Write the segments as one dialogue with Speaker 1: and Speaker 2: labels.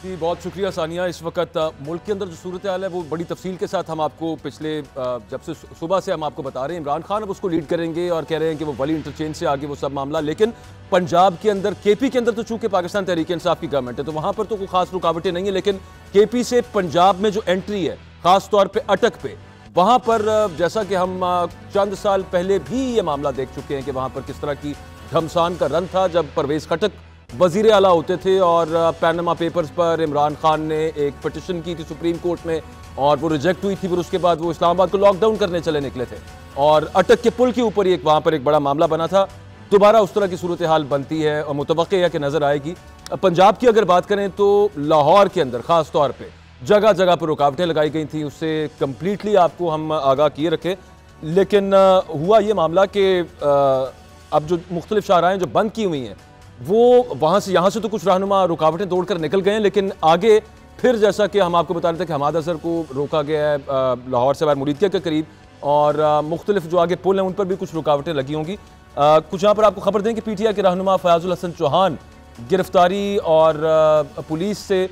Speaker 1: जी बहुत शुक्रिया सानिया। इस वक्त मुल्क के अंदर जो सूरत हाल है वो बड़ी तफसील के साथ हम आपको पिछले जब से सुबह से हम आपको बता रहे हैं। इमरान खान अब उसको लीड करेंगे और कह रहे हैं कि वो वली इंटरचेंज से आगे वो सब मामला, लेकिन पंजाब के अंदर केपी के अंदर तो चूंकि पाकिस्तान तहरीक इंसाफ की गवर्नमेंट है तो वहां पर तो कोई खास रुकावटें नहीं है, लेकिन केपी से पंजाब में जो एंट्री है खास तौर पर अटक पे, वहां पर जैसा कि हम चंद साल पहले भी ये मामला देख चुके हैं कि वहां पर किस तरह की घमसान का रन था जब परवेज खटक वजीर आला होते थे और पैनामा पेपर्स पर इमरान खान ने एक पिटिशन की थी सुप्रीम कोर्ट में और वो रिजेक्ट हुई थी। फिर उसके बाद वो इस्लामाबाद को लॉकडाउन करने चले निकले थे और अटक के पुल के ऊपर ही वहां पर एक बड़ा मामला बना था। दोबारा उस तरह की सूरत हाल बनती है और मुतवक्किल है कि नजर आएगी। पंजाब की अगर बात करें तो लाहौर के अंदर खास तौर पर जगह जगह पर रुकावटें लगाई गई थी, उससे कंप्लीटली आपको हम आगाह किए रखें। लेकिन हुआ ये मामला कि अब जो मुख्तलिफ शाहराएं जो बंद की हुई हैं वो वहाँ से यहाँ से तो कुछ रहनुमा रुकावटें तोड़कर निकल गए हैं, लेकिन आगे फिर जैसा कि हम आपको बता रहे थे कि हमाद अजहर को रोका गया है लाहौर से बाहर मुरीदिया के करीब, और मुख्तलिफ जो आगे पुल हैं उन पर भी कुछ रुकावटें लगी होंगी। कुछ यहाँ पर आपको खबर दें कि पीटीआई के रहनुमा फयाजुल हसन चौहान गिरफ्तारी और पुलिस से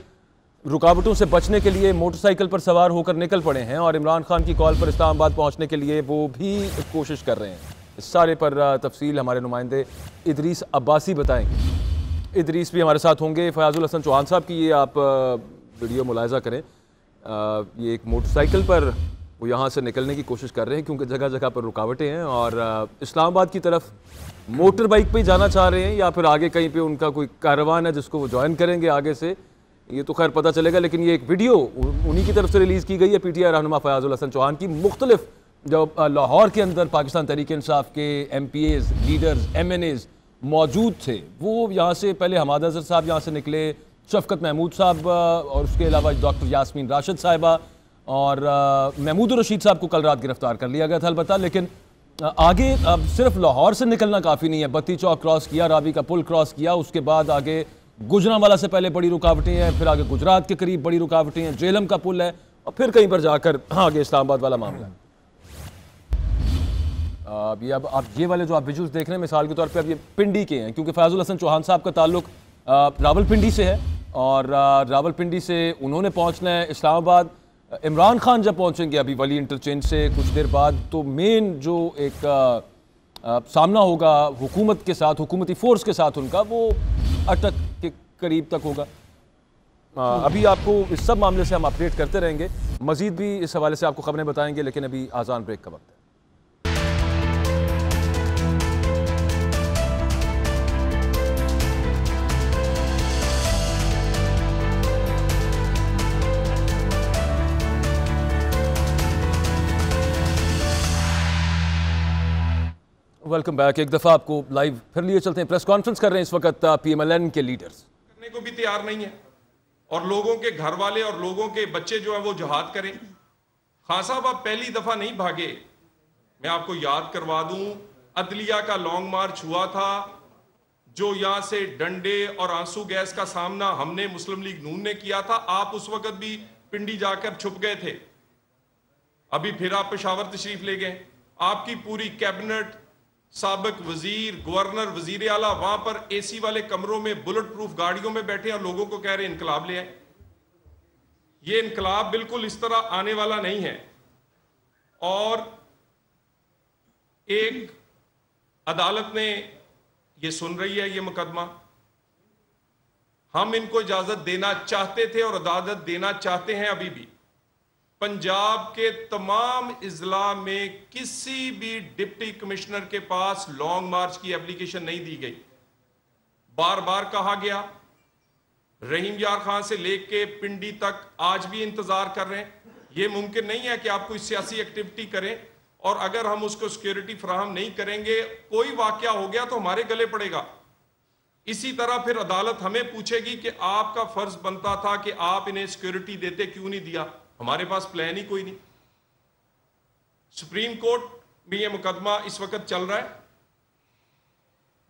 Speaker 1: रुकावटों से बचने के लिए मोटरसाइकिल पर सवार होकर निकल पड़े हैं और इमरान खान की कॉल पर इस्लामाबाद पहुँचने के लिए वो भी कोशिश कर रहे हैं। इस सारे पर तफसील हमारे नुमाइंदे इदरीस अब्बासी बताएंगे। इदरीस भी हमारे साथ होंगे। फयाजुल हसन चौहान साहब की ये आप वीडियो मुलाहिजा करें, ये एक मोटरसाइकिल पर वो यहाँ से निकलने की कोशिश कर रहे हैं क्योंकि जगह जगह पर रुकावटें हैं और इस्लामाबाद की तरफ मोटर बाइक पर ही जाना चाह रहे हैं या फिर आगे कहीं पे उनका कोई कारवान है जिसको वो ज्वाइन करेंगे आगे से, ये तो खैर पता चलेगा। लेकिन ये एक वीडियो उन्हीं की तरफ से रिलीज़ की गई है पीटीआई रहनुमा फयाजुल हसन चौहान की। मुख्तलिफ जो लाहौर के अंदर पाकिस्तान तहरीक इंसाफ के MPAs, लीडर्स, MNAs मौजूद थे, वो यहाँ से पहले हमाद अजहर साहब यहाँ से निकले, शफकत महमूद साहब और उसके अलावा डॉक्टर यास्मीन राशिद साहिबा और महमूद रशीद साहब को कल रात गिरफ्तार कर लिया गया था अलबत्ता। लेकिन आगे अब सिर्फ लाहौर से निकलना काफ़ी नहीं है। बत्ती चौक क्रॉस किया, रावी का पुल क्रॉस किया, उसके बाद आगे गुजरांवाला से पहले बड़ी रुकावटें हैं, फिर आगे गुजरात के करीब बड़ी रुकावटें हैं, जेलम का पुल है और फिर कहीं पर जाकर आगे इस्लामाबाद वाला मामला है। ये अब आप ये वाले जो आप विजुअल्स देख रहे हैं मिसाल के तौर पे अब ये पिंडी के हैं क्योंकि फयाजुल हसन चौहान साहब का ताल्लुक रावलपिंडी से है और रावलपिंडी से उन्होंने पहुंचना है इस्लामाबाद। इमरान खान जब पहुंचेंगे अभी वली इंटरचेंज से कुछ देर बाद तो मेन जो एक सामना होगा हुकूमत के साथ, हुकूमती फोर्स के साथ उनका, वो अटक के करीब तक होगा। अभी आपको इस सब मामले से हम अपडेट करते रहेंगे, मजीद भी इस हवाले से आपको खबरें बताएंगे, लेकिन अभी आज़ान ब्रेक का वक्त है। Welcome back. एक दफ़ा आपको लाइव फिर लिए चलते हैं। प्रेस कॉन्फ्रेंस कर रहे हैं इस वक्त PMLN के लीडर्स।
Speaker 2: करने को भी तैयार नहीं है और लोगों के घर वाले और लोगों के बच्चे जो है वो जिहाद करें। खान साहब आप पहली दफा नहीं भागे, मैं आपको याद करवा दूं, अदलिया का लॉन्ग मार्च हुआ था जो यहां से डंडे और आंसू गैस का सामना हमने मुस्लिम लीग नून ने किया था। आप उस वक्त भी पिंडी जाकर छुप गए थे, अभी फिर आप पेशावर तशरीफ ले गए। आपकी पूरी कैबिनेट, साबिक वजीर, गवर्नर, वजीर आला वहां पर AC वाले कमरों में बुलेट प्रूफ गाड़ियों में बैठे और लोगों को कह रहे इनकलाब ले आए। ये इनकलाब बिल्कुल इस तरह आने वाला नहीं है और एक अदालत ने ये सुन रही है ये मुकदमा। हम इनको इजाजत देना चाहते थे और अदालत देना चाहते हैं अभी भी। पंजाब के तमाम इजला में किसी भी डिप्टी कमिश्नर के पास लॉन्ग मार्च की एप्लीकेशन नहीं दी गई। बार बार कहा गया, रहीम यार खान से लेके पिंडी तक आज भी इंतजार कर रहे हैं। यह मुमकिन नहीं है कि आप कोई सियासी एक्टिविटी करें और अगर हम उसको सिक्योरिटी फराहम नहीं करेंगे, कोई वाकया हो गया तो हमारे गले पड़ेगा। इसी तरह फिर अदालत हमें पूछेगी कि आपका फर्ज बनता था कि आप इन्हें सिक्योरिटी देते, क्यों नहीं दिया। हमारे पास प्लान ही कोई नहीं। सुप्रीम कोर्ट में यह मुकदमा इस वक्त चल रहा है,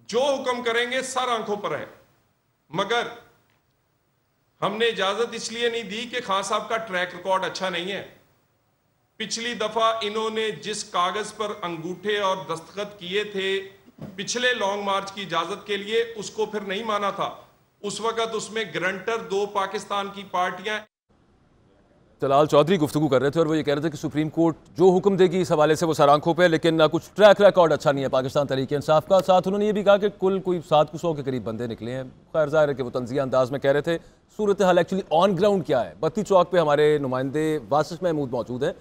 Speaker 2: जो हुक्म करेंगे सर आंखों पर है। मगर हमने इजाजत इसलिए नहीं दी कि खान साहब का ट्रैक रिकॉर्ड अच्छा नहीं है। पिछली दफा इन्होंने जिस कागज पर अंगूठे और दस्तखत किए थे पिछले लॉन्ग मार्च की इजाजत के लिए, उसको फिर नहीं माना था। उस वक्त उसमें ग्रंटर 2 पाकिस्तान की पार्टियां।
Speaker 1: जलाल चौधरी गुफ्तगू कर रहे थे और वो ये कह रहे थे कि सुप्रीम कोर्ट जो हुक्म देगी इस हवाले से वो सर आंखों पे, लेकिन कुछ ट्रैक रिकॉर्ड अच्छा नहीं है पाकिस्तान तहरीक इंसाफ का। साथ उन्होंने ये भी कहा कि कुल कोई 700 के करीब बंदे निकले हैं। खैर ज़ाहिर है कि वो तंज़िया अंदाज में कह रहे थे। सूरत हाल एक्चुअली ऑन ग्राउंड क्या है? बत्ती चौक पे हमारे नुमाइंदे वासिफ महमूद मौजूद हैं।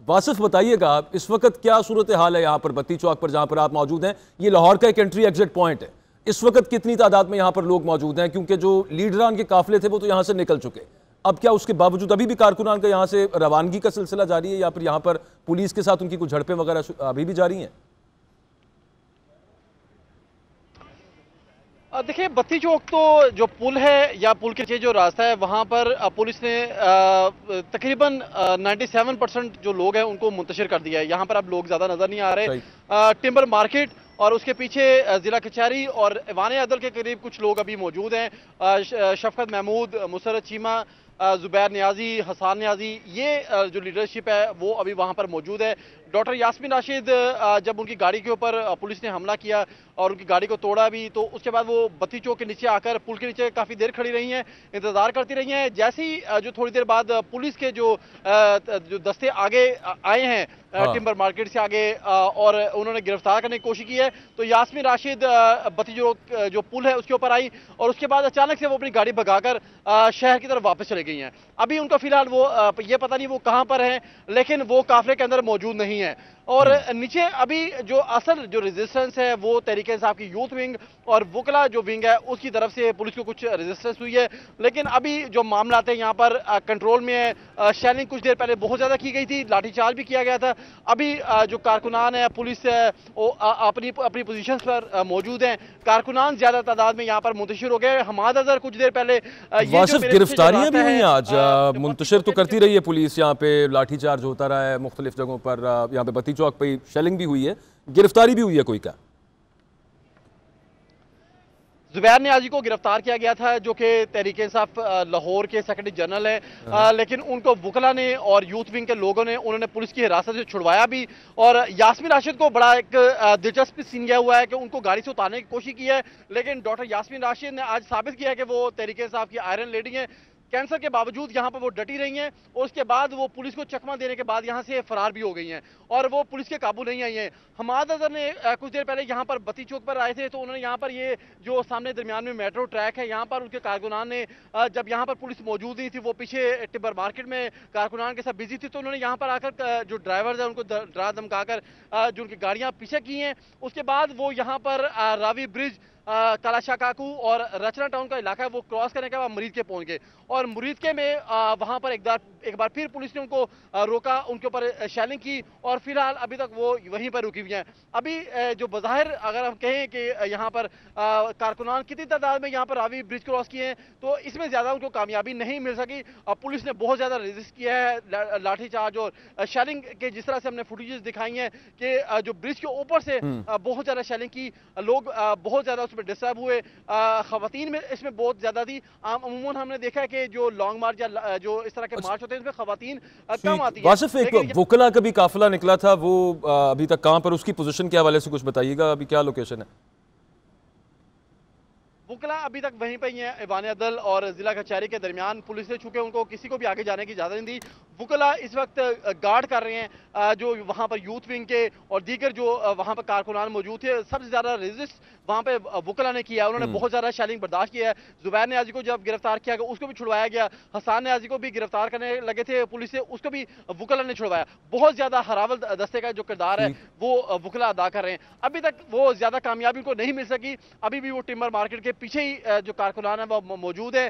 Speaker 1: वासिफ बताइएगा इस वक्त क्या सूरत हाल है यहाँ पर बत्ती चौक पर जहाँ पर आप मौजूद हैं? ये लाहौर का एक एंट्री एग्जिट पॉइंट है। इस वक्त कितनी तादाद में यहाँ पर लोग मौजूद हैं? क्योंकि जो लीडरान के काफिले थे वो तो यहाँ से निकल चुके, अब क्या उसके बावजूद अभी भी कारकुनान का यहाँ से रवानगी का सिलसिला जारी है या फिर यहाँ पर पुलिस के साथ उनकी कुछ झड़पें वगैरह अभी भी जारी हैं?
Speaker 3: देखिए, बत्ती चौक तो जो पुल है या पुल के नीचे जो रास्ता है वहां पर पुलिस ने तकरीबन 97% जो लोग हैं उनको मुंतशिर कर दिया है। यहाँ पर अब लोग ज्यादा नजर नहीं आ रहे। टिम्बर मार्केट और उसके पीछे जिला कचहरी और ऐवान अदल के करीब कुछ लोग अभी मौजूद हैं। शफकत महमूद, मुसरत चीमा, जुबैर नियाजी, हसान नियाजी, ये जो लीडरशिप है वो अभी वहां पर मौजूद है। डॉक्टर यास्मीन राशिद जब उनकी गाड़ी के ऊपर पुलिस ने हमला किया और उनकी गाड़ी को तोड़ा भी, तो उसके बाद वो बत्ती चौक के नीचे आकर पुल के नीचे काफ़ी देर खड़ी रही हैं, इंतज़ार करती रही हैं। जैसे ही जो थोड़ी देर बाद पुलिस के जो दस्ते आगे आए हैं टिम्बर मार्केट से आगे और उन्होंने गिरफ्तार करने की कोशिश की है, तो यास्मीन राशिद बत्ती चौक जो पुल है उसके ऊपर आई और उसके बाद अचानक से वो अपनी गाड़ी भगाकर शहर की तरफ वापस चली गई हैं। अभी उनका फिलहाल वो ये पता नहीं वो कहाँ पर हैं, लेकिन वो काफिले के अंदर मौजूद नहीं है। और नीचे अभी जो असल जो रेजिस्टेंस है वो तहरीके इंसाफ की यूथ विंग और वकला जो विंग है उसकी तरफ से पुलिस को कुछ रेजिस्टेंस हुई है, लेकिन अभी जो मामला है यहाँ पर कंट्रोल में है। शेलिंग कुछ देर पहले बहुत ज्यादा की गई थी, लाठीचार्ज भी किया गया था। अभी जो कारकुनान है, पुलिस है, वो अपनी अपनी पोजीशन पर मौजूद हैं। कारकुनान ज्यादा तादाद में यहाँ पर मुंतशिर हो गए। हमाद अजहर कुछ देर पहले
Speaker 1: गिरफ्तारियां भी हुई आज, मुंतशिर तो करती रही है पुलिस, यहाँ पे लाठीचार्ज होता रहा है मुख्तलिफ जगहों पर, यहाँ पे बत्ती चौक पे शेलिंग भी हुई है, गिरफ्तारी भी हुई है कोई का?
Speaker 3: जुबैर नियाजी को गिरफ्तार किया गया था जो कि तहरीक इंसाफ लाहौर के सेक्रेटरी जनरल है, लेकिन उनको वकला ने और यूथ विंग के लोगों ने उन्होंने पुलिस की हिरासत से छुड़वाया भी। और यास्मीन राशिद को बड़ा एक दिलचस्प सीन यह हुआ है कि उनको गाड़ी से उतारने की कोशिश की है, लेकिन डॉक्टर यास्मीन राशिद ने आज साबित किया कि वो तहरीक इंसाफ की आयरन लेडी हैं। कैंसर के बावजूद यहाँ पर वो डटी रही हैं और उसके बाद वो पुलिस को चकमा देने के बाद यहाँ से फरार भी हो गई हैं और वो पुलिस के काबू नहीं आई हैं। हमाद अजहर ने कुछ देर पहले यहाँ पर बत्ती चौक पर आए थे, तो उन्होंने यहाँ पर ये जो सामने दरमियान में मेट्रो ट्रैक है यहाँ पर उनके कारकुनान ने जब यहाँ पर पुलिस मौजूद नहीं थी, वो पीछे टिम्बर मार्केट में कारकुनान के साथ बिजी थी, तो उन्होंने यहाँ पर आकर जो ड्राइवर है उनको डरा धमका कर जो उनकी गाड़ियाँ पीछे की हैं। उसके बाद वो यहाँ पर रावी ब्रिज, कालाशाह काकू और रचना टाउन का इलाका है वो क्रॉस करने के बाद मुरीद के पहुंच गए और मुरीद के में वहां पर एक बार फिर पुलिस ने उनको रोका, उनके ऊपर शेलिंग की और फिलहाल अभी तक वो वहीं पर रुकी हुई हैं। अभी जो बज़ाहिर अगर हम कहें कि यहाँ पर कारकुनान कितनी तादाद में यहाँ पर रावी ब्रिज क्रॉस किए हैं, तो इसमें ज्यादा उनको कामयाबी नहीं मिल सकी। पुलिस ने बहुत ज्यादा रेजिस्ट किया है, लाठीचार्ज और शेलिंग के जिस तरह से हमने फुटेजेस दिखाई हैं कि जो ब्रिज के ऊपर से बहुत ज्यादा शेलिंग की, लोग बहुत ज्यादा उसमें डिस्टर्ब हुए। खवातीन में इसमें बहुत ज्यादा थी। अमूमन हमने देखा है कि जो लॉन्ग मार्च या जो इस तरह के मार्च होते हैं इसमें खवातीन कम आती है।
Speaker 1: वासिफ, एक वकला का भी काफिला निकला था, वो अभी तक कहां पर, उसकी पोजीशन के हवाले से कुछ बताइएगा, अभी क्या लोकेशन है?
Speaker 3: वकला अभी तक वहीं पर ही है, ऐवान अदल और जिला कचहरी के दरमियान। पुलिस ने चूंकि उनको किसी को भी आगे जाने की इजाजत नहीं दी, वकला इस वक्त गार्ड कर रहे हैं जो वहां पर यूथ विंग के और दीगर जो वहां पर कारकुनान मौजूद थे। सबसे ज्यादा रेजिस्ट वहां पे वकला ने किया, उन्होंने बहुत ज्यादा शेलिंग बर्दाश्त किया है। जुबैर नियाजी को जब गिरफ्तार किया गया उसको भी छुड़वाया गया, हसान नियाजी को भी गिरफ्तार करने लगे थे पुलिस से, उसको भी वकला ने छुड़वाया। बहुत ज्यादा हरावल दस्ते का जो किरदार है वो वकला अदा कर रहे हैं। अभी तक वो ज्यादा कामयाबी उनको नहीं मिल सकी, अभी भी वो टिम्बर मार्केट के पीछे ही जो कारकुनान है वो मौजूद है।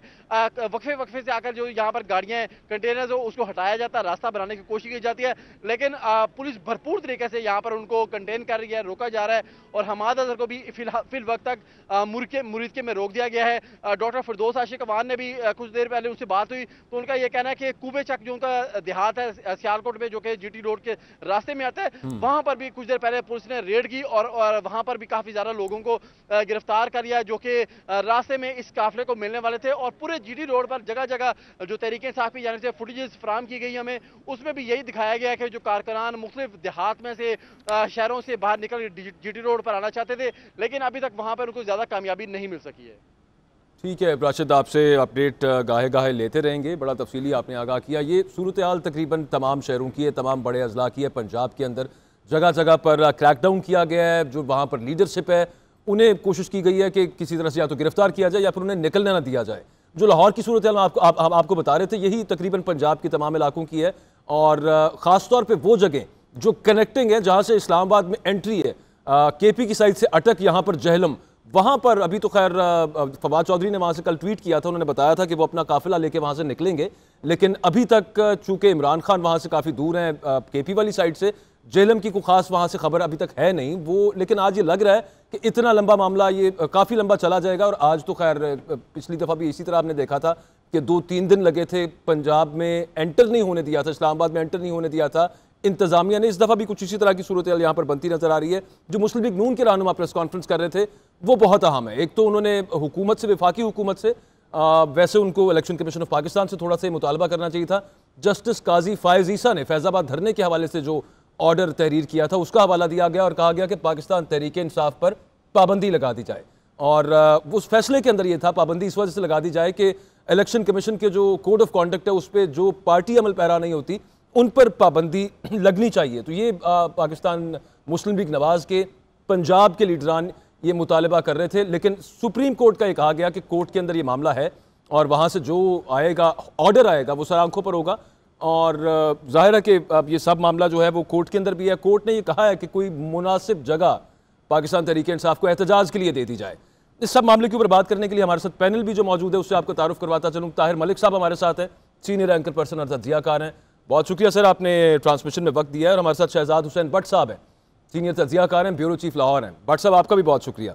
Speaker 3: वक्फे वक्फे से आकर जो यहाँ पर गाड़ियां कंटेनर्स हो उसको हटाया जाता है, रास्ता बनाने की कोशिश की जाती है, लेकिन पुलिस भरपूर तरीके से यहाँ पर उनको कंटेन कर रही है, रोका जा रहा है। और हमाद अजहर को भी फिल वक्त तक मुरीद में रोक दिया गया है। डॉक्टर फिरदौस आशिक अवान ने भी कुछ देर पहले उनसे बात हुई, तो उनका यह कहना है कि कुबे चक जो उनका देहात है सियालकोट में जो कि जीटी रोड के रास्ते में आता है, वहां पर भी कुछ देर पहले पुलिस ने रेड की और वहां पर भी काफी ज्यादा लोगों को गिरफ्तार कर लिया जो कि रास्ते में इस काफिले को मिलने वाले थे। और पूरे जीटी रोड पर जगह जगह जो तहरीक इंसाफ की जानिब से फुटेजेस फराहम की गई हमें, उसमें भी यही दिखाया गया कि जो कारकुनान मुख्तलिफ देहात में से शहरों से बाहर निकल जीटी रोड पर आना चाहते थे, लेकिन अभी तक वहां पर उनको ज्यादा कामयाबी नहीं मिल सकी है।
Speaker 1: ठीक है राशिद, आपसे अपडेट गाहे गाहे लेते रहेंगे। बड़ा तफसीली आपने आगाह किया। ये सूरत हाल तकरीबन तमाम शहरों की है, तमाम बड़े अजला की है। पंजाब के अंदर जगह जगह पर क्रैकडाउन किया गया है। जो वहाँ पर लीडरशिप है उन्हें कोशिश की गई है कि किसी तरह से या तो गिरफ्तार किया जाए या फिर उन्हें निकलने ना दिया जाए। जो लाहौर की सूरत हाल आपको बता रहे थे, यही तकरीबन पंजाब के तमाम इलाकों की है। और ख़ास तौर पर वो जगह जो कनेक्टिंग है, जहाँ से इस्लामाबाद में एंट्री है, KP की साइड से अटक, यहाँ पर जहलम, वहाँ पर अभी तो खैर फवाद चौधरी ने वहाँ से कल ट्वीट किया था। उन्होंने बताया था कि वो अपना काफिला लेके वहाँ से निकलेंगे, लेकिन अभी तक चूंकि इमरान खान वहाँ से काफ़ी दूर हैं KP वाली साइड से, जेलम की कोई खास वहाँ से खबर अभी तक है नहीं वो। लेकिन आज ये लग रहा है कि इतना लंबा मामला ये काफ़ी लंबा चला जाएगा। और आज तो खैर पिछली दफ़ा भी इसी तरह आपने देखा था कि 2-3 दिन लगे थे, पंजाब में एंटर नहीं होने दिया था, इस्लामाबाद में एंटर नहीं होने दिया था इंतजामिया ने। इस दफ़ा भी कुछ इसी तरह की सूरत यहाँ पर बनती नजर आ रही है। जो मुस्लिम लीग नून के रहनुमा प्रेस कॉन्फ्रेंस कर रहे थे वो बहुत अहम है। एक तो उन्होंने हुकूमत से, वफाकी हुकूमत से, वैसे उनको इलेक्शन कमीशन ऑफ पाकिस्तान से थोड़ा सा मुतालबा करना चाहिए था। जस्टिस काजी फायज ईसा ने फैज़ाबाद धरने के हवाले से जो ऑर्डर तहरीर किया था उसका हवाला दिया गया और कहा गया कि पाकिस्तान तहरीक इंसाफ पर पाबंदी लगा दी जाए। और उस फैसले के अंदर यह था पाबंदी इस वजह से लगा दी जाए कि इलेक्शन कमीशन के जो कोड ऑफ कॉन्डक्ट है उस पर जो पार्टी अमल पैरा नहीं होती उन पर पाबंदी लगनी चाहिए। तो ये पाकिस्तान मुस्लिम लीग नवाज के पंजाब के लीडरान ये मुतालबा कर रहे थे। लेकिन सुप्रीम कोर्ट का ये कहा गया कि कोर्ट के अंदर ये मामला है और वहाँ से जो आएगा, ऑर्डर आएगा, वो सर आंखों पर होगा। और जाहिर है कि अब ये सब मामला जो है वो कोर्ट के अंदर भी है। कोर्ट ने ये कहा है कि कोई मुनासिब जगह पाकिस्तान तहरीक इंसाफ को एहतजाज के लिए दे दी जाए। इस सब मामले के ऊपर बात करने के लिए हमारे साथ पैनल भी जो मौजूद है उससे आपको तारुफ करवाता चलूँ। ताहिर मलिक साहब हमारे साथ हैं, सीनियर एंकर पर्सन अर्थात ज़िया खान हैं। बहुत शुक्रिया सर, आपने ट्रांसमिशन में वक्त दिया है। और हमारे साथ शहजाद हुसैन भट्ट साहब हैं, सीनियर तजिया कार हैं, ब्यूरो चीफ लाहौर हैं। भट्ट साहब आपका भी बहुत शुक्रिया।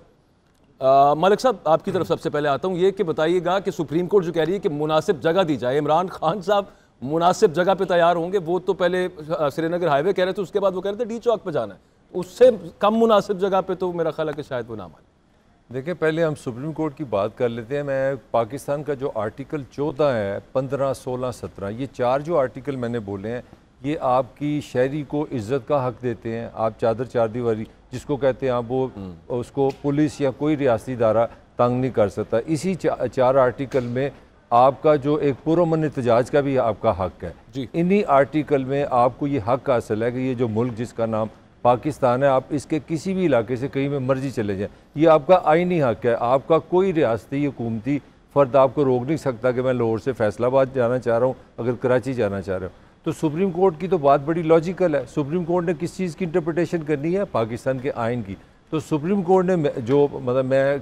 Speaker 1: मलिक साहब आपकी तरफ सबसे पहले आता हूँ, ये कि बताइएगा कि सुप्रीम कोर्ट जो कह रही है कि मुनासिब जगह दी जाए, इमरान खान साहब मुनासिब जगह पे तैयार होंगे? वो तो पहले श्रीनगर हाईवे कह रहे थे, उसके बाद वो कह रहे थे डी चौक पे जाना है, उससे कम मुनासिब जगह पे तो मेरा ख्याल है कि शायद वो ना माने।
Speaker 4: देखिए, पहले हम सुप्रीम कोर्ट की बात कर लेते हैं। मैं पाकिस्तान का जो आर्टिकल 14 है, 15, 16, 17, ये 4 जो आर्टिकल मैंने बोले हैं, ये आपकी शहरी को इज़्ज़त का हक देते हैं। आप चादर चार दीवारी जिसको कहते हैं, आप वो उसको पुलिस या कोई रियासती इदारा तंग नहीं कर सकता। इसी 4 आर्टिकल में आपका जो एक पुरअमन एहतजाज का भी आपका हक है। इन्हीं आर्टिकल में आपको ये हक हासिल है कि ये जो मुल्क जिसका नाम पाकिस्तान है, आप इसके किसी भी इलाके से कहीं में मर्जी चले जाएं, ये आपका आईनी हक है। आपका कोई रियासती हुकूमती फ़र्द आपको रोक नहीं सकता कि मैं लाहौर से फैसलाबाद जाना चाह रहा हूँ, अगर कराची जाना चाह रहा हूँ। तो सुप्रीम कोर्ट की तो बात बड़ी लॉजिकल है। सुप्रीम कोर्ट ने किस चीज़ की इंटरप्रिटेशन करनी है? पाकिस्तान के आइन की। तो सुप्रीम कोर्ट ने जो मतलब मैं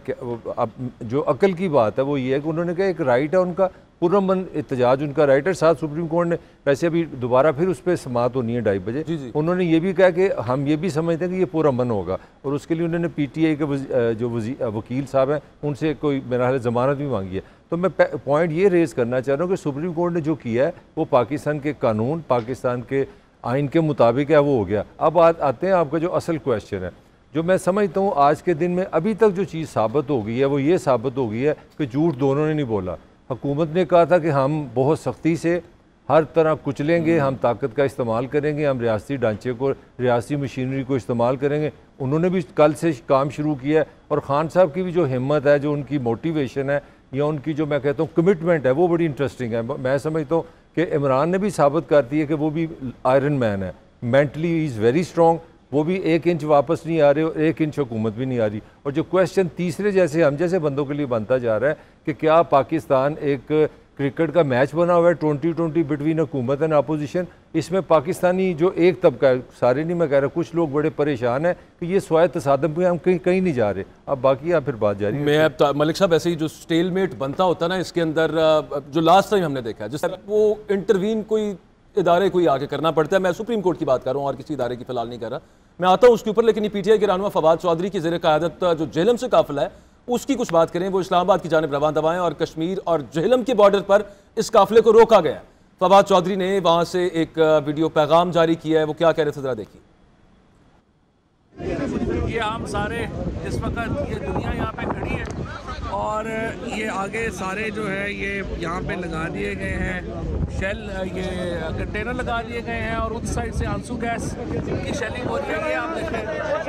Speaker 4: जो अकल की बात है वो ये है कि उन्होंने कहा एक राइट है उनका, पुरअमन एहतजाज उनका राइट है। साथ सुप्रीम कोर्ट ने वैसे अभी दोबारा फिर उस पर समात होनी है 2:30 बजे। उन्होंने ये भी कहा कि हम ये भी समझते हैं कि ये पुरअमन होगा, और उसके लिए उन्होंने PTI के जो वकील साहब हैं उनसे कोई मेरा ख्याल जमानत भी मांगी है। तो मैं पॉइंट ये रेज़ करना चाह रहा हूँ कि सुप्रीम कोर्ट ने जो किया है वो पाकिस्तान के कानून, पाकिस्तान के आइन के मुताबिक है, वो हो गया। अब आते हैं आपका जो असल क्वेश्चन है, जो मैं समझता हूँ आज के दिन में अभी तक जो चीज़ साबित हो गई है वो ये साबित हो गई है कि झूठ दोनों ने नहीं बोला। हुकूमत ने कहा था कि हम बहुत सख्ती से हर तरह कुचलेंगे, हम ताकत का इस्तेमाल करेंगे, हम रियासती ढांचे को, रियासती मशीनरी को इस्तेमाल करेंगे। उन्होंने भी कल से काम शुरू किया है। और ख़ान साहब की भी जो हिम्मत है, जो उनकी मोटिवेशन है, या उनकी जो मैं कहता हूँ कमिटमेंट है, वो बड़ी इंटरेस्टिंग है। मैं समझता हूँ कि इमरान ने भी साबित कर दी है कि वो भी आयरन मैन है, mentally he is very strong. वो भी 1 इंच वापस नहीं आ रहे और 1 इंच हुकूमत भी नहीं आ रही। और जो क्वेश्चन तीसरे जैसे हम जैसे बंदों के लिए बनता जा रहा है कि क्या पाकिस्तान एक क्रिकेट का मैच बना हुआ है 2020 बिटवीन हुकूमत एंड अपोजिशन? इसमें पाकिस्तानी जो एक तबका है, सारे नहीं मैं कह रहा, कुछ लोग बड़े परेशान हैं कि ये स्वाय तसादम पे हम कहीं नहीं जा रहे। अब बाकी आप फिर बात जारी।
Speaker 1: मैं अब मलिक साहब ऐसे ही जो स्टेलमेट बनता होता ना, इसके अंदर जो लास्ट टाइम हमने देखा जिस वो इंटरवीन कोई इदारे कोई आके करना पड़ता है। मैं सुप्रीम कोर्ट की बात कर रहा हूँ और किसी इदारे की फिलहाल नहीं कर रहा, मैं आता हूँ उसके ऊपर। लेकिन ये PTI के रहनुमा फवाद चौधरी की ज़ेर क़यादत जो जेहलम से काफिला है उसकी कुछ बात करें। वो इस्लामाबाद की जानिब रवाना है और कश्मीर और जेहलम के बॉर्डर पर इस काफिले को रोका गया। फवाद चौधरी ने वहाँ से एक वीडियो पैगाम जारी किया है, वो क्या कह रहे थे ज़रा देखिए।
Speaker 5: ये हम सारे इस वक्त ये दुनिया यहाँ पे खड़ी है और ये आगे सारे जो है ये यहाँ पे लगा दिए गए हैं शेल, ये कंटेनर लगा दिए गए हैं और उस साइड से आंसू गैस की शेलिंग हो रही है। ये आप देखें,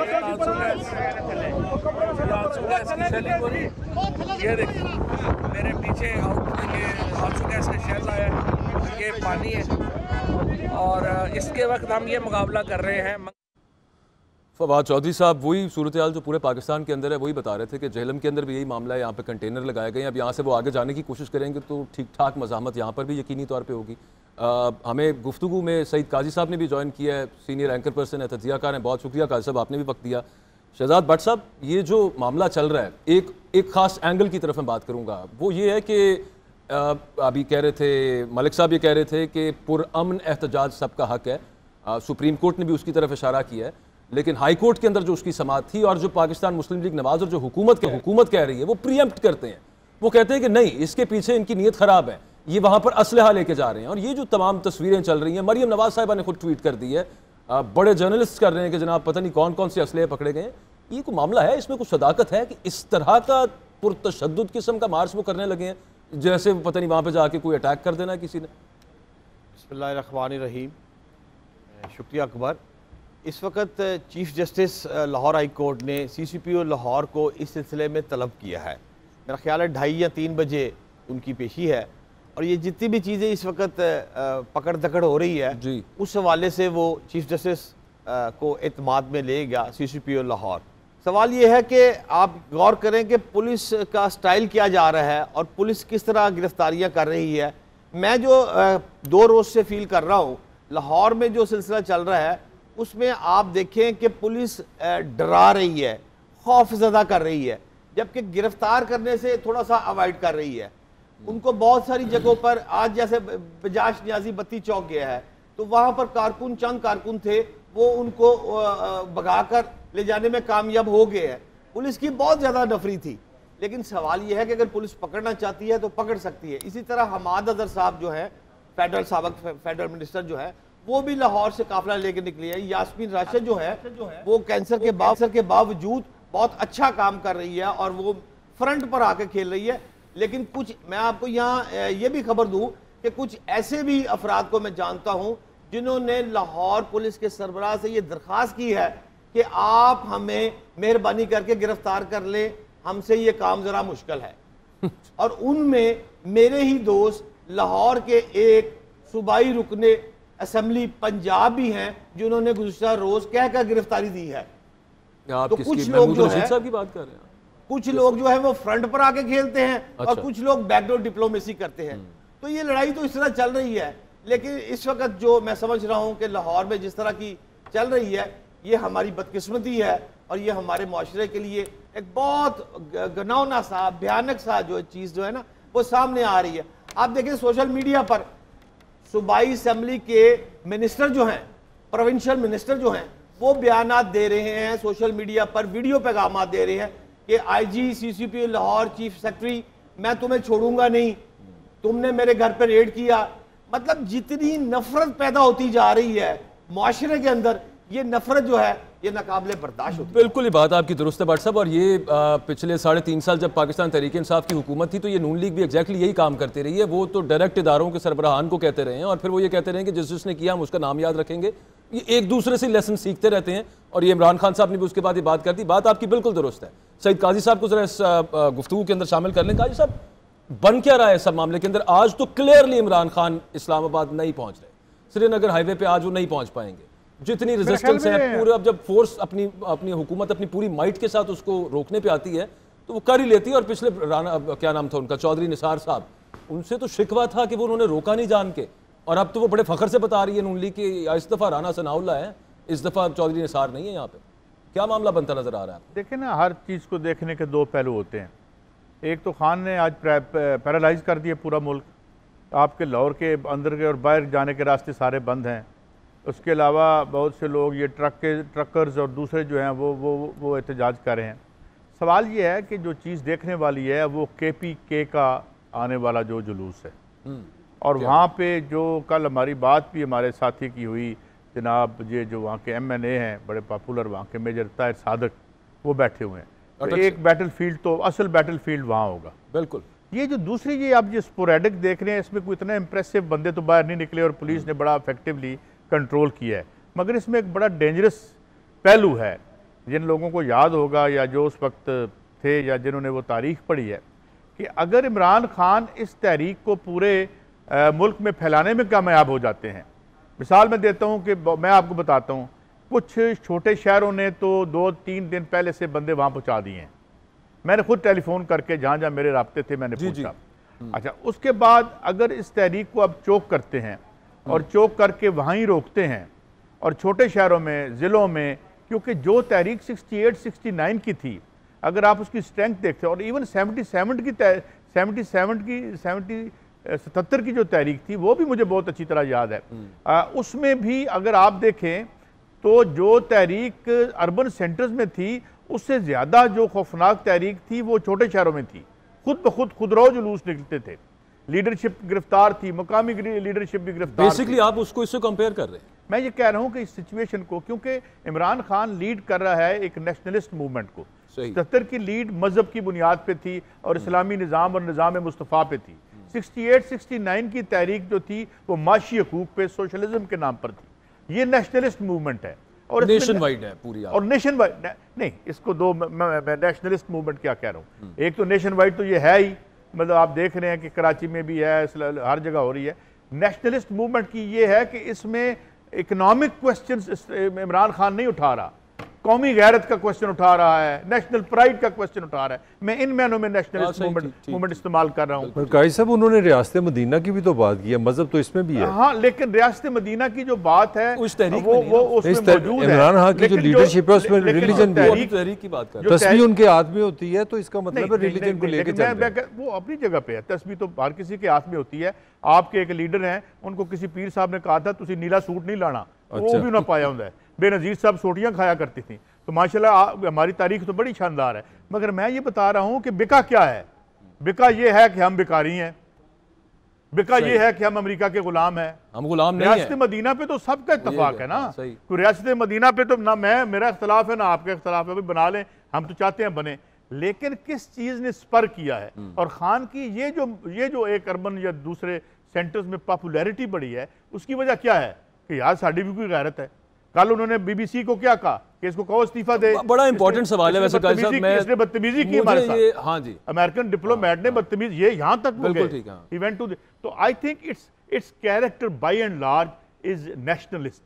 Speaker 5: ये आंसू गैस की शेलिंग हो रही है। ये देखिए मेरे पीछे ये आंसू गैस का शेल आया है, ये पानी है और इसके वक्त हम ये मुकाबला कर रहे हैं।
Speaker 1: फवाद चौधरी साहब, वही सूरत हाल जो पूरे पाकिस्तान के अंदर है वही बता रहे थे कि जेहलम के अंदर भी यही मामला है, यहाँ पे कंटेनर लगाए गए हैं। अब यहाँ से वो आगे जाने की कोशिश करेंगे तो ठीक ठाक मज़ाहमत यहाँ पर भी यकीनी तौर पे होगी। हमें गुफ्तगू में सईद काजी साहब ने भी ज्वाइन किया है, सीनियर एंकर पर्सन है, तजियाकार हैं। बहुत शुक्रिया काजी साहब, आपने भी वक्त दिया। शहजाद भट्ट साहब, ये जो मामला चल रहा है, एक ख़ास एंगल की तरफ मैं बात करूँगा, वो ये है कि अभी कह रहे थे मलिक साहब, ये कह रहे थे कि पुरअमन एहतजाज सबका हक है। सुप्रीम कोर्ट ने भी उसकी तरफ इशारा किया है, लेकिन हाई कोर्ट के अंदर जो उसकी समाअत थी और जो पाकिस्तान मुस्लिम लीग नवाज और जो हुकूमत कह रही है वो प्रीएम्प्ट करते हैं। वो कहते हैं कि नहीं, इसके पीछे इनकी नीयत ख़राब है, ये वहाँ पर असलहा लेके जा रहे हैं। और ये जो तमाम तस्वीरें चल रही हैं, मरियम नवाज साहिबा ने खुद ट्वीट कर दी है, बड़े जर्नलिस्ट कर रहे हैं कि जनाब पता नहीं कौन कौन से असलहे पकड़े गए हैं। ये कोई मामला है, इसमें कुछ सदाकत है कि इस तरह का पुरतशद्दुद किस्म का मार्च वो करने लगे हैं, जैसे पता नहीं वहाँ पर जाके कोई अटैक कर देना किसी ने।
Speaker 3: बिस्मिल्लाहिर्रहमानिर्रहीम। शुक्रिया अकबर। इस वक्त chief justice Lahore high court ने CCPO लाहौर को इस सिलसिले में तलब किया है। मेरा ख्याल है 2:30 या 3 बजे उनकी पेशी है और ये जितनी भी चीज़ें इस वक्त पकड़ दकड़ हो रही है जी, उस हवाले से वो चीफ जस्टिस को एतमाद में लेगा CCPO लाहौर। सवाल ये है कि आप गौर करें कि पुलिस का स्टाइल क्या जा रहा है और पुलिस किस तरह गिरफ्तारियाँ कर रही है। मैं जो 2 रोज़ से फील कर रहा हूँ, लाहौर में जो सिलसिला चल रहा है उसमें आप देखें कि पुलिस डरा रही है, खौफजदा कर रही है, जबकि गिरफ्तार करने से थोड़ा सा अवॉइड कर रही है। उनको बहुत सारी जगहों पर, आज जैसे बजाज नियाजी बत्ती चौक गया है तो वहाँ पर कारकुन, चंद कारकुन थे, वो उनको भगाकर ले जाने में कामयाब हो गए हैं। पुलिस की बहुत ज़्यादा नफरी थी, लेकिन सवाल यह है कि अगर पुलिस पकड़ना चाहती है तो पकड़ सकती है। इसी तरह हमाद अजहर साहब जो है फेडरल मिनिस्टर जो है, वो भी लाहौर से काफिला लेकर निकली है। यास्मीन राशिद जो है वो कैंसर के बावजूद बहुत अच्छा काम कर रही है और वो फ्रंट पर आकर खेल रही है। लेकिन कुछ, मैं आपको यहाँ ये भी खबर दूं कि कुछ ऐसे भी अफराद को मैं जानता हूं जिन्होंने लाहौर पुलिस के सरबराह से ये दरख्वास्त की है कि आप हमें मेहरबानी करके गिरफ्तार कर ले, हमसे ये काम जरा मुश्किल है। और उनमें मेरे ही दोस्त लाहौर के एक सूबाई रुकने असेंबली पंजाब भी हैं जिन्होंने गुज़श्ता रोज कहकर गिरफ्तारी दी है। तो कुछ लोग जो है, की बात कर रहे हैं, कुछ लोग जो है वो फ्रंट पर आके खेलते हैं। अच्छा। और कुछ लोग बैकडोर डिप्लोमेसी करते हैं। तो ये लड़ाई तो इस तरह चल रही है। लेकिन इस वक्त जो मैं समझ रहा हूँ कि लाहौर में जिस तरह की चल रही है, ये हमारी बदकिस्मती है और ये हमारे माशरे के लिए एक बहुत घिनौना सा, भयानक सा जो चीज़ जो है ना वो सामने आ रही है। आप देखें सोशल मीडिया पर सूबाई असेंबली के मिनिस्टर जो हैं, प्रोविंशियल मिनिस्टर जो हैं, वो बयानात दे रहे हैं सोशल मीडिया पर, वीडियो पैगाम दे रहे हैं कि IG CCPO Lahore chief secretary, मैं तुम्हें छोड़ूंगा नहीं, तुमने मेरे घर पर रेड किया। मतलब जितनी नफरत पैदा होती जा रही है माशरे के अंदर, ये नफरत जो है ये नाकाबिले बर्दाश्त होती है।
Speaker 1: बिल्कुल ही बात आपकी दुरुस्त है भट्ट साहब। और ये पिछले 3.5 साल जब पाकिस्तान तहरीक इंसाफ की हुकूमत थी तो ये नून लीग भी एग्जैक्टली यही काम करती रही है। वो तो डायरेक्ट इदारों के सरबराहान को कहते रहे हैं और फिर वो ये कहते रहे हैं कि जिसने किया हम उसका नाम याद रखेंगे। ये एक दूसरे से लेसन सीखते रहते हैं और ये इमरान खान साहब ने भी उसके बाद ये बात कर दी। बात आपकी बिल्कुल दुरुस्त है। सईद काजी साहब को जरा इस गुफ्तगू के अंदर शामिल कर लें। काजी साहब, बन क्या रहा है सब मामले के अंदर? आज तो क्लियरली इमरान खान इस्लामाबाद नहीं पहुंच रहे, श्रीनगर हाईवे पे आज वो नहीं पहुंच पाएंगे। जितनी रेजिस्टेंस है पूरे, अब जब फोर्स अपनी हुकूमत अपनी पूरी माइट के साथ उसको रोकने पे आती है तो वो कर ही लेती है। और पिछले राना, क्या नाम था उनका, चौधरी निसार साहब, उनसे तो शिकवा था कि वो उन्होंने रोका नहीं जान के, और अब तो वो बड़े फखर से बता रही है नून लीग कि इस दफ़ा राना सनाउल्ला है, इस दफ़ा चौधरी निसार नहीं है। यहाँ पे क्या मामला बनता नजर आ रहा है?
Speaker 6: देखिए ना, हर चीज़ को देखने के 2 पहलू होते हैं। एक तो खान ने आज पैरालाइज कर दिया पूरा मुल्क, आपके लाहौर के अंदर के और बाहर जाने के रास्ते सारे बंद हैं। उसके अलावा बहुत से लोग ये ट्रकर्स और दूसरे जो हैं वो एहतजाज कर रहे हैं। सवाल ये है कि जो चीज़ देखने वाली है वो KPK का आने वाला जो जुलूस है, और वहाँ पे जो कल हमारी बात भी हमारे साथी की हुई, जनाब ये जो वहाँ के MNA हैं बड़े पॉपुलर, वहाँ के मेजर ताहिर सादक, वो बैठे हुए हैं। तो एक बैटल फील्ड तो असल बैटल फील्ड वहाँ होगा।
Speaker 1: बिल्कुल।
Speaker 6: ये जो दूसरी ये आप जो स्पोरेडिक देख रहे हैं, इसमें कोई इतना इंप्रेसिव बंदे तो बाहर नहीं निकले और पुलिस ने बड़ा इफेक्टिवली कंट्रोल किया है, मगर इसमें एक बड़ा डेंजरस पहलू है। जिन लोगों को याद होगा या जो उस वक्त थे या जिन्होंने वो तारीख पढ़ी है कि अगर इमरान खान इस तहरीक को पूरे मुल्क में फैलाने में कामयाब हो जाते हैं, मिसाल मैं देता हूँ कि मैं आपको बताता हूँ, कुछ छोटे शहरों ने तो 2-3 दिन पहले से बंदे वहाँ पहुँचा दिए हैं। मैंने खुद टेलीफोन करके जहाँ जहाँ मेरे राब्ते थे मैंने पूछा। अच्छा, उसके बाद अगर इस तहरीक को अब चोक करते हैं और चोक करके वहीं रोकते हैं और छोटे शहरों में, ज़िलों में, क्योंकि जो तहरीक 68-69 की थी, अगर आप उसकी स्ट्रेंथ देखते हैं और इवन 77 की जो तहरीक थी वो भी मुझे बहुत अच्छी तरह याद है। उसमें भी अगर आप देखें तो जो तहरीक अर्बन सेंटर्स में थी उससे ज़्यादा जो खौफनाक तहरीक थी वो छोटे शहरों में थी। खुद ब खुद खुदरो जुलूस निकलते थे, लीडरशिप गिरफ्तार थी, मकामी लीडरशिप भी गिरफ्तार।
Speaker 1: बेसिकली आप उसको इससे कंपेयर कर रहे हैं।
Speaker 6: मैं ये कह रहा हूँ कि इस सिचुएशन को, क्योंकि इमरान खान लीड कर रहा है एक नेशनलिस्ट मूवमेंट को, 77 की लीड मजहब की बुनियाद पे थी और इस्लामी निज़ाम और निज़ाम मुस्तफ़ा पे थी। 68-69 की तहरीक जो थी वो माशी हकूक पे, सोशलिज्म के नाम पर थी। ये नेशनलिस्ट मूवमेंट है और
Speaker 1: नेशन वाइड है पूरी।
Speaker 6: और नेशन वाइड नहीं, इसको दो मैं नेशनलिस्ट मूवमेंट क्या कह रहा हूँ। एक तो नेशन वाइड तो ये है ही, मतलब आप देख रहे हैं कि कराची में भी है, हर जगह हो रही है। नेशनलिस्ट मूवमेंट की ये है कि इसमें इकोनॉमिक क्वेश्चंस इमरान खान नहीं उठा रहा, कौमी गैरत का क्वेश्चन उठा रहा है, नेशनल प्राइड का क्वेश्चन उठा रहा है। मैं इन मैनों में नेशनलिस्ट मूवमेंट इस्तेमाल कर रहा हूँ।
Speaker 4: काजी साहब, उन्होंने रियासत मदीना की भी तो बात की है, मजहब तो इसमें भी है।
Speaker 6: हाँ, लेकिन रियासत मदीना की जो बात है
Speaker 1: उस तहरीक
Speaker 6: वो उसमें मौजूद है।
Speaker 4: इमरान खान की जो लीडरशिप है उसमें रिलीजन भी
Speaker 1: तहरीक की बात कर
Speaker 4: है। तस्बीह उनके हाथ में होती है तो इसका मतलब है रिलीजन को लेकर चलते हैं।
Speaker 6: वो अपनी जगह पे है, तस्बीह तो हर किसी के हाथ में होती है। आपके एक लीडर हैं, उनको किसी पीर साहब ने कहा था तुसी नीला सूट नहीं लाना, वो भी ना पाया होता है। बेनज़ीर साहब सोटियां खाया करती थी। तो माशाल्लाह हमारी तारीख तो बड़ी शानदार है, मगर मैं ये बता रहा हूं कि बिका क्या है। बिका ये है कि हम बिकारी हैं, बिका ये है कि हम अमेरिका के गुलाम हैं।
Speaker 1: हम गुलाम नहीं हैं।
Speaker 6: रियासत मदीना पे तो सबका इत्तेफाक है ना। तो रियासत मदीना पे तो ना मेरा इख्तलाफ है ना आपका इख्तलाफ है, भाई बना लें, हम तो चाहते हैं बने। लेकिन किस चीज ने स्पर किया है? और खान की ये जो एक अर्बन या दूसरे सेंटर्स में पॉपुलैरिटी बढ़ी है, उसकी वजह क्या है कि यार साड़ी भी कोई गैरत है। कल उन्होंने बीबीसी को क्या कहा कि इसको कहो इस्तीफा दे।
Speaker 1: बड़ा इंपॉर्टेंट सवाल है वैसे काजी साहब,
Speaker 6: इसने बदतमीजी की हमारे साथ।
Speaker 1: हाँ जी,
Speaker 6: अमेरिकन डिप्लोमेट ने बदतमीज, ये यहां तक
Speaker 1: बिल्कुल ठीक है।
Speaker 6: इवेंट टू, तो I think it's character bye and large is nationalist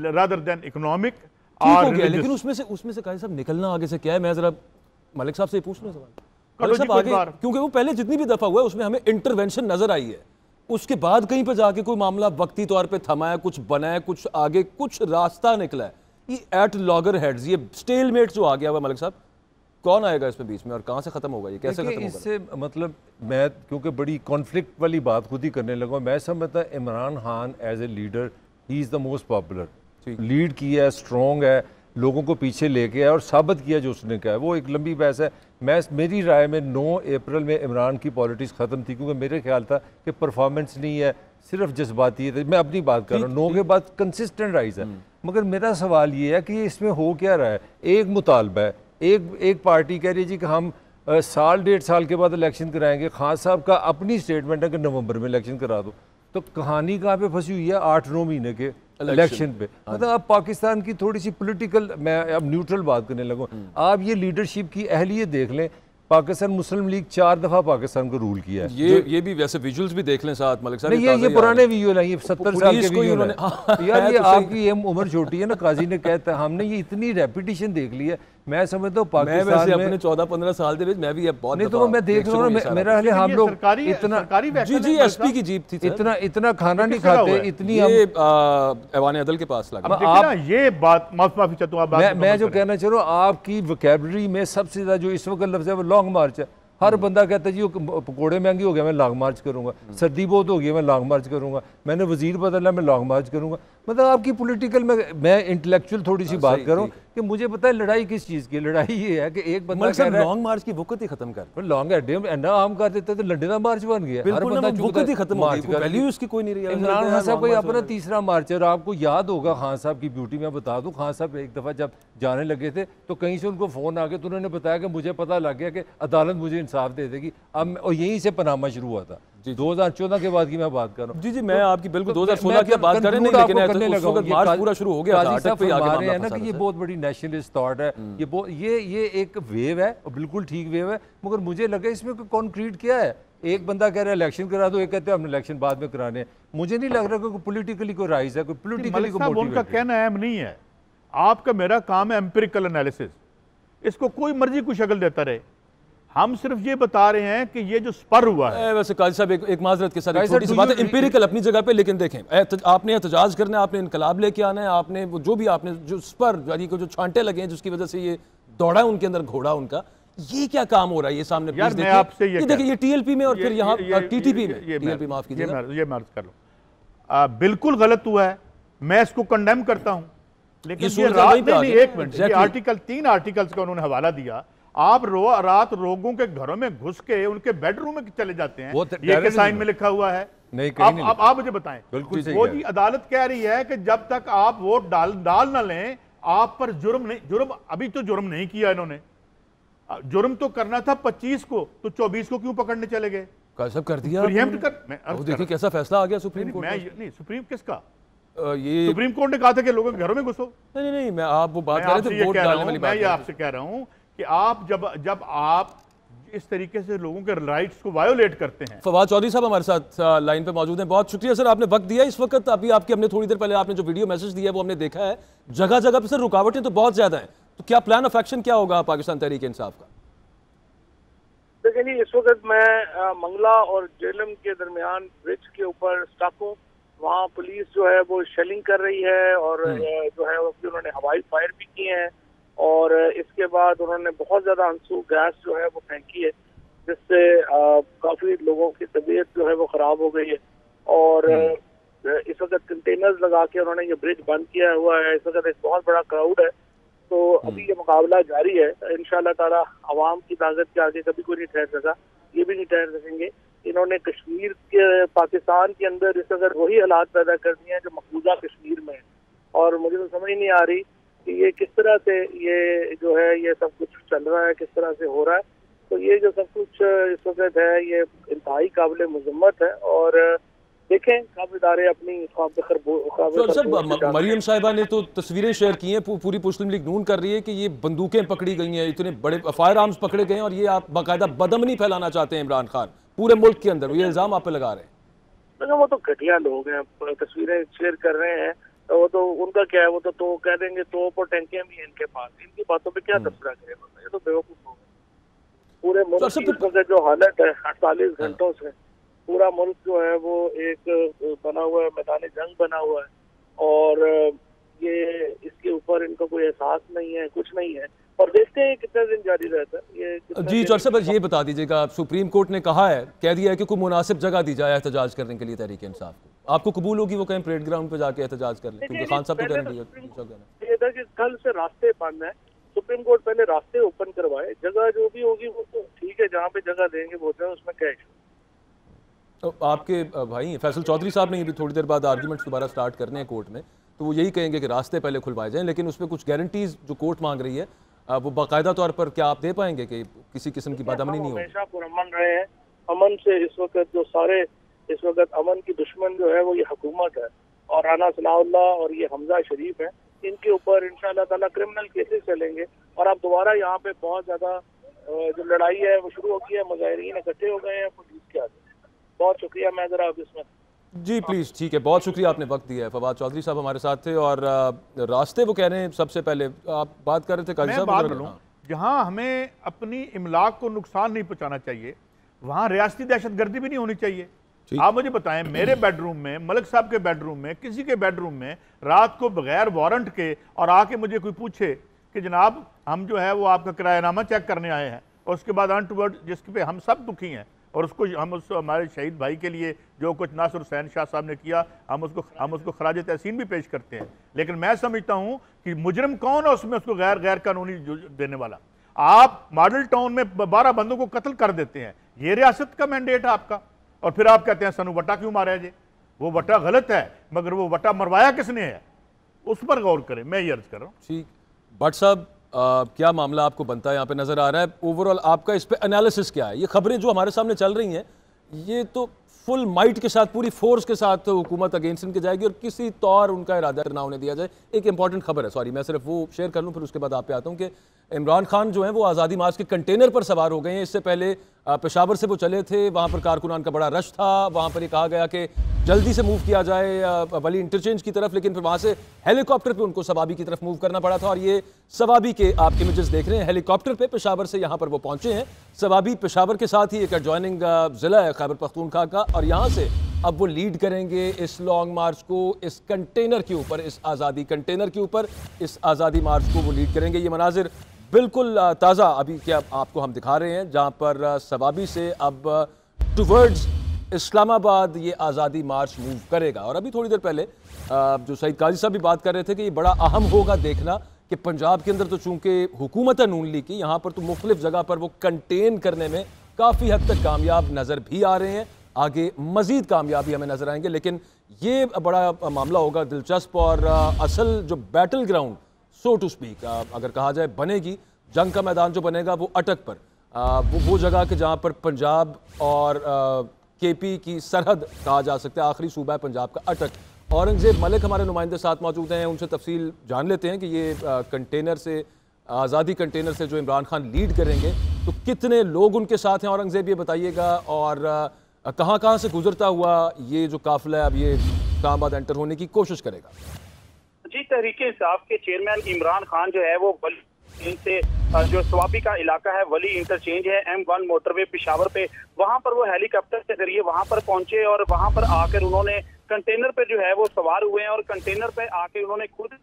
Speaker 6: rather than economic.
Speaker 1: लेकिन उसमें से काजी साहब निकलना आगे से क्या है? मैं जरा मलिक साहब से पूछ रहा सवाल। मलिक साहब आगे, क्योंकि वो पहले जितनी भी दफा हुआ है उसमें हमें इंटरवेंशन नजर आई है, उसके बाद कहीं पर जाके कोई मामला वक्ती तौर पे थमा है, कुछ बना है, कुछ आगे कुछ रास्ता निकला है। ये एट लॉगर हेड्स, ये स्टेलमेट जो आ गया हुआ मलिक साहब, कौन आएगा इसमें बीच में और कहां से खत्म होगा, ये कैसे खत्म होगा?
Speaker 4: इससे मतलब मैं क्योंकि बड़ी कॉन्फ्लिक्ट वाली बात खुद ही करने लगा, मैं समझता Imran Khan as a leader he is the most popular. Lead किया है, स्ट्रॉन्ग है, लोगों को पीछे लेके आया और साबित किया जो उसने कहा है। वो एक लंबी बहस है। मेरी राय में 9 अप्रैल में इमरान की पॉलिटिक्स ख़त्म थी, क्योंकि मेरे ख्याल था कि परफॉर्मेंस नहीं है, सिर्फ जज्बाती है। मैं अपनी बात कर रहा हूँ, 9 के बाद कंसिस्टेंट राइज है। मगर मेरा सवाल ये है कि इसमें हो क्या रहा है? एक मुतालबा है, एक पार्टी कह रही है जी कि हम साल 1.5 साल के बाद इलेक्शन कराएंगे। खान साहब का अपनी स्टेटमेंट है कि नवंबर में इलेक्शन करा दो। तो कहानी कहाँ पे फंसी हुई है? 8-9 महीने के इलेक्शन पे। मतलब अब पाकिस्तान की थोड़ी सी पॉलिटिकल, मैं अब न्यूट्रल बात करने लगूँ, आप ये लीडरशिप की अहलियत देख लें। पाकिस्तान मुस्लिम लीग 4 दफा पाकिस्तान को रूल किया है।
Speaker 1: ये भी वैसे विजुअल्स भी देख लें साथ मलिक साहब।
Speaker 4: ये पुराने विजुअल हैं, ये 70 साल के विजुअल हैं। यार ये आपकी ये उम्र छोटी है ना, काजी ने कहता है, हमने ये इतनी रेपिटेशन देख ली है। मैं समझता हूँ पाकिस्तान में
Speaker 1: अपने 14-15 साल के मैं भी बहुत
Speaker 4: नहीं, तो मैं देख रहा हूँ, मेरा हाल हम लोग इतना
Speaker 1: जी एसपी की जीप थी,
Speaker 4: इतना खाना नहीं खाते, इतनी
Speaker 1: ऐवान अदल के पास लगा।
Speaker 6: ये बात माफी चाहता हूँ,
Speaker 4: मैं जो कहना चाह रहा हूँ, आपकी वोकैबुलरी में सबसे ज्यादा जो इस वक्त लफ्ज़ है वो लॉन्ग मार्च है। हर बंदा कहता है जी पकौड़े महंगे हो गया, मैं लॉन्ग मार्च करूंगा। सर्दी बहुत हो गई, मैं लॉन्ग मार्च करूंगा। मैंने वजीर बदलना, मैं लॉन्ग मार्च करूंगा। मतलब आपकी पॉलिटिकल में मैं इंटेलेक्चुअल थोड़ी सी बात करूं कि मुझे पता है लड़ाई किस चीज़ की, लड़ाई ये है कि एक बंदा कह रहा है
Speaker 1: लॉन्ग मार्च की वक़्त ही खत्म कर,
Speaker 4: लॉन्ग एंडा आम कर देते तो लंडना मार्च बन गया, हर बंदा
Speaker 1: वक़्त ही खत्म हो गई, वैल्यू उसकी कोई नहीं रही।
Speaker 4: इमरान खान साहब कोई अपना तीसरा मार्च है, और आपको याद होगा खान साहब की ब्यूटी में बता दूं, खान साहब एक दफ़ा जब जाने लगे थे तो कहीं से उनको फ़ोन आ गया, तो उन्होंने बताया कि मुझे पता लग गया कि अदालत मुझे इंसाफ दे देगी। अब और यहीं से पनामा शुरू हुआ था, 2014 के बाद की मैं बात कर रहा हूँ।
Speaker 1: जी मैं आपकी बिल्कुल 2016 की बात कर रहे हैं, लेकिन मार्च पूरा शुरू हो गया था, अटक पे आगे
Speaker 4: है ना कि ये बहुत बड़ी नेशनलिस्ट थॉट है, ये एक वेव है और बिल्कुल ठीक वेव है, मगर मुझे लगा इसमें कोई कॉन्क्रीट क्या है। एक बंदा कह रहा है इलेक्शन करा दो, एक कहते हैं हमने इलेक्शन बाद में कराने, मुझे नहीं लग रहा कोई पॉलिटिकली कोई राइज है, कोई पॉलिटिकली कोई मोटिवेट।
Speaker 6: उनका कहना अहम नहीं है, आपका मेरा काम है एम्पिरिकल एनालिसिस, इसको कोई मर्जी कोई शक्ल देता रहे, हम सिर्फ ये बता रहे हैं कि ये जो स्पर हुआ है।
Speaker 1: वैसे काजी साहब एक माजरत के साथ एक छोटी सी बात है, इंपीरिकल अपनी जगह पे, लेकिन देखें आपने एहतजाज करना है, आपने इनकलाब लेके आना है, आपने जो भी आपने जो स्पर यानी को जो छांटे लगे हैं जिसकी वजह से ये दौड़ा है उनके अंदर घोड़ा उनका, ये क्या काम हो रहा है ये सामने
Speaker 6: यार मैं आपसे ये
Speaker 1: देखिए ये टीएलपी में और फिर यहाँ टीटीपी में, टीएलपी माफ कीजिएगा,
Speaker 6: ये मैं अर्ज कर लूं, बिल्कुल गलत हुआ है, मैं इसको कंडेम करता हूं, लेकिन ये रात नहीं, एक मिनट, ये आर्टिकल 3 आर्टिकल्स का उन्होंने हवाला दिया। आप रात लोगों के घरों में घुस के उनके बेडरूम में चले जाते हैं, ये के साइन में लिखा हुआ है
Speaker 4: नहीं,
Speaker 6: अब आप मुझे बताएं।
Speaker 4: बिल्कुल
Speaker 6: वो जी अदालत कह रही है कि जब तक आप वोट डाल ना लें आप पर जुर्म अभी तो जुर्म नहीं किया इन्होंने, जुर्म तो करना था 25 को, तो 24 को क्यों पकड़ने चले गए?
Speaker 1: सब कर दिया। देखिए कैसा फैसला आ गया सुप्रीम कोर्ट
Speaker 6: नहीं, सुप्रीम किसका?
Speaker 1: ये
Speaker 6: सुप्रीम कोर्ट ने कहा था कि लोगों के घरों में घुसो।
Speaker 1: नहीं, मैं आप वो बात कर रहे थे वोट डालने वाली बात।
Speaker 6: मैं ये आपसे कह रहा हूं कि आप जब आप इस तरीके से लोगों के राइट्स को वायोलेट करते हैं।
Speaker 1: फवाद चौधरी साहब हमारे साथ लाइन पे मौजूद हैं, बहुत शुक्रिया सर आपने वक्त दिया। इस वक्त अभी आपके हमने थोड़ी देर पहले आपने जो वीडियो मैसेज दिया है वो हमने देखा है, जगह जगह पे सर रुकावटें तो बहुत ज्यादा हैं, तो क्या प्लान ऑफ एक्शन क्या होगा पाकिस्तान तहरीक इंसाफ का?
Speaker 7: देखिए जी, इस वक्त मैं मंगला और जेलम के दरमियान ब्रिज के ऊपर स्टक हूँ। वहाँ पुलिस जो है वो शेलिंग कर रही है और जो है उन्होंने हवाई फायर भी किए हैं और इसके बाद उन्होंने बहुत ज्यादा आंसू गैस जो है वो फेंकी है, जिससे काफी लोगों की तबीयत जो है वो खराब हो गई है। और इस वक्त कंटेनर्स लगा के उन्होंने ये ब्रिज बंद किया हुआ है। इस वक्त एक बहुत बड़ा क्राउड है, तो अभी ये मुकाबला जारी है। इंशाल्लाह ताला अवाम की ताकत के आगे कभी कोई नहीं ठहर सका, ये भी नहीं ठहर सकेंगे। इन्होंने कश्मीर के पाकिस्तान के अंदर इस वक्त वही हालात पैदा कर दिए हैं जो मकबूजा कश्मीर में है, और मुझे तो समझ नहीं आ रही कि ये किस तरह से ये जो है ये सब कुछ चल रहा है, किस तरह से हो रहा है। तो ये जो सब कुछ इस वक्त है ये इंतहाई काबिल मजम्मत है। और देखें सब इदारे अपनी
Speaker 1: मरियम साहिबा ने तो तस्वीरें शेयर की हैं, पूरी मुस्लिम लीग नून कर रही है कि ये बंदूकें पकड़ी गई हैं, इतने बड़े फायर आर्म्स पकड़े गए हैं और ये आप बाकायदा बदअमनी फैलाना चाहते हैं इमरान खान पूरे मुल्क के अंदर, ये इल्जाम आप पे लगा रहे हैं।
Speaker 7: वो तो घटिया लोग हैं, तस्वीरें शेयर कर रहे हैं, वो तो उनका क्या है, वो तो कह देंगे तोप और टैंकियां भी हैं इनके पास, इनकी बातों पे क्या तबसरा करेगा, ये तो बेवकूफ हो गए। पूरे मुल्क की जो हालत है 48 घंटों से पूरा मुल्क जो है वो एक बना हुआ है, मैदान जंग बना हुआ है, और ये इसके ऊपर इनका कोई एहसास नहीं है, कुछ नहीं है। और देखते हैं कितना दिन जारी रहता है ये। जी
Speaker 1: चौधरी साहब ये बता दीजिएगा, सुप्रीम कोर्ट ने कहा है, कह दिया है कि कोई मुनासिब जगह दी जाए एहतजाज करने के लिए तहरीक इंसाफ को, आपको कबूल होगी वो कहीं परेड ग्राउंड पे जाके एहतजाज कर लें? क्योंकि खान साहब तो
Speaker 7: ये था कि कल से रास्ते बंद है, सुप्रीम कोर्ट पहले रास्ते ओपन करवाए, जगह जो भी होगी वो तो ठीक है, जहाँ पे जगह देंगे वो उसमें क्या इशू।
Speaker 1: तो आपके भाई फैसल चौधरी साहब ने ये भी थोड़ी देर बाद आर्गूमेंट्स दोबारा स्टार्ट करने हैं कोर्ट में, तो वो यही कहेंगे कि रास्ते पहले खुलवाए जाएं, लेकिन उसमें कुछ गारंटीज जो कोर्ट मांग रही है वो बाकायदा तौर पर क्या आप दे पाएंगे कि किसी किस्म की बदअमनी नहीं होगी?
Speaker 7: हमेशा पुरअमन रहे हैं, अमन से इस वक्त जो सारे इस वक्त अमन की दुश्मन जो है वो ये हुकूमत है और राना सनाउल्लाह और ये हमजा शरीफ है, इनके ऊपर इंशाअल्लाह ताला क्रिमिनल केसेस चलेंगे। और अब दोबारा यहाँ पे बहुत ज्यादा जो लड़ाई है वो शुरू हो गई है, मुजाहिरीन इकट्ठे हो गए हैं पुलिस के आगे। बहुत शुक्रिया, मैं जरा अब इसमें
Speaker 1: जी प्लीज ठीक है, बहुत शुक्रिया आपने वक्त दिया है। फवाद चौधरी साहब हमारे साथ थे और रास्ते वो कह रहे हैं, सबसे पहले आप बात कर रहे थे काजी साहब,
Speaker 6: जहां हमें अपनी इमलाक को नुकसान नहीं पहुंचाना चाहिए वहां रियासती दहशतगर्दी भी नहीं होनी चाहिए। आप मुझे बताएं, मेरे बेडरूम में, मलिक साहब के बेडरूम में, किसी के बेडरूम में रात को बगैर वारंट के और आके मुझे कोई पूछे कि जनाब हम जो है वो आपका किरायानामा चेक करने आए हैं, और उसके बाद अनटुवर्ड जिसके पे हम सब दुखी हैं और उसको हम उस हमारे शहीद भाई के लिए जो कुछ नासिर हुसैन शाह साहब ने किया, हम उसको खराज तहसीन भी पेश करते हैं। लेकिन मैं समझता हूँ कि मुजरिम कौन है उसमें उसको गैर कानूनी देने वाला। आप मॉडल टाउन में 12 बंदों को कत्ल कर देते हैं, ये रियासत का मैंडेट है आपका, और फिर आप कहते हैं सनू वटा क्यों मारा है? वो वटा गलत है, मगर वो वटा मरवाया किसने है, उस पर गौर करें। मैं ये अर्ज कर रहा हूँ।
Speaker 1: ठीक, भट्ट साहब क्या मामला आपको बनता है यहाँ पे नजर आ रहा है? ओवरऑल आपका इस पे एनालिसिस क्या है? ये खबरें जो हमारे सामने चल रही हैं ये तो फुल माइट के साथ, पूरी फोर्स के साथ हुकूमत अगेंस्ट इनके जाएगी और किसी तौर उनका इरादा ना होने दिया जाए। एक इंपॉर्टेंट खबर है, सॉरी मैं सिर्फ वो शेयर कर लूँ फिर उसके बाद आप पे आता हूँ कि इमरान खान जो है वो आज़ादी मार्च के कंटेनर पर सवार हो गए हैं। इससे पहले पेशावर से वो चले थे, वहाँ पर कारकुनान का बड़ा रश था, वहाँ पर ये कहा गया कि जल्दी से मूव किया जाए वली इंटरचेंज की तरफ, लेकिन फिर वहाँ से हेलीकॉप्टर पे उनको सवाबी की तरफ मूव करना पड़ा था। और ये सवाबी के आप इमेजेस देख रहे हैं, हेलीकॉप्टर पे पेशावर से यहाँ पर वो पहुँचे हैं। सवाबी पेशावर के साथ ही एक एडजॉइनिंग ज़िला है खैबर पख्तूनख्वा का, और यहाँ से अब वो लीड करेंगे इस लॉन्ग मार्च को, इस कंटेनर के ऊपर, इस आज़ादी कंटेनर के ऊपर इस आज़ादी मार्च को वो लीड करेंगे। ये मनाजिर बिल्कुल ताज़ा अभी क्या आपको हम दिखा रहे हैं, जहाँ पर सवाबी से अब टुवर्ड्स इस्लामाबाद ये आज़ादी मार्च मूव करेगा। और अभी थोड़ी देर पहले जो सईद काजी साहब भी बात कर रहे थे कि ये बड़ा अहम होगा देखना कि पंजाब के अंदर तो चूंकि हुकूमत है नून लीग की, यहाँ पर तो मुख्तलिफ जगह पर वो कंटेन करने में काफ़ी हद तक कामयाब नज़र भी आ रहे हैं, आगे मज़ीद कामयाबी हमें नज़र आएंगे। लेकिन ये बड़ा मामला होगा दिलचस्प, और असल जो battle ground so to speak अगर कहा जाए बनेगी, जंग का मैदान जो बनेगा वो अटक पर, वो जगह के जहाँ पर पंजाब और केपी की सरहद कहा जा सकता है, आखिरी सूबा है पंजाब का अटक। औरंगजेब मलिक हमारे नुमाइंदे साथ मौजूद हैं, उनसे तफसील जान लेते हैं कि ये कंटेनर से, आज़ादी कंटेनर से जो इमरान खान लीड करेंगे तो कितने लोग उनके साथ हैं औरंगजेब, ये बताइएगा, और कहाँ कहाँ से गुजरता हुआ ये जो काफिला है अब ये इस्लामाबाद एंटर होने की कोशिश करेगा?
Speaker 8: जी, तहरीक इंसाफ के चेयरमैन इमरान खान जो है वो वली से जो स्वाबी का इलाका है, वली इंटरचेंज है M1 मोटरवे पेशावर पे, वहां पर वो हेलीकॉप्टर के जरिए वहां पर पहुंचे और वहां पर आकर उन्होंने कंटेनर पे जो है वो सवार हुए हैं और कंटेनर पे आके उन्होंने खुद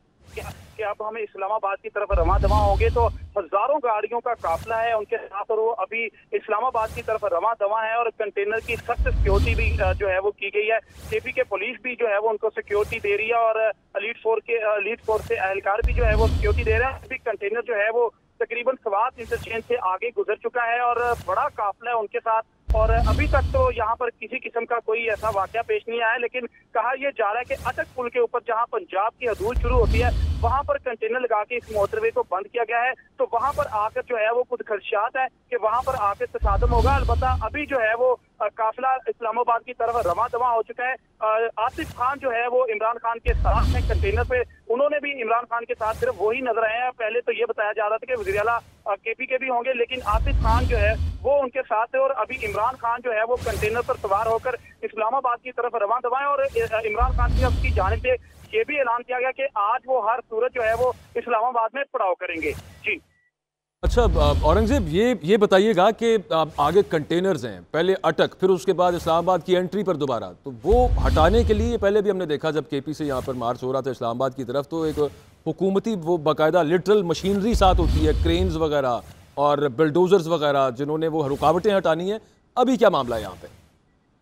Speaker 8: कि अब हमें इस्लामाबाद की तरफ रवां दवां होंगे। तो हजारों गाड़ियों का काफिला है उनके साथ और वो अभी इस्लामाबाद की तरफ रवां दवां है और कंटेनर की सख्त सिक्योरिटी भी जो है वो की गई है। केपी के पुलिस भी जो है वो उनको सिक्योरिटी दे रही है और एलीट फोर्स से एहलकार भी जो है वो सिक्योरिटी दे रहे हैं। अभी कंटेनर जो है वो तकरीबन सवात इंटरचेंज से आगे गुजर चुका है और बड़ा काफिला है उनके साथ, और अभी तक तो यहाँ पर किसी किस्म का कोई ऐसा वाकया पेश नहीं आया। लेकिन कहा यह जा रहा है कि अटक पुल के ऊपर जहाँ पंजाब की हदूद शुरू होती है वहां पर कंटेनर लगा के इस मोटरवे को बंद किया गया है, तो वहां पर आकर जो है वो कुछ खदशात है कि वहां पर आकर तसादम होगा। अलबत्ता अभी जो है वो काफिला इस्लामाबाद की तरफ रवां दवां हो चुका है। आसिफ खान जो है वो इमरान खान के साथ में कंटेनर पे, उन्होंने भी इमरान खान के साथ सिर्फ वही नजर आए हैं। पहले तो ये बताया जा रहा था कि वज़ीर आला केपी के भी होंगे, लेकिन आसिफ खान जो है वो उनके साथ है और अभी इमरान खान जो है वो कंटेनर पर सवार होकर इस्लामाबाद की तरफ रवां दवां है। और इमरान खान की जानिब से ये भी ऐलान किया गया कि आज वो हर सूरत जो है वो इस्लामाबाद में पड़ाव करेंगे। जी
Speaker 1: अच्छा औरंगजेब, ये बताइएगा कि आगे कंटेनर्स हैं, पहले अटक, फिर उसके बाद इस्लामाबाद की एंट्री पर दोबारा, तो वो हटाने के लिए पहले भी हमने देखा जब केपी से यहाँ पर मार्च हो रहा था इस्लामाबाद की तरफ, तो एक हुकूमती वो बाकायदा लिटरल मशीनरी साथ होती है, क्रेन्स वगैरह और बिल्डोजर्स वगैरह, जिन्होंने वो रुकावटें हटानी है। अभी क्या मामला है यहाँ पे?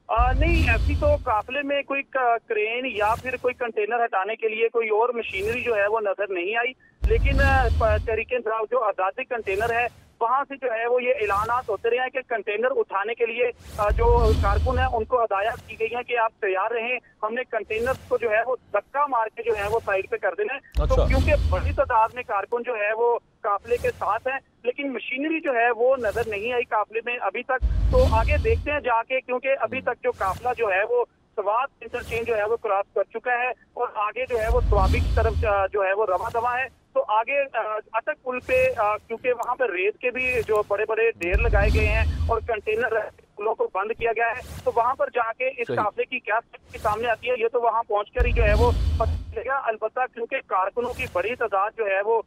Speaker 8: नहीं, ऐसी तो काफिले में कोई क्रेन या फिर कोई कंटेनर हटाने के लिए कोई और मशीनरी जो है वो नजर नहीं आई। लेकिन तहरीक इंसाफ जो आज़ादी कंटेनर है वहां से जो है वो ये ऐलानात होते रहे हैं कि कंटेनर उठाने के लिए जो कारकुन है उनको हदायत की गई है कि आप तैयार रहें, हमने कंटेनर को जो है वो धक्का मार के जो है वो साइड पे कर देना है।
Speaker 1: अच्छा।
Speaker 8: तो क्योंकि बड़ी तादाद में कारकुन जो है वो काफिले के साथ हैं, लेकिन मशीनरी जो है वो नजर नहीं आई काफिले में अभी तक। तो आगे देखते हैं जाके, क्योंकि अभी तक जो काफिला जो है वो सवात इंटरचेंज जो है वो क्रॉस कर चुका है और आगे जो है वो स्वाबी की तरफ जो है वो रवां दवां है। तो आगे अटक पुल पे क्योंकि वहां पर रेत के भी जो बड़े बड़े ढेर लगाए गए हैं और कंटेनर पुलों को बंद किया गया है, तो वहां पर जाके इस काफिले की क्या स्थिति सामने आती है ये तो वहां पहुंचकर ही जो है वो पता चलेगा। अलबत्ता क्योंकि कारकुनों की बड़ी तादाद जो है वो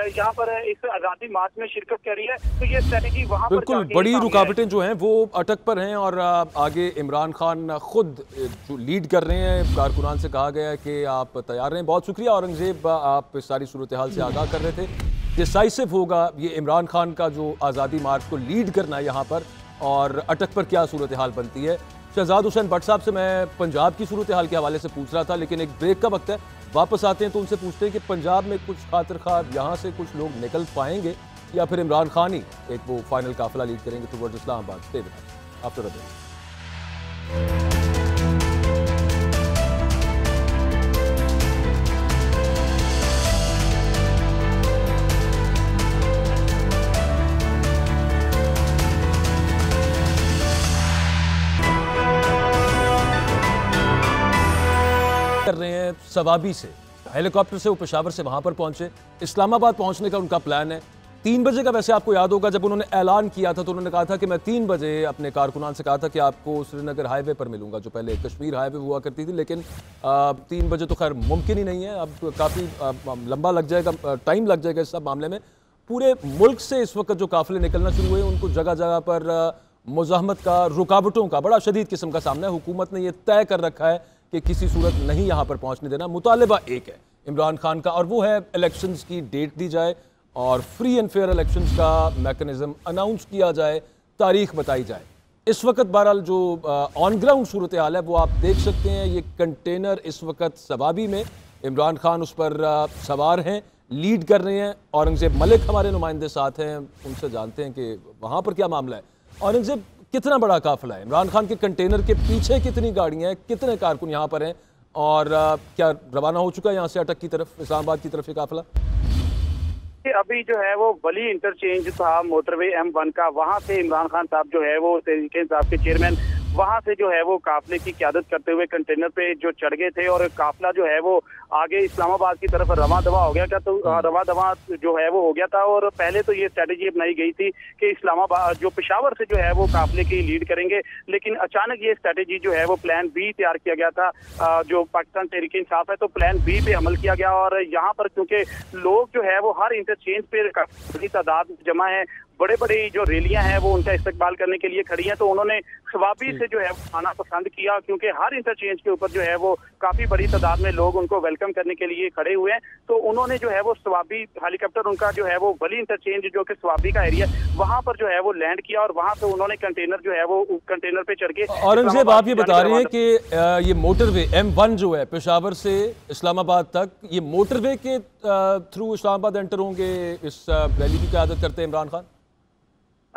Speaker 8: यहाँ पर इस आजादी मार्च में शिरकत करी है, तो ये स्ट्रेटेजी वहां पर
Speaker 1: बिल्कुल बड़ी रुकावटें जो हैं वो अटक पर हैं और आगे इमरान खान खुद जो लीड कर रहे हैं। कारकुनान से कहा गया है कि आप तैयार रहें। बहुत शुक्रिया औरंगजेब, आप इस सारी सूरत हाल से आगाह कर रहे थे। डिसाइसिव होगा ये इमरान खान का जो आज़ादी मार्च को लीड करना है यहाँ पर, और अटक पर क्या सूरत हाल बनती है। शहजाद हुसैन भट्ट साहब से मैं पंजाब की सूरत हाल के हवाले से पूछ रहा था, लेकिन एक ब्रेक का वक्त है, वापस आते हैं तो उनसे पूछते हैं कि पंजाब में कुछ खातिर खा यहाँ से कुछ लोग निकल पाएंगे या फिर इमरान खान ही एक वो फाइनल काफिला लीड करेंगे towards Islamabad. Stay with us after a break. कर रहे हैं सवाबी से, हेलीकॉप्टर से वो पेशावर से वहां पर पहुंचे, इस्लामाबाद पहुंचने का उनका प्लान है। 3 बजे का, वैसे आपको याद होगा जब उन्होंने ऐलान किया था तो उन्होंने कहा था कि मैं 3 बजे अपने कारकुनान से कहा था कि आपको श्रीनगर हाईवे पर मिलूंगा, जो पहले कश्मीर हाईवे हुआ करती थी, लेकिन 3 बजे तो खैर मुमकिन ही नहीं है, अब काफ़ी लंबा लग जाएगा, टाइम लग जाएगा इस सब मामले में। पूरे मुल्क से इस वक्त जो काफिले निकलना शुरू हुए उनको जगह जगह पर मुज़ाहमत का, रुकावटों का बड़ा शदीद किस्म का सामना है। हुकूमत ने यह तय कर रखा है कि किसी सूरत नहीं यहाँ पर पहुँचने देना। मुतालिबा एक है इमरान खान का, और वो है इलेक्शंस की डेट दी जाए और फ्री एंड फेयर इलेक्शंस का मैकेनिज्म अनाउंस किया जाए, तारीख बताई जाए। इस वक्त बहरहाल जो ऑन ग्राउंड सूरत हाल है वो आप देख सकते हैं। ये कंटेनर इस वक्त सवाबी में, इमरान खान उस पर सवार हैं, लीड कर रहे हैं। औरंगजेब मलिक हमारे नुमाइंदे साथ हैं, उनसे जानते हैं कि वहाँ पर क्या मामला है। औरंगजेब, कितना बड़ा काफिला है? इमरान खान के कंटेनर के पीछे कितनी गाड़ियाँ हैं, कितने कारकुन यहाँ पर हैं, और क्या रवाना हो चुका है यहाँ से अटक की तरफ, इस्लामाबाद की तरफ ये काफिला?
Speaker 8: अभी जो है वो वली इंटरचेंज था मोटरवे M1 का, वहां से इमरान खान साहब जो है वो तहरीक इंसाफ के चेयरमैन, वहां से जो है वो काफिले की क़यादत करते हुए कंटेनर पे जो चढ़ गए थे और काफिला जो है वो आगे इस्लामाबाद की तरफ रवा दवा हो गया था। तो रवा दवा जो है वो हो गया था, और पहले तो ये स्ट्रेटेजी अपनाई गई थी कि इस्लामाबाद जो पेशावर से जो है वो काफिले की लीड करेंगे, लेकिन अचानक ये स्ट्रेटेजी जो है वो प्लान बी तैयार किया गया था। जो पाकिस्तान तहरीक इंसाफ है तो प्लान बी पे अमल किया गया, और यहाँ पर क्योंकि लोग जो है वो हर इंटरचेंज पे बड़ी तादाद में जमा है, बड़े बड़े जो रैलियां हैं वो उनका इस्तकबाल करने के लिए खड़ी हैं, तो उन्होंने सवाबी से जो है आना पसंद किया, क्योंकि हर इंटरचेंज के ऊपर जो है वो काफी बड़ी तादाद में लोग उनको वेलकम करने के लिए खड़े हुए हैं। तो उन्होंने जो है वो सवाबी हेलीकॉप्टर उनका जो है वो वली इंटरचेंज जो कि सवाबी का एरिया, वहां पर जो है वो लैंड किया, और वहां से उन्होंने कंटेनर जो है वो कंटेनर पे चढ़ के।
Speaker 1: औरंगजेब, आप ये बता रहे हैं कि ये मोटरवे M1 जो है पेशावर से इस्लामाबाद तक, ये मोटरवे के थ्रू इस्लामाबाद एंटर होंगे, इस रैली की क़यादत करते हैं इमरान खान?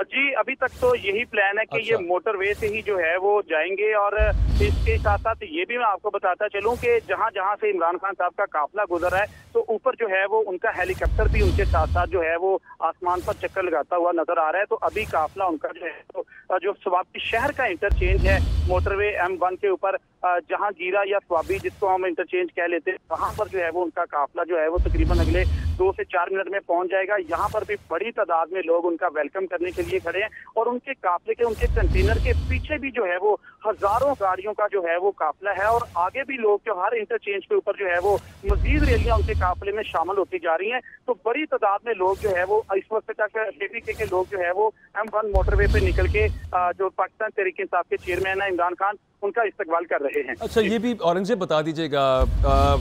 Speaker 8: जी, अभी तक तो यही प्लान है कि ये मोटरवे से ही जो है वो जाएंगे, और इसके साथ साथ ये भी मैं आपको बताता चलूं कि जहां जहां से इमरान खान साहब का काफिला गुजर रहा है तो ऊपर जो है वो उनका हेलीकॉप्टर भी उनके साथ साथ जो है वो आसमान पर चक्कर लगाता हुआ नजर आ रहा है। तो अभी काफिला उनका जो है तो जो सवाबी शहर का इंटरचेंज है मोटरवे M1 के ऊपर, जहांगीरा या स्वाबी जिसको हम इंटरचेंज कह लेते हैं, वहां पर जो है वो उनका काफिला जो है वो तकरीबन अगले 2 से 4 मिनट में पहुंच जाएगा। यहाँ पर भी बड़ी तादाद में लोग उनका वेलकम करने के लिए खड़े हैं, और उनके काफिले के, उनके कंटेनर के पीछे भी जो है वो हजारों गाड़ियों का जो है वो काफिला है, और आगे भी लोग जो हर इंटरचेंज के ऊपर जो है वो मजीद रैलियां उनके काफिले में शामिल होती जा रही हैं। तो बड़ी तादाद में लोग जो है वो इस वक्त तक KPK के लोग जो है वो M1 मोटरवे पे निकल के जो पाकिस्तान तहरीक इंसाफ के चेयरमैन है इमरान खान, उनका इस्तकबाल कर रहे हैं।
Speaker 1: अच्छा, ये भी औरंगजेब बता दीजिएगा,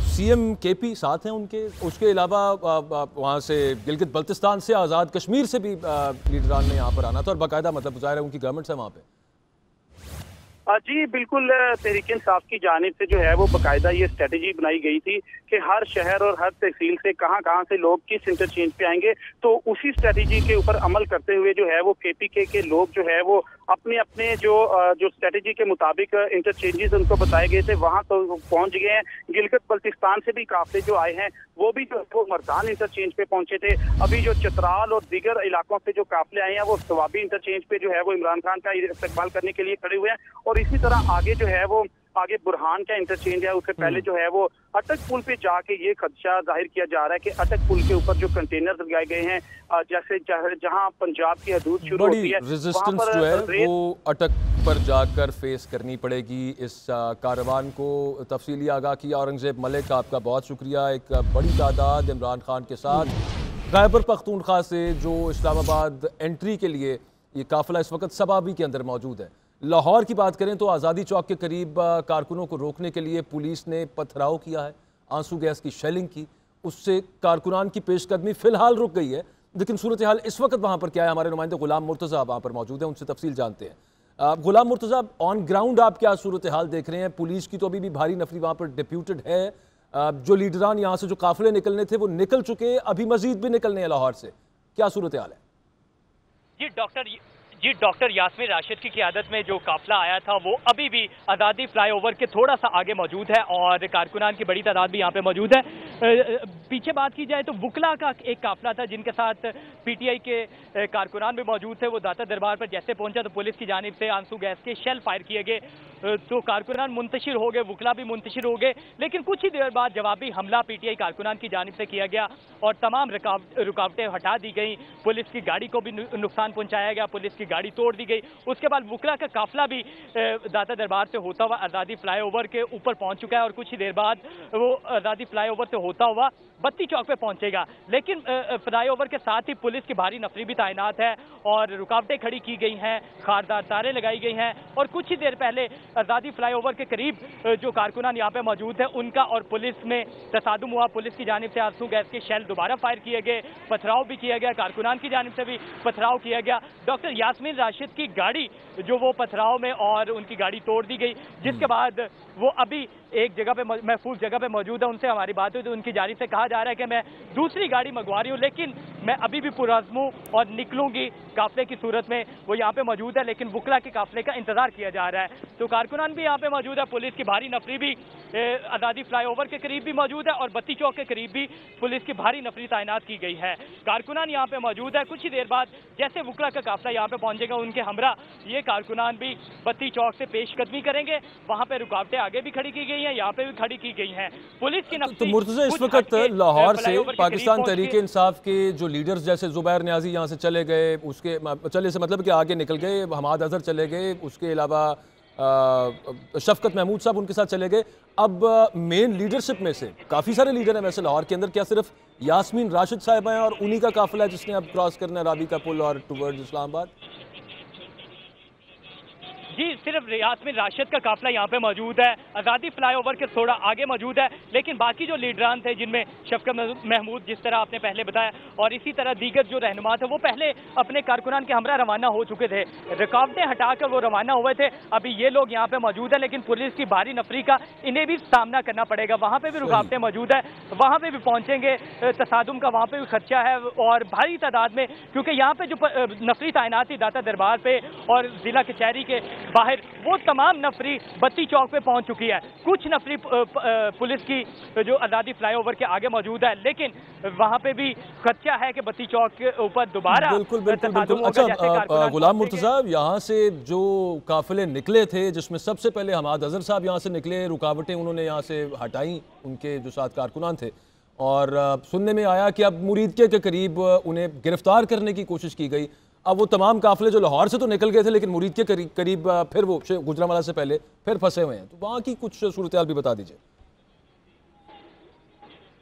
Speaker 1: CM KP साथ हैं उनके, उसके अलावा वहाँ से गिलगित बल्तिस्तान से, आज़ाद कश्मीर से भी लीडरान ने यहाँ पर आना था, और बाकायदा मतलब ज़ाहिर है उनकी गवर्नमेंट है वहाँ पे।
Speaker 8: जी बिल्कुल, तहरीक इंसाफ की जानिब से जो है वो बाकायदा ये स्ट्रेटेजी बनाई गई थी कि हर शहर और हर तहसील से कहाँ कहाँ से लोग किस इंटरचेंज पे आएंगे, तो उसी स्ट्रेटेजी के ऊपर अमल करते हुए जो है वो KPK के लोग जो है वो अपने अपने जो स्ट्रेटेजी के मुताबिक इंटरचेंजेस उनको बताए गए थे वहाँ तो पहुँच गए हैं। गिलगित बल्तिस्तान से भी काफिले जो आए हैं वो भी जो है वो मर्दान इंटरचेंज पे पहुंचे थे। अभी जो चित्राल और दीगर इलाकों से जो काफिले आए हैं वो सवाबी इंटरचेंज पे जो है वो इमरान खान का इस्तकबाल करने के लिए खड़े हुए हैं, और इसी तरह आगे जो है वो आगे बुरहान का इंटरचेंज है, उससे पहले जो है वो अटक पुल पे जाके ये खदशा जाहिर किया जा रहा है कि अटक पुल के ऊपर जो कंटेनर लगाए गए हैं, जैसे जहां पंजाब की हदूद शुरू होती है,
Speaker 1: रेजिस्टेंस जो है वो अटक पर जाकर फेस करनी पड़ेगी इस कारवान को। तफसीली आगाह किया औरंगजेब मलिक, आपका बहुत शुक्रिया। एक बड़ी तादाद इमरान खान के साथ खैबर पख्तूनख्वा से जो इस्लामाबाद एंट्री के लिए ये काफिला इस वक्त सवाबी के अंदर मौजूद है। लाहौर की बात करें तो आज़ादी चौक के करीब कारकुनों को रोकने के लिए पुलिस ने पथराव किया है, आंसू गैस की शेलिंग की, उससे कारकुनान की पेशकदमी फ़िलहाल रुक गई है, लेकिन सूरत हाल इस वक्त वहाँ पर क्या है? हमारे नुमाइंदे गुलाम मुर्तज़ा वहाँ पर मौजूद हैं, उनसे तफसील जानते हैं। गुलाम मुर्तज़ा, ऑन ग्राउंड आप क्या सूरत हाल देख रहे हैं? पुलिस की तो अभी भी भारी नफरी वहाँ पर डिप्यूटेड है, जो लीडरान यहाँ से जो काफिले निकलने थे वो निकल चुके, अभी मजीद भी निकलने हैं लाहौर से, क्या सूरत हाल है?
Speaker 9: जी डॉक्टर यास्मीन राशिद की क़ियादत में जो काफिला आया था वो अभी भी आज़ादी फ्लाईओवर के थोड़ा सा आगे मौजूद है और कारकुनान की बड़ी तादाद भी यहाँ पे मौजूद है। पीछे बात की जाए तो वुकला का एक काफिला था जिनके साथ पीटीआई के कारकुनान भी मौजूद थे। वो दाता दरबार पर जैसे पहुंचा तो पुलिस की जानिब से आंसू गैस के शेल फायर किए गए, तो कारकुनान मुंतशिर हो गए, वुकला भी मुंतशिर हो गए। लेकिन कुछ ही देर बाद जवाबी हमला पीटीआई कारकुनान की जानिब से किया गया और तमाम रुकावटें हटा दी गई। पुलिस की गाड़ी को भी नुकसान पहुंचाया गया, पुलिस की गाड़ी तोड़ दी गई। उसके बाद वुकला का काफिला भी दाता दरबार से होता हुआ आज़ादी फ्लाईओवर के ऊपर पहुंच चुका है और कुछ ही देर बाद वो आज़ादी फ्लाईओवर से होता हुआ बत्ती चौक पे पहुंचेगा। लेकिन फ्लाईओवर के साथ ही पुलिस की भारी नफरी भी तैनात है और रुकावटें खड़ी की गई हैं, खारदार तारें लगाई गई हैं। और कुछ ही देर पहले आज़ादी फ्लाईओवर के करीब जो कारकुनान यहाँ पे मौजूद है उनका और पुलिस में तसादुम हुआ। पुलिस की जानिब से आंसू गैस के शेल दोबारा फायर किए गए, पथराव भी किया गया, कारकुनान की जानिब से भी पथराव किया गया। डॉक्टर यास्मीन राशिद की गाड़ी जो वो पथराव में और उनकी गाड़ी तोड़ दी गई, जिसके बाद वो अभी एक जगह पे महफूज जगह पे मौजूद है। उनसे हमारी बात हुई तो उनकी जानिब से कहा जा रहा है कि मैं दूसरी गाड़ी मंगवा रही हूँ, लेकिन मैं अभी भी पुरअज़्म हूँ और निकलूंगी काफिले की सूरत में। वो यहाँ पे मौजूद है लेकिन वुकला के काफिले का इंतजार किया जा रहा है। तो कारकुनान भी यहाँ पे मौजूद है, पुलिस की भारी नफरी भी आज़ादी फ्लाईओवर के करीब भी मौजूद है और बत्ती चौक के करीब भी पुलिस की भारी नफरी तैनात की गई है। कारकुनान यहाँ पे मौजूद है। कुछ ही देर बाद जैसे वुकला का काफिला यहाँ पे पहुंचेगा उनके हमरा ये कारकुनान भी बत्ती चौक से पेशकदमी करेंगे। वहाँ पे रुकावटें आगे भी खड़ी की गई हैं, यहाँ पे भी खड़ी की गई हैं। पुलिस की नफरी
Speaker 1: तो मुर्तज़ा, इस वक्त लाहौर से पाकिस्तान तहरीक इंसाफ के जो लीडर्स जैसे जुबैर नियाजी यहाँ से चले गए, उसके चले से मतलब कि आगे निकल गए, हमाद अजहर चले गए, उसके अलावा शफकत महमूद साहब उनके साथ चले गए। अब मेन लीडरशिप में से काफ़ी सारे लीडर हैं वैसे लाहौर के अंदर, क्या सिर्फ यास्मीन राशिद साहिबा हैं और उन्हीं का काफिला है जिसने अब क्रॉस करना है रावी का पुल और टुवर्ड्स इस्लामाबाद?
Speaker 9: जी सिर्फ यास्मीन राशिद का काफिला यहाँ पे मौजूद है, आज़ादी फ्लाईओवर के थोड़ा आगे मौजूद है। लेकिन बाकी जो लीडरान थे जिनमें शफकत महमूद जिस तरह आपने पहले बताया और इसी तरह दीगर जो रहनुमा थे वो पहले अपने कारकुनान के हमरा रवाना हो चुके थे, रुकावटें हटाकर वो रवाना हुए थे। अभी ये लोग यहाँ पे मौजूद है लेकिन पुलिस की भारी नफरी का इन्हें भी सामना करना पड़ेगा। वहाँ पे भी रुकावटें मौजूद है, वहाँ पे भी पहुँचेंगे, तसादुम का वहाँ पे भी खर्चा है और भारी तादाद में, क्योंकि यहाँ पे जो नफरी तैनात थी दाता दरबार पे और जिला कचहरी के बाहर वो तमाम नफरी बत्ती चौक पे पहुंच चुकी है। कुछ नफरी पुलिस की जो आज़ादी फ्लाईओवर के आगे मौजूद है, लेकिन वहां पे भी खदशा है कि बत्ती चौक के ऊपर दोबारा
Speaker 1: बिल्कुल। अच्छा गुलाम मुर्तज़ा, यहाँ से जो काफिले निकले थे जिसमें सबसे पहले हमाद अजहर साहब यहाँ से निकले, रुकावटें उन्होंने यहाँ से हटाई उनके जो साथ कारकुनान थे, और सुनने में आया कि अब मुरीदके के करीब उन्हें गिरफ्तार करने की कोशिश की गई। अब वो तमाम काफिले जो लाहौर से तो निकल गए थे लेकिन मुरीद के करीब फिर वो गुजरांवाला से पहले फिर फंसे हुए हैं, तो वहाँ की कुछ सूरत हाल भी बता दीजिए।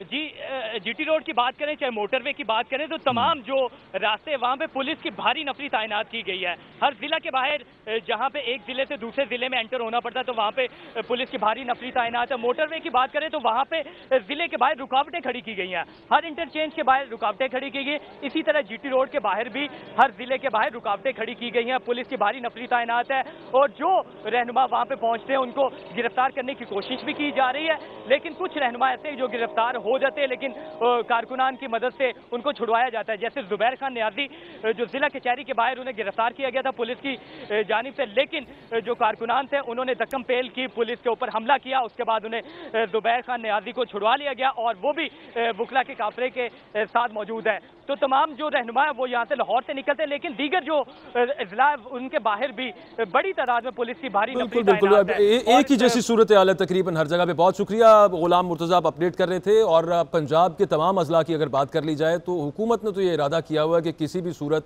Speaker 9: जी जीटी रोड की बात करें चाहे मोटरवे की बात करें तो तमाम जो रास्ते वहाँ पे पुलिस की भारी नफरी तैनात की गई है। हर जिला के बाहर जहाँ पे एक जिले से दूसरे जिले में एंटर होना पड़ता है तो वहाँ पे पुलिस की भारी नफरी तैनात है। मोटरवे की बात करें तो वहाँ पे जिले के बाहर रुकावटें खड़ी की गई हैं, हर इंटरचेंज के बाहर रुकावटें खड़ी की गई। इसी तरह जीटी रोड के बाहर भी हर जिले के बाहर रुकावटें खड़ी की गई हैं, पुलिस की भारी नफरी तैनात है और जो रहनुमा वहाँ पे पहुँचते हैं उनको गिरफ्तार करने की कोशिश भी की जा रही है। लेकिन कुछ रहनुमा ऐसे जो गिरफ्तार हो जाते हैं लेकिन कारकुनान की मदद से उनको छुड़वाया जाता है, जैसे जुबैर खान नियाजी जो जिला कचहरी के बाहर उन्हें गिरफ्तार किया गया था पुलिस की जानिब से, लेकिन जो कारकुनान थे उन्होंने दक्कम पेल की, पुलिस के ऊपर हमला किया, उसके बाद उन्हें जुबैर खान नियाजी को छुड़वा लिया गया और वो भी वुकला के काफिले के साथ मौजूद है। तो तमाम जो रहनुमा है वो यहाँ से लाहौर से निकलते हैं, लेकिन दीगर जो अजला उनके बाहर भी बड़ी तादाद में पुलिस की भारी नफरी तैनात है।
Speaker 1: एक ही जैसी सूरत हाल है तकरीबन हर जगह पे। बहुत शुक्रिया गुलाम मुर्तज़ा, आप अपडेट कर रहे थे। और पंजाब के तमाम अजला की अगर बात कर ली जाए तो हुकूमत ने तो ये इरादा किया हुआ है कि किसी भी सूरत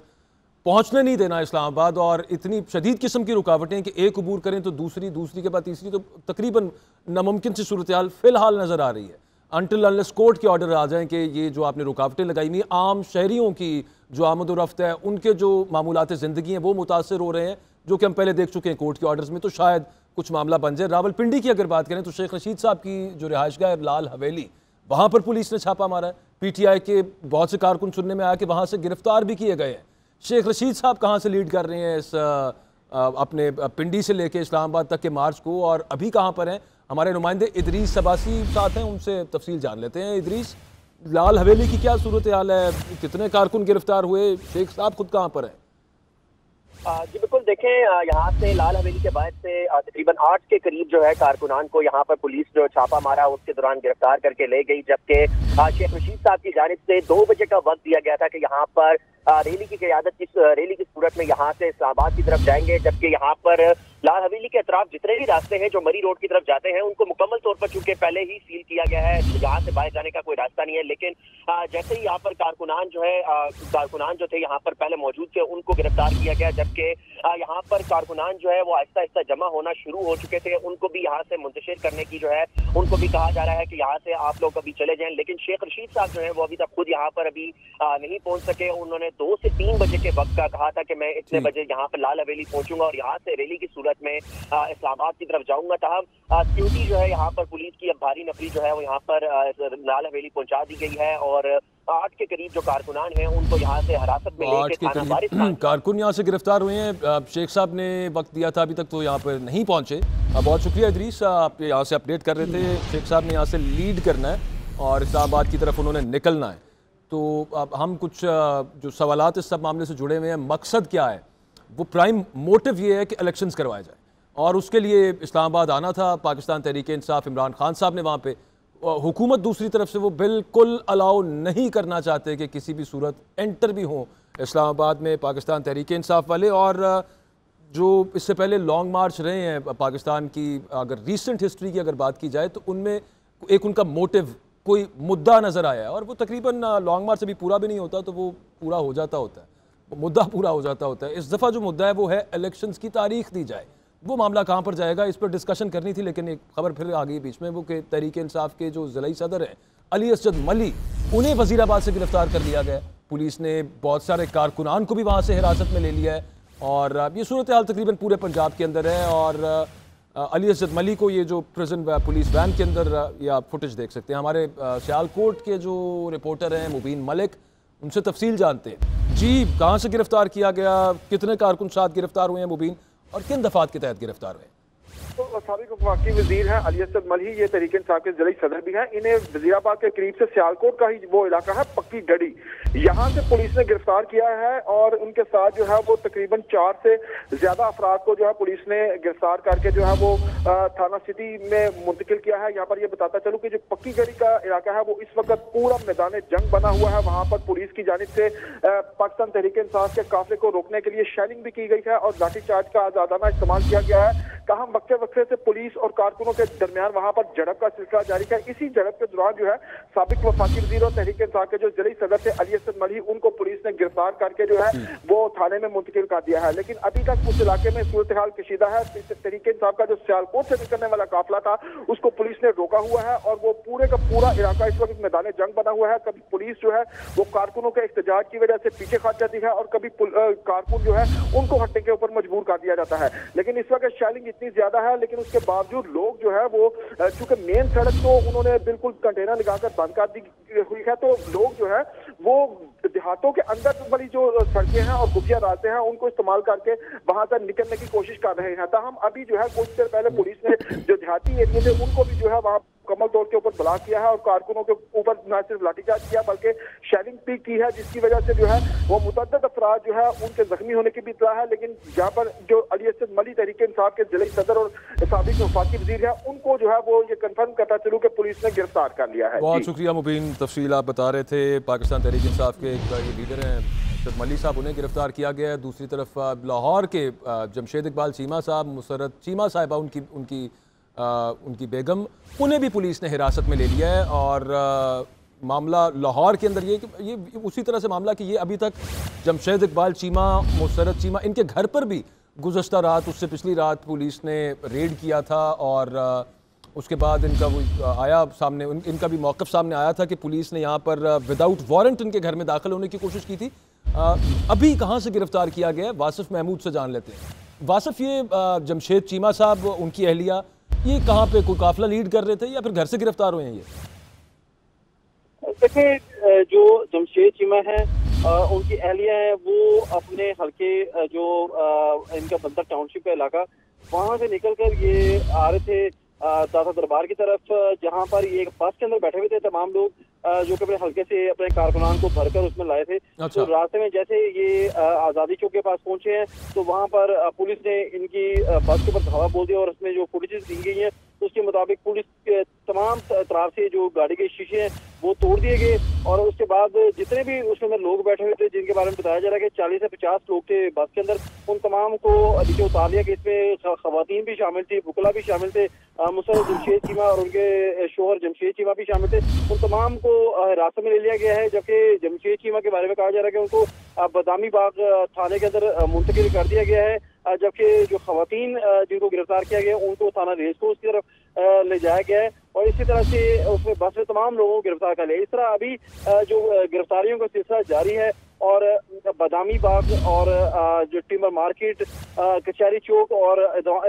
Speaker 1: पहुंचने नहीं देना इस्लामाबाद, और इतनी शदीद किस्म की रुकावटें कि एक अबूर करें तो दूसरी, दूसरी के बाद तीसरी, तो तकरीबन नामुमकिन सी सूरत हाल फिलहाल नजर आ रही है अनटिल अनलेस कोर्ट के ऑर्डर आ जाएं कि ये जो आपने रुकावटें लगाई हुई आम शहरियों की जो आमद-ओ-रफ्त है, उनके जो मामूलात ज़िंदगी हैं वो मुतासर हो रहे हैं, जो कि हम पहले देख चुके हैं कोर्ट के ऑर्डर्स में, तो शायद कुछ मामला बन जाए। रावलपिंडी की अगर बात करें तो शेख रशीद साहब की जो रिहाइशगाह लाल हवेली, वहाँ पर पुलिस ने छापा मारा है। PTI के बहुत से कारकुन सुनने में आया कि वहाँ से गिरफ्तार भी किए गए हैं। शेख रशीद साहब कहाँ से लीड कर रहे हैं इस अपने पिंडी से लेके इस्लामाबाद तक के मार्च को, और अभी कहाँ पर हैं? हमारे नुमाइंदे इदरीस सबासी साथ हैं, उनसे तफसील जान लेते हैं। इदरीस, लाल हवेली की क्या सूरत हाल है? कितने कारकुन गिरफ्तार हुए? शेख साहब खुद कहाँ पर हैं?
Speaker 10: जी बिल्कुल, देखें यहाँ से लाल हवेली के बाद से तकरीबन 8 के करीब जो है कारकुनान को यहाँ पर पुलिस जो छापा मारा उसके दौरान गिरफ्तार करके ले गई, जबकि शेख रशीद साहब की जानिब से 2 बजे का वक्त दिया गया था कि यहाँ पर रैली की क़यादत रैली की सूरत में यहाँ से इस्लामाबाद की तरफ जाएंगे, जबकि यहाँ पर लाल हवेली के अतराफ जितने भी रास्ते हैं जो मरी रोड की तरफ जाते हैं उनको मुकम्मल तौर पर चूंकि पहले ही सील किया गया है, यहाँ से बाहर जाने का कोई रास्ता नहीं है। लेकिन जैसे ही यहाँ पर कारकुनान जो थे यहाँ पर पहले मौजूद थे उनको गिरफ्तार किया गया, जबकि यहाँ पर कारकुनान जो है वो आहिस्ता आहिस्ता जमा होना शुरू हो चुके थे। उनको भी यहाँ से मुंतशिर करने की जो है उनको भी कहा जा रहा है कि यहाँ से आप लोग अभी चले जाएं, लेकिन शेख रशीद साहब जो है वो अभी तक खुद यहाँ पर अभी नहीं पहुंच सके। उन्होंने 2 से 3 बजे के वक्त का कहा था कि मैं इतने बजे यहाँ पर लाल हवेली पहुंचूंगा और यहाँ से रैली की सूरत में इस्लामाबाद की तरफ जाऊंगा। ताहम सिक्योरिटी जो है यहाँ पर पुलिस की अब भारी नफरी जो है वो यहाँ पर लाल हवेली पहुंचा दी गई है और 8 के करीब जो कारकुनान हैं उनको यहाँ से हिरासत में लेके
Speaker 1: कारकुन यहाँ से गिरफ्तार हुए हैं। शेख साहब ने वक्त दिया था, अभी तक तो यहाँ पर नहीं पहुंचे। बहुत शुक्रिया इदरीस, आप यहाँ से अपडेट कर रहे थे। शेख साहब ने यहाँ से लीड करना है और इस्लामाबाद की तरफ उन्होंने निकलना है। तो अब हम कुछ जो सवालात इस सब मामले से जुड़े हुए हैं, मकसद क्या है, वो प्राइम मोटिव ये है कि इलेक्शंस करवाए जाए और उसके लिए इस्लामाबाद आना था। पाकिस्तान तहरीक इंसाफ इमरान खान साहब ने वहाँ पे, हुकूमत दूसरी तरफ से वो बिल्कुल अलाउ नहीं करना चाहते कि किसी भी सूरत एंटर भी हो इस्लामाबाद में पाकिस्तान तहरीक इंसाफ वाले। और जो इससे पहले लॉन्ग मार्च रहे हैं पाकिस्तान की, अगर रीसेंट हिस्ट्री की अगर बात की जाए तो उनमें एक उनका मोटिव, कोई मुद्दा नज़र आया है और वो तकरीबन लॉन्ग मार्च अभी पूरा भी नहीं होता तो वो पूरा हो जाता होता है, मुद्दा पूरा हो जाता होता है। इस दफ़ा जो मुद्दा है वो है इलेक्शंस की तारीख दी जाए। वो मामला कहाँ पर जाएगा, इस पर डिस्कशन करनी थी, लेकिन एक खबर फिर आ गई बीच में, वो कि तहरीक इंसाफ के जो ज़िलाई सदर हैं अली असद मली, उन्हें वज़ीराबाद से गिरफ्तार कर लिया गया। पुलिस ने बहुत सारे कारकुनान को भी वहाँ से हिरासत में ले लिया है और ये सूरत हाल तकरीबन पूरे पंजाब के अंदर है। और अली असद मली को ये जो प्रिजन पुलिस वैन के अंदर, ये आप फुटेज देख सकते हैं। हमारे सियालकोट के जो रिपोर्टर हैं मुबीन मलिक, उनसे तफसील जानते हैं। जी, कहाँ से गिरफ्तार किया गया, कितने कारकुन साथ गिरफ्तार हुए हैं मुबीन, और किन दफात के तहत गिरफ्तार हुए?
Speaker 7: तो साबिक वफाकी वजीर हैं अली असद मली, ये तहरीक इंसाफ के जिला सदर भी हैं। इन्हें वजीराबाद के करीब से सियालकोट का ही वो इलाका है पक्की गढ़ी, यहाँ से पुलिस ने गिरफ्तार किया है और उनके साथ जो है वो तकरीबन 4 से ज्यादा अफराद को जो है पुलिस ने गिरफ्तार करके जो है वो थाना सिटी में मुंतकिल किया है। यहाँ पर ये बताता चलूँ कि जो पक्की गढ़ी का इलाका है वो इस वक्त पूरा मैदान जंग बना हुआ है। वहाँ पर पुलिस की जानिब से पाकिस्तान तहरीक इंसाफ के काफिले को रोकने के लिए शेलिंग भी की गई है और लाठीचार्ज का आजादाना इस्तेमाल किया गया है। कहा वक्फे से पुलिस और कारकुनों के दरमियान वहां पर झड़प का सिलसिला जारी है। इसी झड़प के दौरान जो है साबिक वफाकी वजीर और तहरीक इंसाफ के जो जिला सदर थे अली असद मली, उनको पुलिस ने गिरफ्तार करके जो है वो थाने में मुंतकिल कर दिया है। लेकिन अभी तक उस इलाके में सूरत हाल कशीदा है। तहरीक इंसाफ का जो सियालकोट से निकलने वाला काफिला था उसको पुलिस ने रोका हुआ है और वो पूरे का पूरा इलाका इस वक्त मैदान जंग बना हुआ है। कभी पुलिस जो है वो कारकुनों के एहतजाज की वजह से पीछे खट जाती है और कभी कारकुन जो है उनको हटने के ऊपर मजबूर कर दिया जाता है। लेकिन इस वक्त शेलिंग इतनी ज्यादा है, लेकिन उसके बावजूद लोग जो है वो, चूंकि मेन सड़क तो उन्होंने बिल्कुल कंटेनर लगाकर बंद कर दी हुई है, तो लोग जो है वो देहातों के अंदर वाली जो सड़कें हैं और खुफिया रास्ते हैं उनको इस्तेमाल करके वहां से निकलने की कोशिश कर रहे हैं। ताहम अभी जो है कुछ देर पहले पुलिस ने जो देहाती एरिया थे उनको भी जो है वहां मुकम्मल तौर के ऊपर ब्लॉक किया है और कारकुनों के ऊपर न सिर्फ लाठीचार्ज किया बल्कि शेलिंग भी की है, जिसकी वजह से जो है वो मुतअद्दिद अफराद जो है उनके जख्मी होने की भी इत्तला है। लेकिन यहाँ पर जो अली असद मली तहरीक इंसाफ के जिला सदर और साबिक वफाकी वजीर है उनको जो है वो ये कंफर्म करता चलूं कि पुलिस ने गिरफ्तार कर लिया है। बहुत
Speaker 1: शुक्रिया मुबीन, तफसील आप बता रहे थे। पाकिस्तान तहरीक इंसाफ के ये लीडर हैं असद मली साहब, उन्हें गिरफ्तार किया गया है। दूसरी तरफ लाहौर के जमशेद इकबाल चीमा साहब, मुसरत चीमा साहिबा उनकी बेगम, उन्हें भी पुलिस ने हिरासत में ले लिया है। और मामला लाहौर के अंदर ये उसी तरह से मामला कि ये अभी तक जमशेद इकबाल चीमा, मुसरत चीमा, इनके घर पर भी गुज़श्ता रात, उससे पिछली रात पुलिस ने रेड किया था और उसके बाद इनका वो आया सामने, इनका भी मौक़िफ़ सामने आया था कि पुलिस ने यहाँ पर विदाउट वारंट इनके घर में दाखिल होने की कोशिश की थी। अभी कहाँ से गिरफ्तार किया गया है, वासिफ महमूद से जान लेते हैं। वासिफ, ये जमशेद चीमा साहब, उनकी अहलिया, ये कहाँ पे कोई काफिला लीड कर रहे थे या फिर घर से गिरफ्तार हुए हैं? ये
Speaker 3: देखिए जो जमशेद चीमा है उनकी अहलिया है वो अपने हल्के जो इनका बंदर टाउनशिप का इलाका वहां से निकलकर ये आ रहे थे दादा दरबार की तरफ, जहां पर ये एक बस के अंदर बैठे हुए थे तमाम लोग जो कि अपने हल्के से अपने कारकुनान को भरकर उसमें लाए थे।
Speaker 1: अच्छा।
Speaker 3: तो रास्ते में जैसे ये आज़ादी चौक के पास पहुंचे हैं तो वहां पर पुलिस ने इनकी बस के ऊपर धावा बोल दिया और उसमें जो फुटेजेस दी गई हैं उसके मुताबिक पुलिस के तमाम तरफ से जो गाड़ी के शीशे हैं वो तोड़ दिए गए और उसके बाद जितने भी उसके अंदर लोग बैठे हुए थे जिनके बारे में बताया जा रहा है कि 40 से 50 लोग थे बस के अंदर, उन तमाम को नीचे उतार लिया कि इसमें खवातीन भी शामिल थी, बुकला भी शामिल थे, मुसर्रफ जमशेद चीमा और उनके शोहर जमशेद चीमा भी शामिल थे। उन तमाम को हिरासत में ले लिया गया है, जबकि जमशेद चीमा के बारे में कहा जा रहा है कि उनको बदामी बाग थाने के अंदर मुंतकिल कर दिया गया है, जबकि जो खवातीन जिनको गिरफ्तार किया गया उनको थाना रेस कोर्स की तरफ ले जाया गया है और इसी तरह से उसमें बस में तमाम लोगों को गिरफ्तार कर लिया। इस तरह अभी जो गिरफ्तारियों का सिलसिला जारी है और बदामी बाग और जो टिम्बर मार्केट, कचहरी चौक और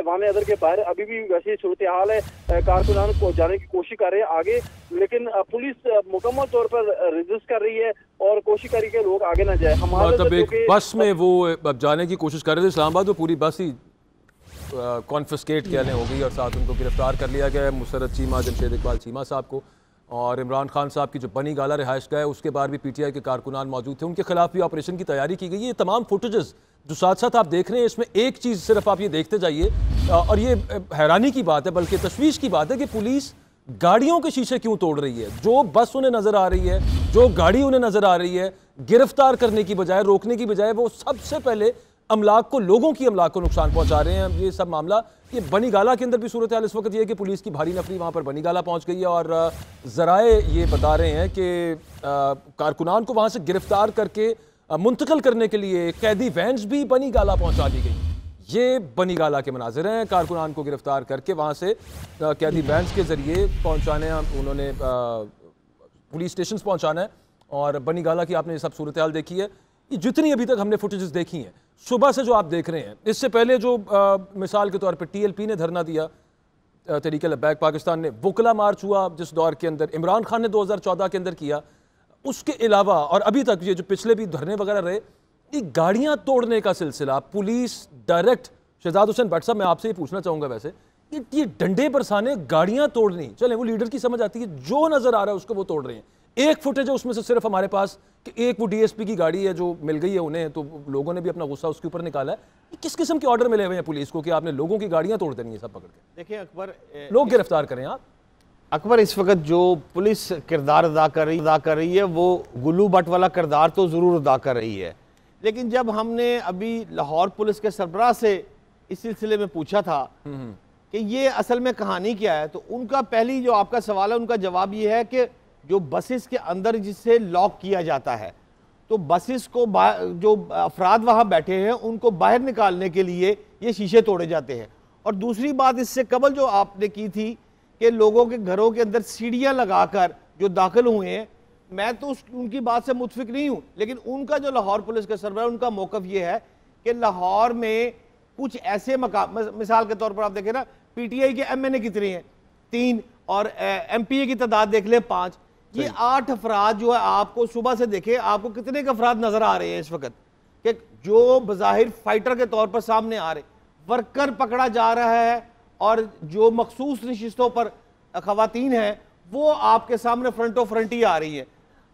Speaker 3: वाने अदर के बाहर अभी भी वैसी सूरत हाल है, कारकुनान को जाने की कोशिश कर रहे हैं आगे, लेकिन पुलिस मुकम्मल तौर पर रेजिस्ट कर रही है और कोशिश कर रही है कि लोग आगे ना जाए। हमारे
Speaker 1: बस में वो जाने की कोशिश कर रहे थे इस्लामाबाद, वो पूरी बस ही कॉन्फिस्केट कहने हो गई और साथ उनको गिरफ्तार कर लिया गया, मुसर्रत चीमा, जमशेद इकबाल चीमा साहब को, और इमरान खान साहब की जो बनी गाला रिहाइश का है उसके बाद भी पीटीआई के कारकुनान मौजूद थे, उनके खिलाफ भी ऑपरेशन की तैयारी की गई। ये तमाम फुटेजेस जो साथ साथ आप देख रहे हैं इसमें एक चीज़ सिर्फ आप ये देखते जाइए और ये हैरानी की बात है बल्कि तशवीश की बात है कि पुलिस गाड़ियों के शीशे क्यों तोड़ रही है। जो बस उन्हें नजर आ रही है, जो गाड़ी उन्हें नजर आ रही है, गिरफ्तार करने की बजाय, रोकने की बजाय वो सबसे पहले अमलाक को, लोगों की अमलाक को नुकसान पहुंचा रहे हैं। ये सब मामला ये बनी गाला के अंदर भी सूरत हाल इस वक्त ये है कि पुलिस की भारी नफरी वहां पर बनी गाला पहुंच गई है और जराए ये बता रहे हैं कि कारकुनान को वहां से गिरफ्तार करके मुंतकिल करने के लिए कैदी वैन्स भी बनी गाला पहुंचा दी गई। ये बनी गाला के मनाजिर हैं, कारकुनान को गिरफ्तार करके वहां से कैदी वैन्स के जरिए पहुंचाने उन्होंने पुलिस स्टेशन पहुंचाना है। और बनी गाला की आपने ये सब सूरत हाल देखी है, ये जितनी अभी तक हमने फुटेजेस देखी हैं सुबह से जो आप देख रहे हैं, इससे पहले जो मिसाल के तौर पे टीएलपी ने धरना दिया, तहरीक लब्बैक पाकिस्तान ने, वुकला मार्च हुआ जिस दौर के अंदर इमरान खान ने 2014 के अंदर किया, उसके अलावा और अभी तक ये जो पिछले भी धरने वगैरह रहे, ये गाड़ियां तोड़ने का सिलसिला, पुलिस डायरेक्ट। शहजाद हुसैन भट्ट साहब मैं आपसे ये पूछना चाहूँगा, वैसे ये डंडे बरसाने, गाड़ियाँ तोड़नी, चले वो लीडर की समझ आती है, जो नज़र आ रहा है उसको वो तोड़ रहे हैं। एक फुटेज है उसमें से सिर्फ हमारे पास कि एक वो डीएसपी की गाड़ी है जो मिल गई है उन्हें, तो लोगों ने भी अपना गुस्सा उसके ऊपर निकाला है। किस किस्म के ऑर्डर मिले हुए हैं पुलिस को कि आपने लोगों की गाड़ियां तोड़ देनी है सब पकड़ के?
Speaker 11: देखिए अकबर,
Speaker 1: लोग गिरफ्तार करें आप।
Speaker 11: अकबर इस वक्त जो पुलिस किरदार अदा कर रही है वो गुल्लू भट्ट वाला किरदार तो ज़रूर अदा कर रही है, लेकिन जब हमने अभी लाहौर पुलिस के सरबराह से इस सिलसिले में पूछा था कि ये असल में कहानी क्या है, तो उनका पहली जो आपका सवाल है उनका जवाब ये है कि जो बसेस के अंदर जिसे लॉक किया जाता है, तो बसेस को जो अफराद वहाँ बैठे हैं उनको बाहर निकालने के लिए ये शीशे तोड़े जाते हैं। और दूसरी बात इससे कबल जो आपने की थी कि लोगों के घरों के अंदर सीढ़ियाँ लगाकर जो दाखिल हुए हैं, मैं तो उनकी बात से मुतफिक नहीं हूँ, लेकिन उनका जो लाहौर पुलिस के सरबराह उनका मौक़िफ़ ये है कि लाहौर में कुछ ऐसे मकाम, मिसाल के तौर पर आप देखें ना, पीटीआई के एमएनए कितने हैं, 3, और एमपीए की तादाद देख लें 5, ये 8 अफराद जो है आपको सुबह से देखे आपको कितने के अफराद नजर आ रहे हैं इस वक्त कि जो बज़ाहिर फाइटर के तौर पर सामने आ रहे, वर्कर पकड़ा जा रहा है और जो मखसूस नशिस्तों पर खवातीन हैं वो आपके सामने फ्रंटो फ्रंट ही आ रही है।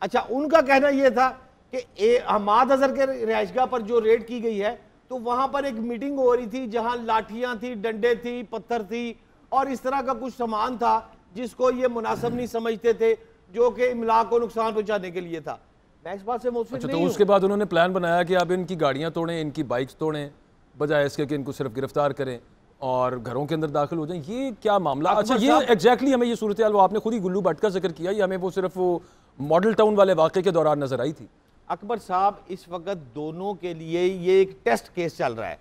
Speaker 11: अच्छा, उनका कहना यह था कि हमाद अजहर के रिहाइशगाह पर जो रेड की गई है तो वहां पर एक मीटिंग हो रही थी जहां लाठियां थी, डंडे थी, पत्थर थी और इस तरह का कुछ सामान था जिसको ये मुनासिब नहीं समझते थे, जो कि इमलाक को नुकसान पहुंचाने के लिए था। मैं इस बात से मुतफिक नहीं हूं।
Speaker 1: उसके बाद उन्होंने प्लान बनाया कि अब इनकी गाड़ियां तोड़ें, इनकी बाइक्स तोड़ें, बजाय इसके कि इनको सिर्फ गिरफ्तार करें और घरों के अंदर दाखिल हो जाएं। ये क्या मामला? अच्छा, ये एग्जैक्टली हमें ये सूरत हाल, वो आपने खुद ही गुल्लू भट्ट का जिक्र किया, ये हमें वो सिर्फ वो मॉडल टाउन वाले वाक़े के दौरान नजर आई थी।
Speaker 11: अकबर साहब, इस वक्त दोनों के लिए ये एक टेस्ट केस चल रहा है।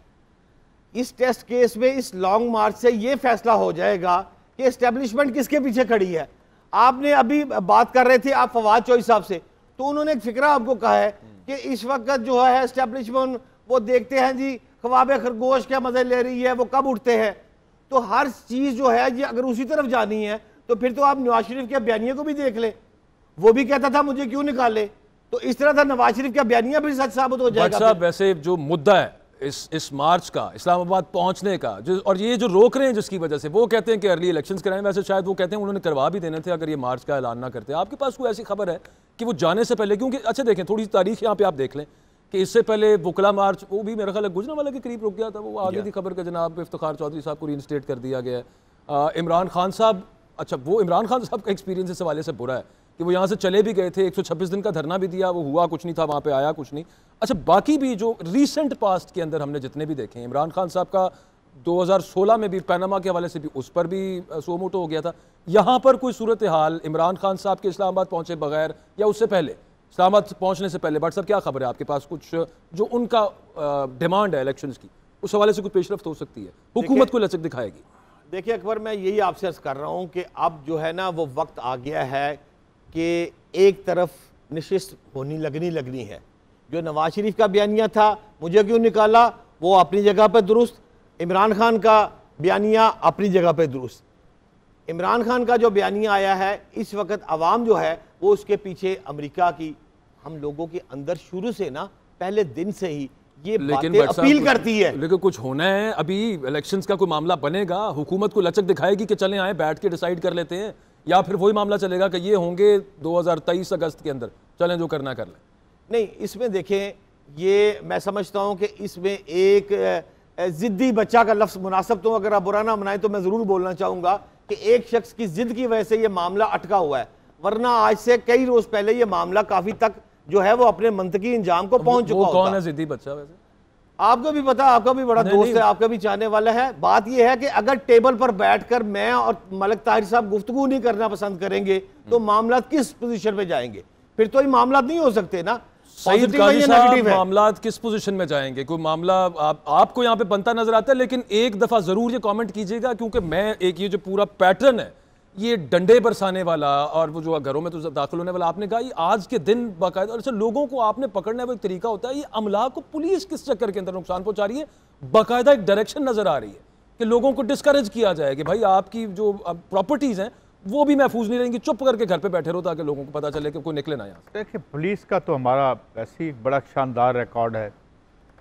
Speaker 11: इस टेस्ट केस में इस लॉन्ग मार्च से ये फैसला हो जाएगा कि एस्टेब्लिशमेंट किसके पीछे खड़ी है। आपने अभी बात कर रहे थे आप फवाद चौधरी साहब से, तो उन्होंने एक फिक्रा आपको कहा है कि इस वक्त जो है एस्टेब्लिशमेंट वो देखते हैं जी ख्वाब खरगोश क्या मजे ले रही है, वो कब उठते हैं। तो हर चीज जो है ये अगर उसी तरफ जानी है तो फिर तो आप नवाज शरीफ के बयानिए को भी देख लें। वो भी कहता था मुझे क्यों निकाले। तो इस तरह था नवाज शरीफ का बयानिया भी सच साबित हो जाएगा।
Speaker 1: साहब वैसे जो मुद्दा है इस मार्च का, इस्लामाबाद पहुंचने का, जो और ये जो रोक रहे हैं जिसकी वजह से, वो कहते हैं कि अर्ली इलेक्शंस कराएं। वैसे शायद वो कहते हैं उन्होंने करवा भी देने थे अगर ये मार्च का ऐलान ना करते। आपके पास कोई ऐसी खबर है कि वो जाने से पहले, क्योंकि अच्छा देखें थोड़ी सी तारीख यहाँ पे आप देख लें कि इससे पहले वुकला मार्च वो भी मेरा ख्याल है गुजरांवाला के करीब रुक गया था, वो आगे थी खबर का जनाब इफ्तिखार चौधरी साहब को रीइंस्टेट कर दिया गया है। इमरान खान साहब, अच्छा वो इमरान खान साहब का एक्सपीरियंस इस हवाले से बुरा है कि वो यहाँ से चले भी गए थे, 126 दिन का धरना भी दिया, वो हुआ कुछ नहीं था, वहाँ पे आया कुछ नहीं। अच्छा बाकी भी जो रीसेंट पास्ट के अंदर हमने जितने भी देखे, इमरान खान साहब का 2016 में भी पैनामा के हवाले से भी उस पर भी सोमोटो हो गया था। यहाँ पर कोई सूरत हाल इमरान खान साहब के इस्लामाबाद पहुँचे बगैर या उससे पहले, इस्लामाबाद पहुँचने से पहले, बट साहब क्या खबर है आपके पास? कुछ जो उनका डिमांड है इलेक्शंस की, उस हवाले से कुछ पेशरफ्त हो सकती है, हुकूमत को लचक दिखाएगी?
Speaker 11: देखिए अकबर, मैं यही आपसे अर्ज कर रहा हूँ कि अब जो है ना वो वक्त आ गया है कि एक तरफ नशिस्त होनी लगनी है। जो नवाज शरीफ का बयानिया था मुझे क्यों निकाला, वो अपनी जगह पर दुरुस्त, इमरान खान का बयानिया अपनी जगह पर दुरुस्त। इमरान खान का जो बयानिया आया है इस वक्त आवाम जो है वो उसके पीछे अमेरिका की, हम लोगों के अंदर शुरू से ना पहले दिन से ही ये बातें अपील करती है।
Speaker 1: लेकिन कुछ होना है, अभी इलेक्शंस का कोई मामला बनेगा, हुकूमत को लचक दिखाएगी कि चलें आए बैठ के डिसाइड कर लेते हैं, या फिर वही मामला चलेगा कि ये होंगे 2023 अगस्त के अंदर, चलें जो करना कर लें?
Speaker 11: नहीं, इसमें देखें ये मैं समझता हूं कि इसमें एक जिद्दी बच्चा का लफ्ज़ मुनासिब, तो अगर आप बुरा ना मनाएं तो मैं ज़रूर बोलना चाहूँगा कि एक शख्स की जिद की वजह से ये मामला अटका हुआ है, वरना आज से कई रोज़ पहले ये मामला काफ़ी तक जो है वो अपने मंतकी इंजाम को पहुंच चुका होता।
Speaker 1: कौन है जिद्दी बच्चा? वैसे
Speaker 11: आपको भी पता, आपका भी बड़ा दोस्त है, आपका भी चाहने वाला है। बात यह है कि अगर टेबल पर बैठकर मैं और मलिक ताहिर साहब गुफ्तगू नहीं करना पसंद करेंगे तो मामला किस पोजीशन में जाएंगे? फिर तो ये मामला नहीं हो सकते ना।
Speaker 1: सईद काजी साहब, मामलात किस पोजीशन में जाएंगे? कोई मामला आपको यहाँ पे बनता नजर आता है, लेकिन एक दफा जरूर ये कमेंट कीजिएगा, क्योंकि मैं एक ये जो पूरा पैटर्न है ये डंडे बरसाने वाला और वो जो घरों में तो दाखिल होने वाला, आपने कहा ये आज के दिन बाकायदा, और लोगों को आपने पकड़ने का एक तरीका होता है, ये अमला को पुलिस किस चक्कर के अंदर नुकसान पहुंचा रही है, बाकायदा एक डायरेक्शन नजर आ रही है कि लोगों को डिस्करेज किया जाए कि भाई आपकी जो प्रॉपर्टीज हैं वो भी महफूज नहीं रहेंगी, चुप करके घर पे बैठे रहो ताकि लोगों को पता चले कि कोई निकले ना यहाँ।
Speaker 6: देखिए पुलिस का तो हमारा ऐसे ही बड़ा शानदार रिकॉर्ड है,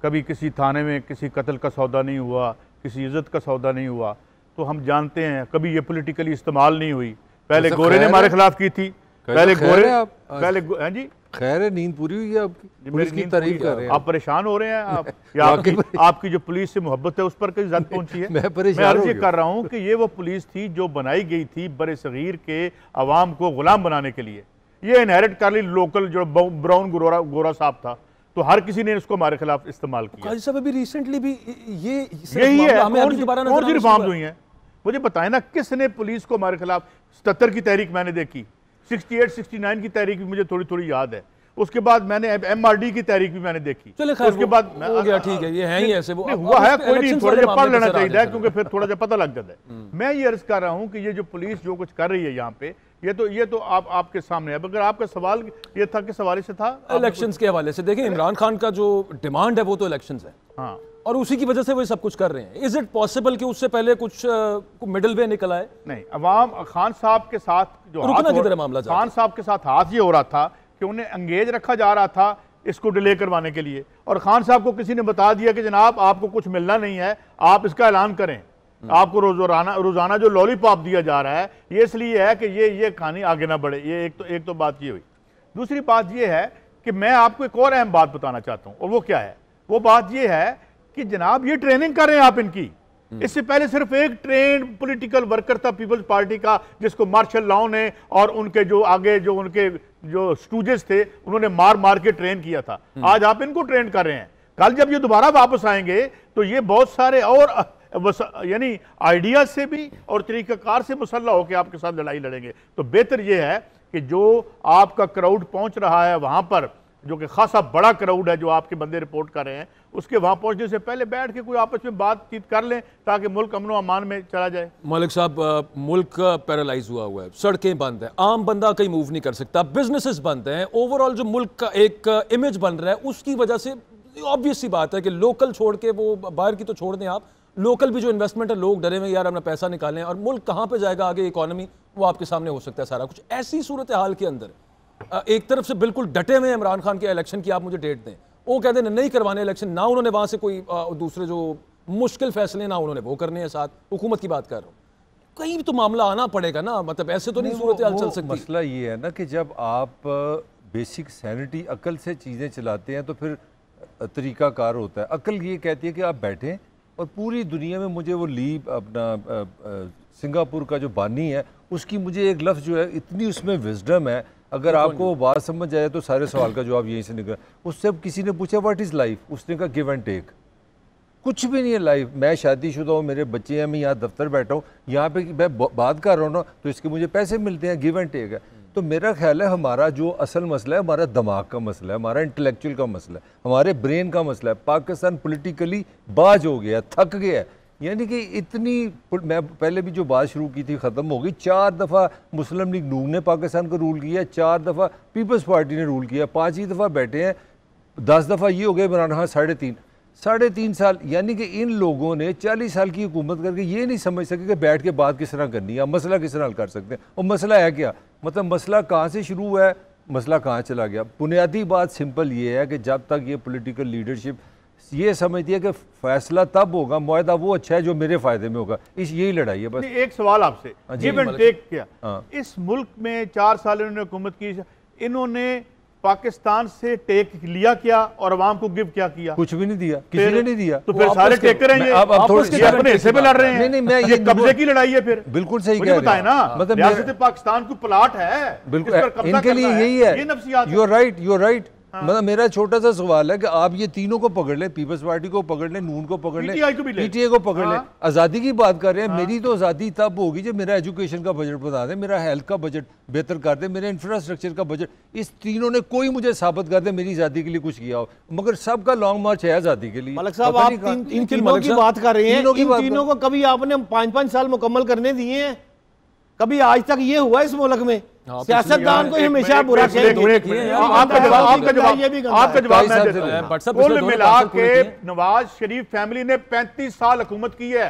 Speaker 6: कभी किसी थाने में किसी कत्ल का सौदा नहीं हुआ, किसी इज्जत का सौदा नहीं हुआ, तो हम जानते हैं कभी ये पॉलिटिकली इस्तेमाल नहीं हुई। पहले गोरे ने हमारे खिलाफ की थी, पहले गोरे, पहले हाँ जी
Speaker 4: खैर है, नींद पूरी हुई है आपकी, पुलिस की तारीफ कर रहे हैं
Speaker 6: आप, परेशान हो रहे हैं आप या आपकी जो पुलिस से मोहब्बत है उस पर कई ज़द पहुंची है। मैं अर्ज ये कर रहा हूं कि ये वो पुलिस थी जो बनाई गई थी बड़े सगीर के अवाम को गुलाम बनाने के लिए। ये इनहेरिट कर ली लोकल जो ब्राउन गोरा साहब था, तो हर किसी ने इसको हमारे खिलाफ इस्तेमाल किया।
Speaker 1: अभी रिसेंटली भी
Speaker 6: यही है, कौन सी रिफॉर्म्स हुई हैं मुझे बताएं ना, किसने पुलिस को हमारे खिलाफ? 77 की तहरीक मैंने देखी, 68, 69 की तहरीक भी मुझे थोड़ी थोड़ी याद है, उसके बाद मैंने MRD की तहरीक भी मैंने देखी, उसके बाद
Speaker 1: हो गया, ठीक है, ये है ही ऐसे, वो
Speaker 6: हुआ है, कोई नहीं, थोड़ा सा पढ़ लेना चाहिए क्योंकि फिर थोड़ा सा पता लग जाता है। मैं ये अर्ज कर रहा हूँ कि ये जो पुलिस जो कुछ कर रही है यहाँ पे, ये तो आपके सामने है। अगर आपका सवाल ये था किस हवाले से था?
Speaker 1: इलेक्शंस के हवाले से। देखिए इमरान खान का जो डिमांड है वो तो इलेक्शंस है,
Speaker 6: हाँ,
Speaker 1: और उसी की वजह से वो सब कुछ कर रहे हैं। इज इट पॉसिबल कि उससे पहले कुछ मिडिल वे निकल आए?
Speaker 6: नहीं, अवाम खान साहब के साथ जो
Speaker 1: मामला,
Speaker 6: खान साहब के साथ हाथ ये हो रहा था कि उन्हें एंगेज रखा जा रहा था इसको डिले करवाने के लिए, और खान साहब को किसी ने बता दिया कि जनाब आपको कुछ मिलना नहीं है, आप इसका ऐलान करें, आपको रोजाना जो लॉलीपॉप दिया जा रहा है ये इसलिए है कि ये कहानी आगे ना बढ़े। ये एक तो बात ये हुई। दूसरी बात ये है कि मैं आपको एक और अहम बात बताना चाहता हूं, और वो क्या है? वो बात ये है कि जनाब ये ट्रेनिंग कर रहे हैं आप इनकी। इससे पहले सिर्फ एक ट्रेंड पॉलिटिकल वर्कर था पीपल्स पार्टी का, जिसको मार्शल लॉ ने और उनके जो आगे जो उनके जो स्टूडेंट्स थे उन्होंने मार मार के ट्रेन किया था। आज आप इनको ट्रेन कर रहे हैं। कल जब ये दोबारा वापस आएंगे तो ये बहुत सारे और यानी आइडियाज से भी और तरीकाकार से मुसल्ला होकर आपके साथ लड़ाई लड़ेंगे। तो बेहतर ये है कि जो आपका क्राउड पहुंच रहा है वहां पर, जो कि खासा बड़ा क्राउड है जो आपके बंदे रिपोर्ट कर रहे हैं, उसके वहां पहुंचने से पहले बैठ के कोई आपस में बातचीत कर लें ताकि मुल्क अमन अमान में चला जाए।
Speaker 1: मलिक साहब, मुल्क पैरालाइज हुआ है, सड़कें बंद हैं, आम बंदा कहीं मूव नहीं कर सकता, बिजनेसेस बंद हैं, ओवरऑल जो मुल्क का एक इमेज बन रहा है उसकी वजह से ऑब्वियस सी बात है कि लोकल छोड़ के, वो बाहर की तो छोड़ दें आप, लोकल भी जो इन्वेस्टमेंट है, लोग डरे हुए यार अपना पैसा निकालें, और मुल्क कहाँ पे जाएगा आगे, इकोनॉमी वो आपके सामने हो सकता है सारा कुछ। ऐसी सूरत हाल के अंदर एक तरफ से बिल्कुल डटे हुए इमरान खान के इलेक्शन की, आप मुझे डेट दें, वो कहते हैं नहीं करवाने इलेक्शन, ना उन्होंने वहां से कोई दूसरे जो मुश्किल फैसले ना उन्होंने वो करने हैं, साथ हुकूमत की बात कर रहा हूँ, कहीं भी तो मामला आना पड़ेगा ना, मतलब ऐसे तो नहीं सूरत हाल चल सकती।
Speaker 4: मसला ये है ना कि जब आप बेसिक सैनिटी अकल से चीज़ें चलाते हैं तो फिर तरीक़ाकार होता है। अकल ये कहती है कि आप बैठें और पूरी दुनिया में मुझे वो ली अपना सिंगापुर का जो बानी है उसकी मुझे एक लफ्ज़ जो है इतनी उसमें विजडम है, अगर आपको वो बात समझ जाए तो सारे सवाल का जवाब यहीं से निकला। उससे अब किसी ने पूछा व्हाट इज़ लाइफ, उसने कहा गिव एंड टेक। कुछ भी नहीं है लाइफ। मैं शादीशुदा हूँ, मेरे बच्चे हैं, मैं यहाँ दफ्तर बैठा हूँ, यहाँ पे मैं बात कर रहा हूँ ना तो इसके मुझे पैसे मिलते हैं, गिव एंड टेक है। तो मेरा ख्याल है हमारा जो असल मसला है हमारा दिमाग का मसला है, हमारा इंटेलेक्चुअल का मसला है, हमारे ब्रेन का मसला है। पाकिस्तान पॉलिटिकली बाज हो गया, थक गया है। यानी कि इतनी, मैं पहले भी जो बात शुरू की थी ख़त्म हो गई। 4 दफ़ा मुस्लिम लीग नून ने पाकिस्तान को रूल किया, 4 दफ़ा पीपल्स पार्टी ने रूल किया, 5 दफ़ा बैठे हैं, 10 दफ़ा ये हो गए इमरान खान, 3.5 साल। यानी कि इन लोगों ने 40 साल की हुकूमत करके ये नहीं समझ सके कि बैठ के बात किस तरह करनी है, मसला किस तरह हल कर सकते हैं। और मसला है क्या, मतलब मसला कहाँ से शुरू हुआ है, मसला कहाँ चला गया। बुनियादी बात सिंपल ये है कि जब तक ये पॉलिटिकल लीडरशिप ये समझती है कि फैसला तब होगा, मुआहदा वो अच्छा है जो मेरे फायदे में होगा, यही लड़ाई है बस।
Speaker 6: एक सवाल आपसे, गिव एंड टेक क्या, इस मुल्क में 4 साल इन्होंने हुकूमत की, इन्होंने पाकिस्तान से टेक लिया क्या और अवाम को गिव क्या किया?
Speaker 4: कुछ भी नहीं दिया, किसी ने नहीं दिया।
Speaker 6: तो फिर सारे टेकर हैं, आप अपने हिस्से पे लड़ रहे हैं।
Speaker 4: नहीं, मैं
Speaker 6: ये कब्जे की लड़ाई है फिर।
Speaker 4: बिल्कुल सही कह रहे हैं
Speaker 6: ना, मतलब रियासत पाकिस्तान को प्लाट है,
Speaker 4: बिल्कुल इनके लिए यही है। You are right. मतलब मेरा छोटा सा सवाल है कि आप ये तीनों को पकड़ लें, पीपल्स पार्टी को पकड़ लें, नून को पकड़ लें, पीटीआई को पकड़ लें, आज़ादी की बात कर रहे हैं। मेरी तो आज़ादी तब होगी जब मेरा एजुकेशन का बजट बता दें, मेरा हेल्थ का बजट बेहतर कर दे, मेरे इंफ्रास्ट्रक्चर का बजट। इस तीनों ने कोई मुझे साबित कर दे मेरी आज़ादी के लिए कुछ किया हो, मगर सबका लॉन्ग मार्च है आज़ादी के लिए।
Speaker 11: मलिक साहब, आप इन तीनों की बात कर रहे हैं, इन तीनों को कभी आपने 5-5 साल मुकम्मल करने दिए हैं? कभी आज तक ये हुआ इस मुल्क में? सियासतदान को हमेशा बुरा
Speaker 6: आपका जवाब कुल मिला के नवाज शरीफ फैमिली ने 35 साल हुकूमत की है।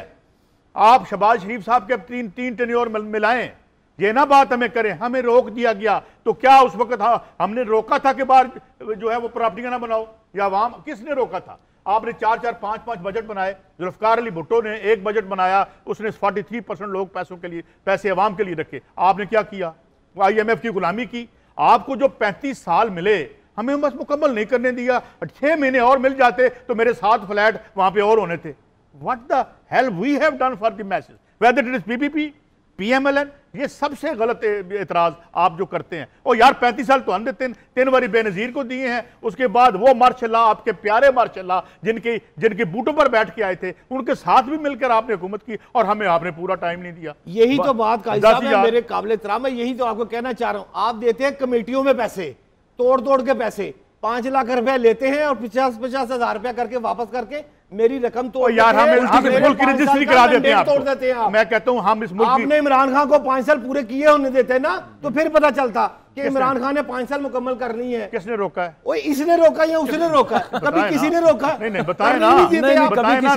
Speaker 6: आप शहबाज शरीफ साहब के 3 टेन्योर मिलाएं, ये ना बात हमें करें, हमें रोक दिया गया। तो क्या उस वक्त हमने रोका था कि बाहर जो है वो प्रॉपर्टियां ना बनाओ, या आवाम किसने रोका था? आपने 4-4, 5-5 बजट बनाए। जुल्फकार अली भुट्टो ने एक बजट बनाया, उसने 43% लोग पैसों के लिए, पैसे अवाम के लिए रखे। आपने क्या किया? IMF की गुलामी की। आपको जो 35 साल मिले हमें बस मुकम्मल नहीं करने दिया। 6 महीने और मिल जाते तो मेरे 7 फ्लैट वहां पे और होने थे। What the hell we have done for the message, whether it is PPP, PMLN। ये सबसे गलत एतराज आप जो करते हैं। और यार 35 साल तो हमने 3 बारी बेनजीर को दिए हैं, उसके बाद वो मार्शल्लाह, आपके प्यारे मार्शल्लाह जिनके बूटों पर बैठ के आए थे, उनके साथ भी मिलकर आपने हुकूमत की और हमें आपने पूरा टाइम नहीं दिया।
Speaker 11: यही तो बात काजी साहब है, मेरे काबिल एहतराम है, यही तो आपको कहना चाह रहा हूं। आप देते हैं कमेटियों में पैसे, तोड़ के पैसे, 5 लाख रुपए लेते हैं और 50-50 हजार रुपया करके वापस करके मेरी रकम तो
Speaker 6: यार हम इस मुल्क की रजिस्ट्री करा देते हैं, तोड़ देते हैं। मैं कहता हूं हम इस मुल्क
Speaker 11: आपने इमरान खान को 5 साल पूरे किए होने देते ना, तो फिर पता चलता कि इमरान खान ने 5 साल मुकम्मल करनी है।
Speaker 6: किसने रोका है?
Speaker 11: ओए इसने रोका या उसने रोका? कभी किसी ने रोका?
Speaker 6: नहीं बताए ना,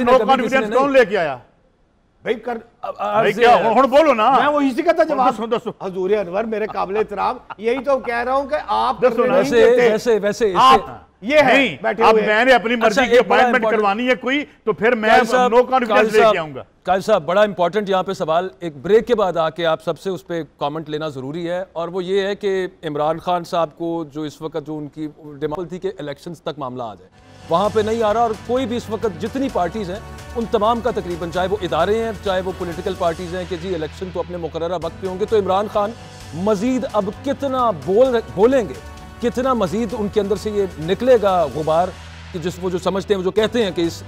Speaker 6: नो कॉन्फिडेंस कौन लेके आया
Speaker 11: भाई?
Speaker 6: क्या बोलो ना,
Speaker 11: मैं वो इसी का था जवाब। हजूर अनवर मेरे काबिल एहतराम, यही तो कह रहा हूं कि आप
Speaker 1: वैसे
Speaker 6: ये है। अब मैंने अपनी मर्जी की अपॉइंटमेंट करवानी है कोई, तो फिर मैं नो कॉन्फिडेंस लेके आऊंगा।
Speaker 1: काजी साहब, बड़ा इंपॉर्टेंट यहाँ पे सवाल, एक ब्रेक के बाद आके आप सबसे उस पर कमेंट लेना ज़रूरी है, और वो ये है कि इमरान खान साहब को जो इस वक्त जो उनकी डिमांड थी कि इलेक्शंस तक मामला आ जाए, वहाँ पे नहीं आ रहा। और कोई भी इस वक्त जितनी पार्टीज़ हैं उन तमाम का तकरीबन, चाहे वो इदारे हैं चाहे वो पॉलिटिकल पार्टीज़ हैं, कि जी इलेक्शन तो अपने मुकर्ररा वक्त पे होंगे, तो इमरान खान मज़ीद अब कितना बोलेंगे, कितना मजीद उनके अंदर से ये निकलेगा गुबार, कि वो जो समझते हैं, वो जो कहते हैं कि इस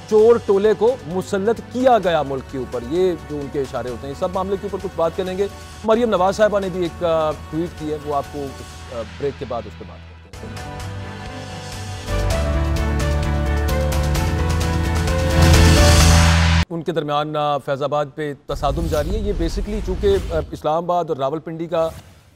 Speaker 1: चोर टोले को मुसल्लत किया गया मुल्क के ऊपर, ये जो उनके इशारे होते हैं, इस सब मामले के ऊपर कुछ बात करेंगे। मरियम नवाज साहिबा ने भी एक ट्वीट की है, वो आपको ब्रेक के बाद उस पर बात करते हैं। उनके दरमियान फैज़ाबाद पे तसादुम जारी है। ये बेसिकली चूँकि इस्लामाबाद और रावलपिंडी का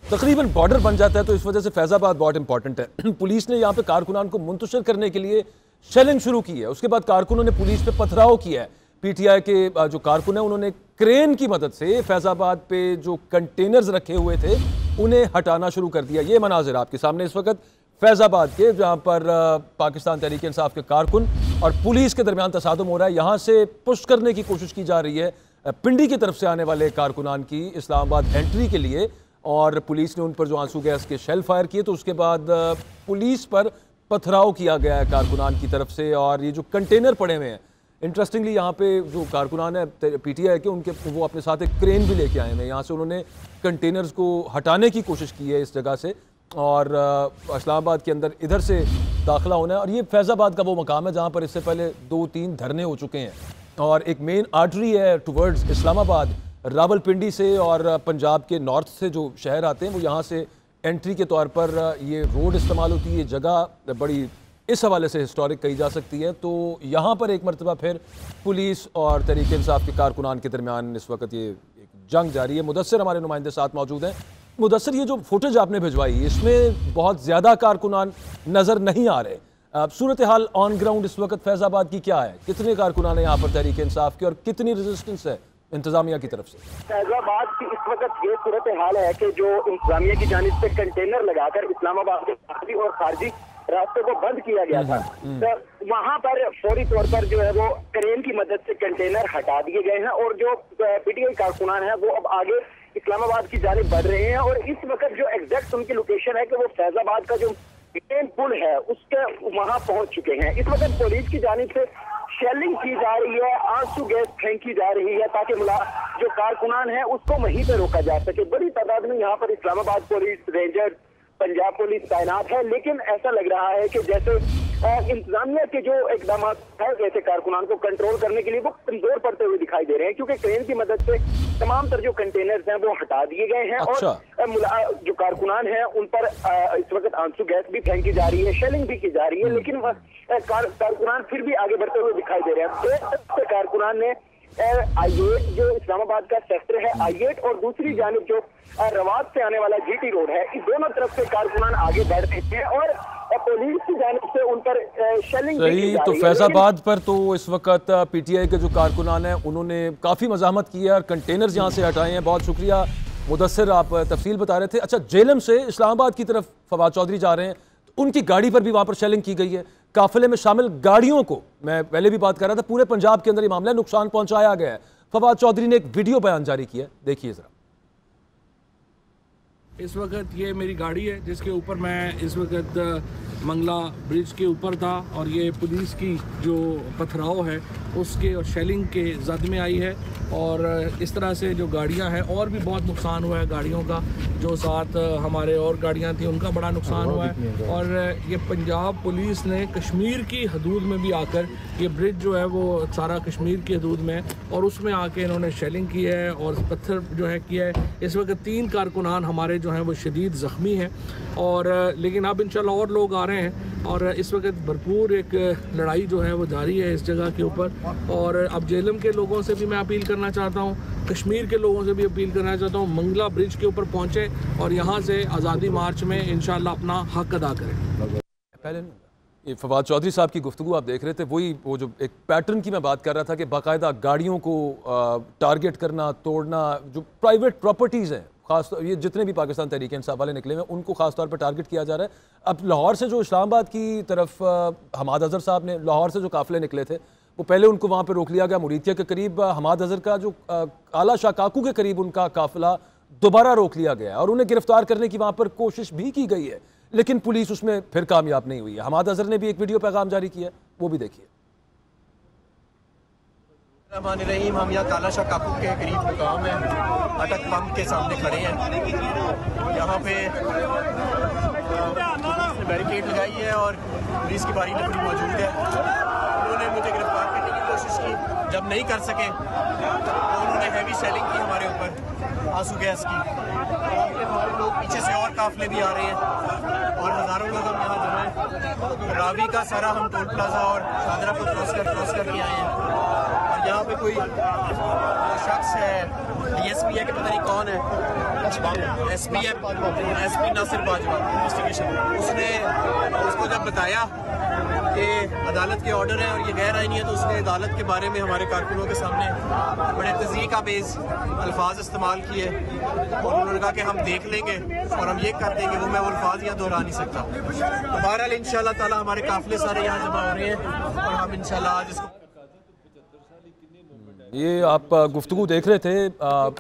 Speaker 1: तकरीबन बॉर्डर बन जाता है, तो इस वजह से फैज़ाबाद बहुत इंपॉर्टेंट है। पुलिस ने यहाँ पे कारकुनान को मुंतशिर करने के लिए शेलिंग शुरू की है, उसके बाद कारकुनों ने पुलिस पे पथराव किया है। PTI के जो कारकुन है उन्होंने क्रेन की मदद से फैज़ाबाद पे जो कंटेनर्स रखे हुए थे उन्हें हटाना शुरू कर दिया। ये मनाजिर आपके सामने इस वक्त फैज़ाबाद के, जहां पर पाकिस्तान तहरीक इंसाफ के कारकुन और पुलिस के दरमियान तसादुम हो रहा है। यहां से पुश करने की कोशिश की जा रही है पिंडी की तरफ से आने वाले कारकुनान की इस्लामाबाद एंट्री के लिए, और पुलिस ने उन पर जो आंसू गैस के शेल फायर किए, तो उसके बाद पुलिस पर पथराव किया गया है कारकुनान की तरफ से। और ये जो कंटेनर पड़े हुए हैं, इंटरेस्टिंगली यहाँ पे जो कारकुनान है PTI के, उनके वो अपने साथ एक क्रेन भी लेके आए हैं। यहाँ से उन्होंने कंटेनर्स को हटाने की कोशिश की है इस जगह से, और इस्लामाबाद के अंदर इधर से दाखिला होना है। और ये फैज़ाबाद का वो मकाम है जहाँ पर इससे पहले 2-3 धरने हो चुके हैं, और एक मेन आर्टरी है टुवर्ड्स इस्लामाबाद, रावलपिंडी से और पंजाब के नॉर्थ से जो शहर आते हैं वो यहाँ से एंट्री के तौर पर ये रोड इस्तेमाल होती है। ये जगह बड़ी इस हवाले से हिस्टोरिक कही जा सकती है। तो यहाँ पर एक मरतबा फिर पुलिस और तहरीक इंसाफ के कारकुनान के दरमियान इस वक्त ये एक जंग जारी है। मुदस्सिर हमारे नुमाइंदे साथ मौजूद हैं। मुदस्सिर, ये जो फुटेज आपने भिजवाई, इसमें बहुत ज़्यादा कारकुनान नज़र नहीं आ रहे। सूरत हाल ऑन ग्राउंड इस वक्त फैज़ाबाद की क्या है? कितने कारकुनान हैं यहाँ पर तहरीक इंसाफ के, और कितनी रेजिस्टेंस है इंतजामिया की तरफ से?
Speaker 10: फैज़ाबाद की इस वक्त ये सूरत हाल है कि जो इंतजामिया की जानिब से कंटेनर लगाकर इस्लामाबाद के दाखिली और खारजी रास्ते को बंद किया गया था, तो वहाँ पर फौरी तौर पर जो है वो क्रेन की मदद से कंटेनर हटा दिए गए हैं, और जो PTI कारकुनान है वो अब आगे इस्लामाबाद की जानिब बढ़ रहे हैं। और इस वक्त जो एग्जैक्ट उनकी लोकेशन है कि वो फैज़ाबाद का जो मेन पुल है उसके वहाँ पहुँच चुके हैं। इस वक्त पुलिस की जानिब से शेलिंग की जा रही है, आंसू गैस फेंकी जा रही है, ताकि जो कारकुनान है उसको वहीं पे रोका जा सके। बड़ी तादाद में यहाँ पर Islamabad police, ranger, Punjab police तैनात है, लेकिन ऐसा लग रहा है कि जैसे इंतजामिया के जो इकदाम है जैसे कारकुनान को कंट्रोल करने के लिए वो कमजोर पड़ते हुए दिखाई दे रहे हैं, क्योंकि क्रेन की मदद से तमाम तर जो कंटेनर्स हैं वो हटा दिए गए हैं।
Speaker 1: अच्छा।
Speaker 10: और जो कारकुनान है उन पर इस वक्त आंसू गैस भी फेंकी जा रही है, शेलिंग भी की जा रही है, लेकिन कारकुनान फिर भी आगे बढ़ते हुए दिखाई दे रहे हैं। एक तरफ से कारकुनान ने I8 जो इस्लामाबाद का सेक्टर है I8, और दूसरी जानिब जो रवात से आने वाला GT रोड है, इस दोनों तरफ से कारकुनान आगे बढ़ रहे हैं, और पुलिस की जानिब से उन पर शेलिंग
Speaker 1: सही। तो फैज़ाबाद पर तो इस वक्त PTI के जो कारकुनान हैं उन्होंने काफ़ी मज़ाहमत की है और कंटेनर्स यहाँ से हटाए हैं। बहुत शुक्रिया मुदस्सिर, आप तफसील बता रहे थे। अच्छा, जेलम से इस्लामाबाद की तरफ फवाद चौधरी जा रहे हैं, तो उनकी गाड़ी पर भी वहाँ पर शेलिंग की गई है। काफिले में शामिल गाड़ियों को, मैं पहले भी बात कर रहा था, पूरे पंजाब के अंदर ये मामला नुकसान पहुंचाया गया है। फवाद चौधरी ने एक वीडियो बयान जारी किया, देखिए जरा।
Speaker 5: इस वक्त ये मेरी गाड़ी है जिसके ऊपर मैं इस वक्त मंगला ब्रिज के ऊपर था, और ये पुलिस की जो पथराव है उसके और शेलिंग के जद में आई है, और इस तरह से जो गाड़ियां हैं और भी बहुत नुकसान हुआ है गाड़ियों का, जो साथ हमारे और गाड़ियां थी उनका बड़ा नुकसान हुआ है। और ये पंजाब पुलिस ने कश्मीर की हदूद में भी आकर, ये ब्रिज जो है वो सारा कश्मीर की हदूद में, और उसमें आके इन्होंने शेलिंग की है और पत्थर जो है किया है। इस वक्त 3 कारकुनान हमारे जो हैं वो शदीद ज़ख्मी हैं, और लेकिन अब इंशाल्लाह और लोग आ रहे हैं, और इस वक्त भरपूर एक लड़ाई जो है वो जारी है इस जगह के ऊपर। और अब जेलम के लोगों से भी मैं अपील करना चाहता हूँ, कश्मीर के लोगों से भी अपील करना चाहता हूँ, मंगला ब्रिज के ऊपर पहुँचे और यहाँ से आज़ादी मार्च में इंशाल्लाह अपना हक अदा करें।
Speaker 1: पहले ये फवाद चौधरी साहब की गुफ्तगू आप देख रहे थे, वो जो एक पैटर्न की मैं बात कर रहा था कि बाकायदा गाड़ियों को टारगेट करना, तोड़ना, जो प्राइवेट प्रॉपर्टीज़ हैं, खास ये जितने भी पाकिस्तान तहरीक इंसाफ वाले निकले हुए हैं उनको खास तौर पर टारगेट किया जा रहा है। अब लाहौर से जो इस्लामाबाद की तरफ हमाद अजहर साहब ने, लाहौर से जो काफ़िले निकले थे, वो पहले उनको वहाँ पर रोक लिया गया। मुरीतिया के करीब हमाद अजहर का जो आला शाकाकू के करीब उनका काफ़िला दोबारा रोक लिया गया, और उन्हें गिरफ्तार करने की वहाँ पर कोशिश भी की गई है, लेकिन पुलिस उसमें फिर कामयाब नहीं हुई है। हमाद अजहर ने भी एक वीडियो पैगाम जारी किया, वो भी देखिए।
Speaker 12: रहीम, हम यहाँ काला शाह काकू के करीब मुकाम है, अटक पंप के सामने खड़े हैं। यहाँ पे बैरिकेड लगाई है और पुलिस की भारी लकड़ी मौजूद है। उन्होंने मुझे गिरफ्तार करने की कोशिश की, जब नहीं कर सके तो उन्होंने हैवी सेलिंग की हमारे ऊपर, आंसू गैस की। हमारे लोग पीछे से और काफिले भी आ रहे हैं, और हज़ारों लोग हम यहाँ जमा हैं। रावी का सारा हम टोल प्लाजा और शादरा को क्रॉस करके आए हैं, और यहाँ पे कोई शख्स है, DSP है कि पता नहीं कौन है, SP नासिर बाजवा इन्वेस्टिगेशन, उसने उसको जब बताया ये अदालत के ऑर्डर है और ये गैर आईनी है, तो उसने अदालत के बारे में हमारे कारकुनों के सामने बड़े तज़ीक़ आमेज़ अल्फाज इस्तेमाल किए और उन्होंने कहा कि हम देख लेंगे और हम ये कर देंगे। वो मैं वो अल्फाज यहाँ दोहरा नहीं सकता। तो बहरहाल इंशाअल्लाह ताला हमारे काफ़िले सारे यहाँ जमा हो रहे हैं और हम इंशाअल्लाह आज इसको।
Speaker 1: ये आप गुफ्तगू देख रहे थे,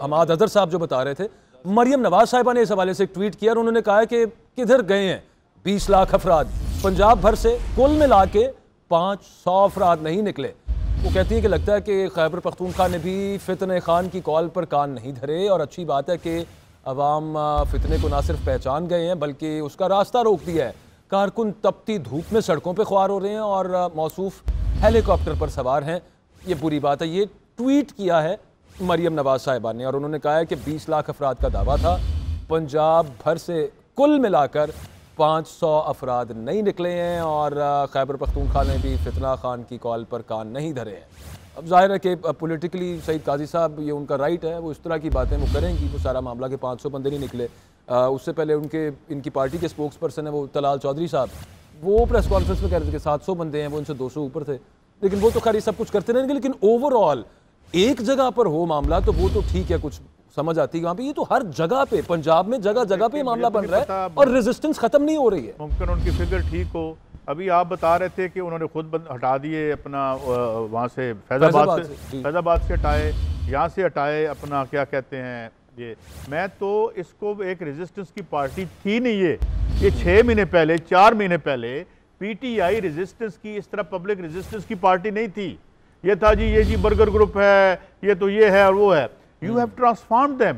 Speaker 1: हमाद अदर साहब जो बता रहे थे। मरियम नवाज साहिबा ने इस हवाले से एक ट्वीट किया और उन्होंने कहा है कि किधर गए हैं 20 लाख अफराद, पंजाब भर से कुल मिला के 500 अफराद नहीं निकले। वो कहती हैं कि लगता है कि खैबर पख्तूनख्वा ने भी फितने खान की कॉल पर कान नहीं धरे और अच्छी बात है कि अवाम फितने को ना सिर्फ पहचान गए हैं बल्कि उसका रास्ता रोक दिया है। कारकुन तपती धूप में सड़कों पर ख्वार हो रहे हैं और मौसूफ हेलीकॉप्टर पर सवार हैं। ये बुरी बात है। ये ट्वीट किया है मरियम नवाज साहिबा ने और उन्होंने कहा है कि 20 लाख अफराद का दावा था, पंजाब भर से कुल मिलाकर 500 अफराद नहीं निकले हैं और खैबर पख्तूनख्वा ने भी फितना खान की कॉल पर कान नहीं धरे हैं। अब जाहिर है कि पॉलिटिकली सईद काजी साहब, ये उनका राइट है, वो इस तरह की बातें वो करेंगी। वो सारा मामला के 500 बंदे नहीं निकले। उससे पहले इनकी पार्टी के स्पोक्स पर्सन है वो तलाल चौधरी साहब, वो प्रेस कॉन्फ्रेंस में कह रहे थे कि 700 बंदे हैं, वो उनसे 200 ऊपर थे। लेकिन वो तो खैर सब कुछ करते रहेंगे, लेकिन ओवरऑल एक जगह पर हो मामला तो वो तो ठीक है, कुछ समझ आती है। वहाँ पे ये तो हर जगह पे, पंजाब में जगह जगह पे मामला बन रहा है और रेजिस्टेंस खत्म नहीं हो रही है।
Speaker 6: मुमकिन उनकी फिगर ठीक हो। अभी आप बता रहे थे कि उन्होंने खुद हटा दिए अपना, वहाँ से फैजाबाद से हटाए, यहाँ से हटाए अपना, क्या कहते हैं ये। मैं तो इसको एक रेजिस्टेंस की पार्टी थी नहीं ये 6 महीने पहले, 4 महीने पहले पीटीआई रेजिस्टेंस की, इस तरह पब्लिक रेजिस्टेंस की पार्टी नहीं थी। ये था जी, ये जी बर्गर ग्रुप है, ये तो ये है और वो है। You have transform them.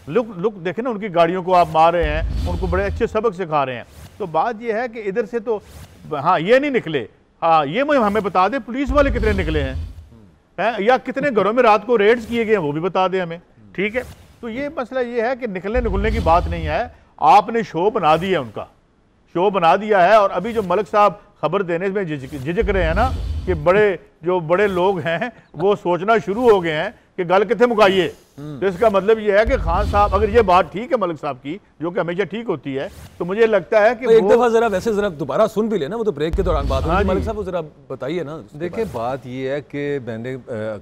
Speaker 6: Look देखें ना, उनकी गाड़ियों को आप मार रहे हैं, उनको बड़े अच्छे सबक सिखा रहे हैं। तो बात ये है कि इधर से तो हाँ ये नहीं निकले, हाँ ये हमें बता दें पुलिस वाले कितने निकले हैं या कितने घरों में रात को रेड्स किए गए हैं वो भी बता दें हमें, ठीक है। तो ये मसला ये है कि निकलने की बात नहीं है, आपने शो बना दिया, उनका शो बना दिया है। और अभी जो मलिक साहब खबर देने में झिझक रहे हैं ना, कि बड़े लोग हैं वो सोचना शुरू हो गए हैं कि गल कितने मुकाइए। तो इसका मतलब ये है कि खान साहब, अगर ये बात ठीक है मलिक साहब की, जो कि हमेशा ठीक होती है, तो मुझे लगता है कि
Speaker 1: तो एक दफा जरा दोबारा सुन भी लेना, वो तो ब्रेक के दौरान बात हुई। मलिक साहब वो जरा बताइए ना।
Speaker 4: देखिए बात ये है कि मैंने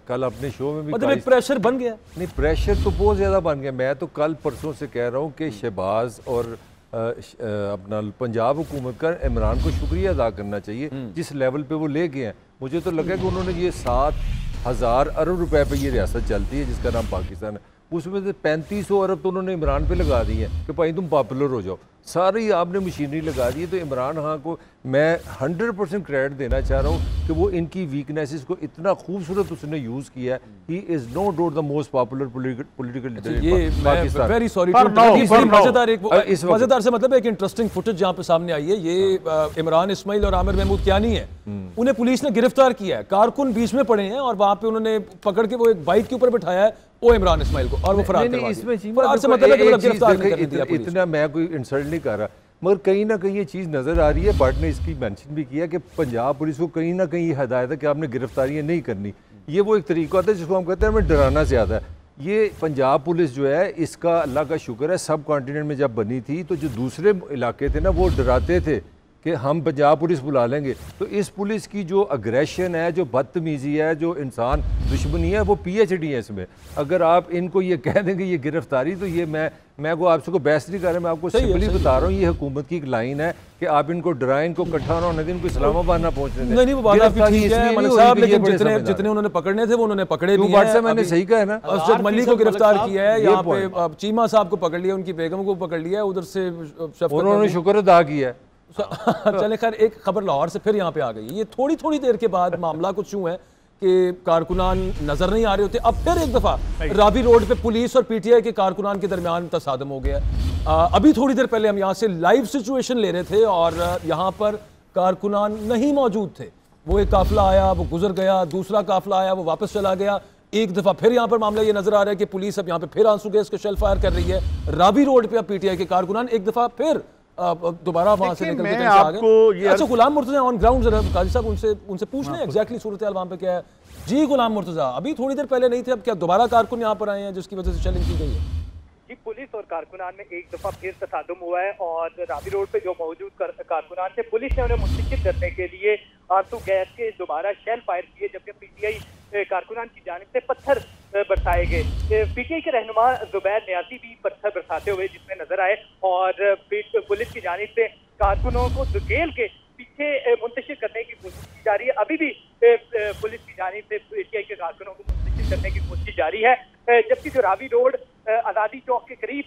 Speaker 4: कल अपने शो में भी
Speaker 1: मतलब एक प्रेशर बन गया।
Speaker 4: नहीं, प्रेशर तो बहुत ज्यादा बन गया। मैं तो कल परसों से कह रहा हूँ कि शहबाज और अपना पंजाब हुकूमत का इमरान को शुक्रिया अदा करना चाहिए जिस लेवल पे वो ले गए हैं। मुझे तो लगा कि उन्होंने ये 7,000 अरब रुपए पे ये रियासत चलती है जिसका नाम पाकिस्तान है, उसमें से 3500 अरब तो उन्होंने इमरान पे लगा दी है कि भाई तुम पॉपुलर हो जाओ। सारी आपने मशीनरी लगा दी है। तो इमरान खान को मैं 100% क्रेडिट देना चाह रहा हूँ कि वो इनकी वीकनेसेस को इतना खूबसूरत उसने यूज़ किया है। He is no doubt the most popular political leader Pakistan.
Speaker 1: Very sorry, मजेदार से मतलब एक इंटरेस्टिंग फुटेज जहाँ पे सामने आई है। ये इमरान इस्माइल और आमिर महमूद कियानी है, उन्हें पुलिस ने गिरफ्तार किया है। कारकुन बीच में पड़े हैं और वहाँ पे उन्होंने पकड़ के वो एक बाइक के ऊपर बिठाया है वो इमरान इस्माइल को, और वो फरार करवा दिया।
Speaker 4: इतना मैं कोई इंसल्ट नहीं कर रहा, मगर कहीं ना कहीं ये चीज़ नज़र आ रही है। बट ने इसकी मेंशन भी किया कि पंजाब पुलिस को कहीं ना कहीं हदायत है कि आपने गिरफ्तारियाँ नहीं करनी। ये वो एक तरीका होता है जिसको हम कहते हैं हमें डराना ज़्यादा है। ये पंजाब पुलिस जो है, इसका अल्लाह का शुक्र है, सब कॉन्टिनेंट में जब बनी थी तो जो दूसरे इलाके थे ना वो डराते थे कि हम पंजाब पुलिस बुला लेंगे। तो इस पुलिस की जो अग्रेशन है, जो बदतमीज़ी है, जो इंसान दुश्मनी है, वो PhD है इसमें। अगर आप इनको ये कह देंगे ये गिरफ्तारी, तो ये मैं को आपसे को बहस नहीं कर रहा, मैं आपको सिंपली बता रहा हूँ। ये हुकूमत की एक लाइन है कि आप इनको डराएं, इनको इकट्ठा ना होने दें, इनको इस्लामाबाद ना पहुंचने दें।
Speaker 1: नहीं, वो बात आपकी ठीक है मलिक साहब, लेकिन जितने उन्होंने पकड़ने थे वो उन्होंने पकड़े भी हैं।
Speaker 4: मैंने सही कहा है ना,
Speaker 1: अरशद मलिक को गिरफ्तार किया है, यहाँ पे चीमा साहब को पकड़ लिया, उनकी बेगम को पकड़ लिया, उधर से
Speaker 4: उन्होंने शुक्र अदा किया है।
Speaker 1: चले खैर, एक खबर लाहौर से फिर यहाँ पे आ गई। ये थोड़ी देर के बाद मामला कुछ यूं है कि कारकुनान नजर नहीं आ रहे होते। अब फिर एक दफा रावी रोड पे पुलिस और PTI के कारकुनान के दरमियान तसादम हो गया। अभी थोड़ी देर पहले हम यहाँ से लाइव सिचुएशन ले रहे थे और यहाँ पर कारकुनान नहीं मौजूद थे। वो एक काफिला आया, वो गुजर गया, दूसरा काफिला आया, वो वापस चला गया। एक दफा फिर यहाँ पर मामला ये नजर आ रहा है कि पुलिस अब यहाँ पे फिर आंसू गैस के शेल फायर कर रही है। रावी रोड पे अब PTI के कारकुनान एक दफा फिर दोबारा वहां से निकल के कहीं से आ गए। अच्छा, गुलाम मुर्तजा ऑन ग्राउंड, जरा काजी साहब उनसे पूछ लें एग्जैक्टली सूरत हाल वहां पे क्या है। जी गुलाम मुर्तजा, अभी थोड़ी देर पहले नहीं थे, अब क्या दोबारा कारकुन यहाँ पर आए हैं जिसकी वजह से शेलिंग की गई है?
Speaker 13: जी, पुलिस और कारकुनान में एक दफा फिर तसादुम हुआ है और रावी रोड पे जो मौजूद कारकुनान थे, पुलिस ने उन्हें मुंतशिर करने के लिए आंसू गैस के दोबारा शेल फायर किए, जबकि पीटीआई कारकुनान की जानिब से पत्थर बरसाए गए। पीटीआई के रहनुमा जुबैर नियासी भी पत्थर बरसाते हुए जिसमें नजर आए और पुलिस की जानिब से कारकुनों को धकेल के पीछे मुंतशिर करने की कोशिश की जा रही है। अभी भी पुलिस की जानिब से पीटीआई के कारकुनों को मुंतशिर करने की कोशिश जारी है, जबकि जो रावी रोड आज़ादी चौक के करीब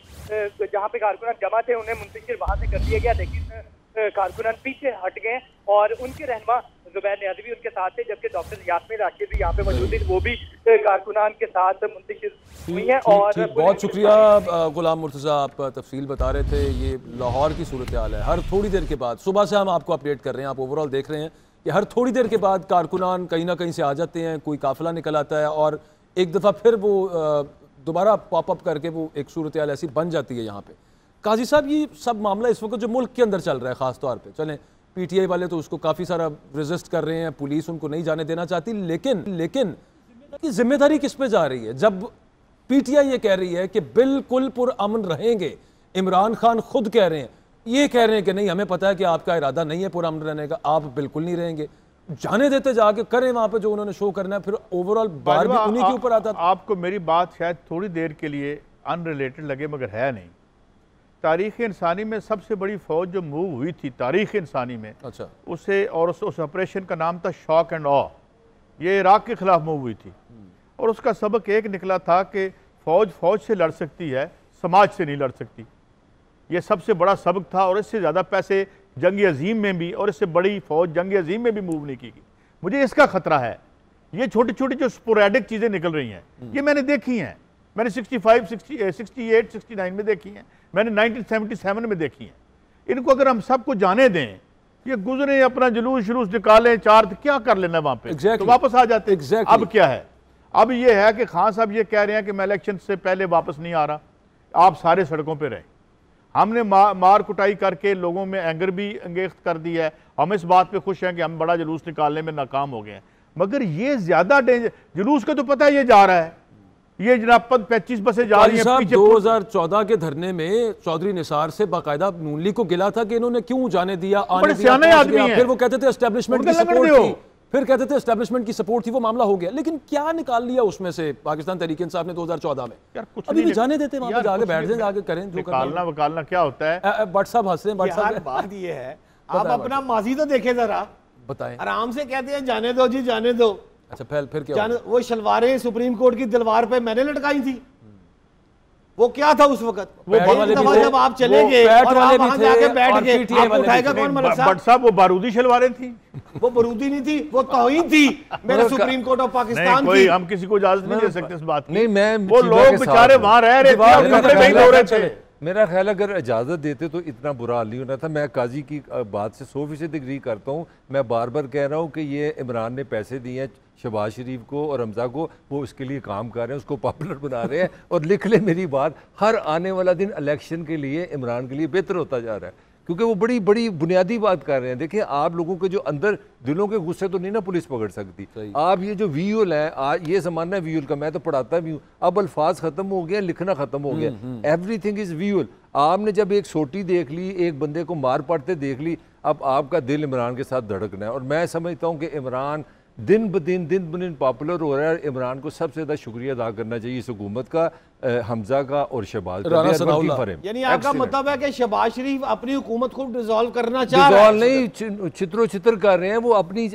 Speaker 13: जहां पे कारकुनान जमा थे उन्हें मुंतशिर वहां से कर दिया गया, लेकिन कारकुनान पीछे हट गए और उनके रहनुमा जुबैर नियाज़ी भी उनके साथ थे, जबकि डॉक्टर यास्मीन राशिद भी यहाँ पे मौजूद थी, वो भी कारकुनान के साथ मुंतशिर हुई हैं। और
Speaker 1: बहुत शुक्रिया गुलाम मुर्तज़ा, आप तफसील बता रहे थे। ये लाहौर की सूरत हाल है, हर थोड़ी देर के बाद, सुबह से हम आपको अपडेट कर रहे हैं, आप ओवरऑल देख रहे हैं कि हर थोड़ी देर के बाद कारकुनान कहीं ना कहीं से आ जाते हैं, कोई काफिला निकल आता है और एक दफ़ा फिर वो दोबारा पॉपअप करके वो एक सूरत हाल ऐसी बन जाती है यहाँ पे। काजी साहब, ये सब मामला इस वक्त जो मुल्क के अंदर चल रहा है ख़ास तौर पे, चलें पीटीआई वाले तो उसको काफ़ी सारा रेजिस्ट कर रहे हैं, पुलिस उनको नहीं जाने देना चाहती, लेकिन जिम्मेदारी किस पे जा रही है जब पीटीआई ये कह रही है कि बिल्कुल पुरअमन रहेंगे? इमरान खान खुद कह रहे हैं, ये कह रहे हैं कि नहीं, हमें पता है कि आपका इरादा नहीं है पुरअमन रहने का, आप बिल्कुल नहीं रहेंगे, जाने देते, जाके करें वहां पे जो उन्होंने शो करना है, फिर ओवरऑल बार भी उन्हीं के ऊपर आता।
Speaker 6: आपको मेरी बात शायद थोड़ी देर के लिए अनरिलेटेड लगे, मगर है नहीं। तारीख़ इंसानी में सबसे बड़ी फौज जो मूव हुई थी तारीख़ इंसानी में, अच्छा, उसे और उस ऑपरेशन का नाम था शॉक एंड ऑ। ये इराक के खिलाफ मूव हुई थी और उसका सबक एक निकला था कि फौज से लड़ सकती है, समाज से नहीं लड़ सकती। ये सबसे बड़ा सबक था और इससे ज़्यादा पैसे जंग अजीम में भी और इससे बड़ी फौज जंग अजीम में भी मूव नहीं की गई। मुझे इसका खतरा है। ये छोटी छोटी जो स्पोरेडिक चीज़ें निकल रही हैं, ये मैंने देखी हैं, मैंने 65, 68, 69 में देखी हैं, मैंने 1977 में देखी हैं। इनको अगर हम सबको जाने दें, ये गुजरे अपना जुलूस निकालें, चार क्या कर लेना वहाँ पे, तो वापस आ जाते। अब क्या है, अब ये है कि खान साहब ये कह रहे हैं कि मैं इलेक्शन से पहले वापस नहीं आ रहा, आप सारे सड़कों पे रहें। हमने मार कुटाई करके लोगों में एंगर भी अंगेख्त कर दी है। हम इस बात पे खुश हैं कि हम बड़ा जुलूस निकालने में नाकाम हो गए हैं, मगर ये ज्यादा डेंजर जुलूस का तो पता है ये जा रहा है, ये जनाब 25 बसें जा रही हैं।
Speaker 1: 2014 के धरने में चौधरी निसार से बाकायदा नून लीग को गिला था कि इन्होंने क्यों जाने दिया, आने दिया, फिर वो कहते थे एस्टेब्लिशमेंट की सपोर्ट थी, फिर कहते थे एस्टेब्लिशमेंट की सपोर्ट थी, वो मामला हो गया। लेकिन क्या निकाल लिया उसमें से पाकिस्तान तहरीक इंसाफ ने 2014 में? यार कुछ अभी भी जाने देते, वहां पे जाके बैठ जाए, जाके करें जो
Speaker 6: निकालना वकालना क्या होता है।
Speaker 1: बट साहब हंस रहे हैं, बट साहब
Speaker 11: बात ये है, आप अपना माजी तो देखें जरा,
Speaker 1: बताएं।
Speaker 11: आराम से कहते हैं जाने दो जी, जाने दो।
Speaker 1: अच्छा, फिर क्या?
Speaker 11: वो शलवारें सुप्रीम कोर्ट की दीवार पे मैंने लटकाई थी, वो क्या था उस वक्त? जब आप चले गए और आप वहां जाके बैठ गए, आपको उठाएगा कौन? मलिक
Speaker 6: साहब वो बारूदी शलवारें थी,
Speaker 11: वो बारूदी नहीं थी, वो तौहीन थी मेरे सुप्रीम कोर्ट ऑफ पाकिस्तान की।
Speaker 6: हम किसी को इजाजत नहीं दे सकते इस बात की।
Speaker 4: नहीं, मैं
Speaker 6: वो लोग बेचारे वहां रह रहे थे, कपड़े नहीं धो रहे थे।
Speaker 4: मेरा ख्याल अगर इजाज़त देते तो इतना बुरा हाल नहीं होना था। मैं काजी की बात से 100% एग्री करता हूँ। मैं बार बार कह रहा हूँ कि ये इमरान ने पैसे दिए हैं शहबाज शरीफ को और हमजा को, वो उसके लिए काम कर रहे हैं, उसको पॉपुलर बना रहे हैं। और लिख ले मेरी बात, हर आने वाला दिन इलेक्शन के लिए इमरान के लिए बेहतर होता जा रहा है, क्योंकि वो बड़ी बड़ी बुनियादी बात कर रहे हैं। देखिए, आप लोगों के जो अंदर दिलों के गुस्से तो नहीं ना पुलिस पकड़ सकती। आप ये जो विजुअल है, आज ये ज़माना है विजुअल का, मैं तो पढ़ाता भी हूँ, अब अल्फाज ख़त्म हो गया, लिखना ख़त्म हो गया, एवरीथिंग इज़ विजुअल। आपने जब एक सोटी देख ली, एक बंदे को मार पड़ते देख ली, अब आपका दिल इमरान के साथ धड़कना है। और मैं समझता हूँ कि इमरान दिन ब दिन पॉपुलर हो रहा है। इमरान को सबसे ज़्यादा शुक्रिया अदा करना चाहिए इस हुकूमत का, हमजा का और शहबाज का।
Speaker 11: यानी आपका मतलब है कि शहबाज शरीफ अपनी हुकूमत को डिसॉल्व करना चाह रहे हैं?
Speaker 4: नहीं, छित्रो छित्र कर रहे हैं वो अपनी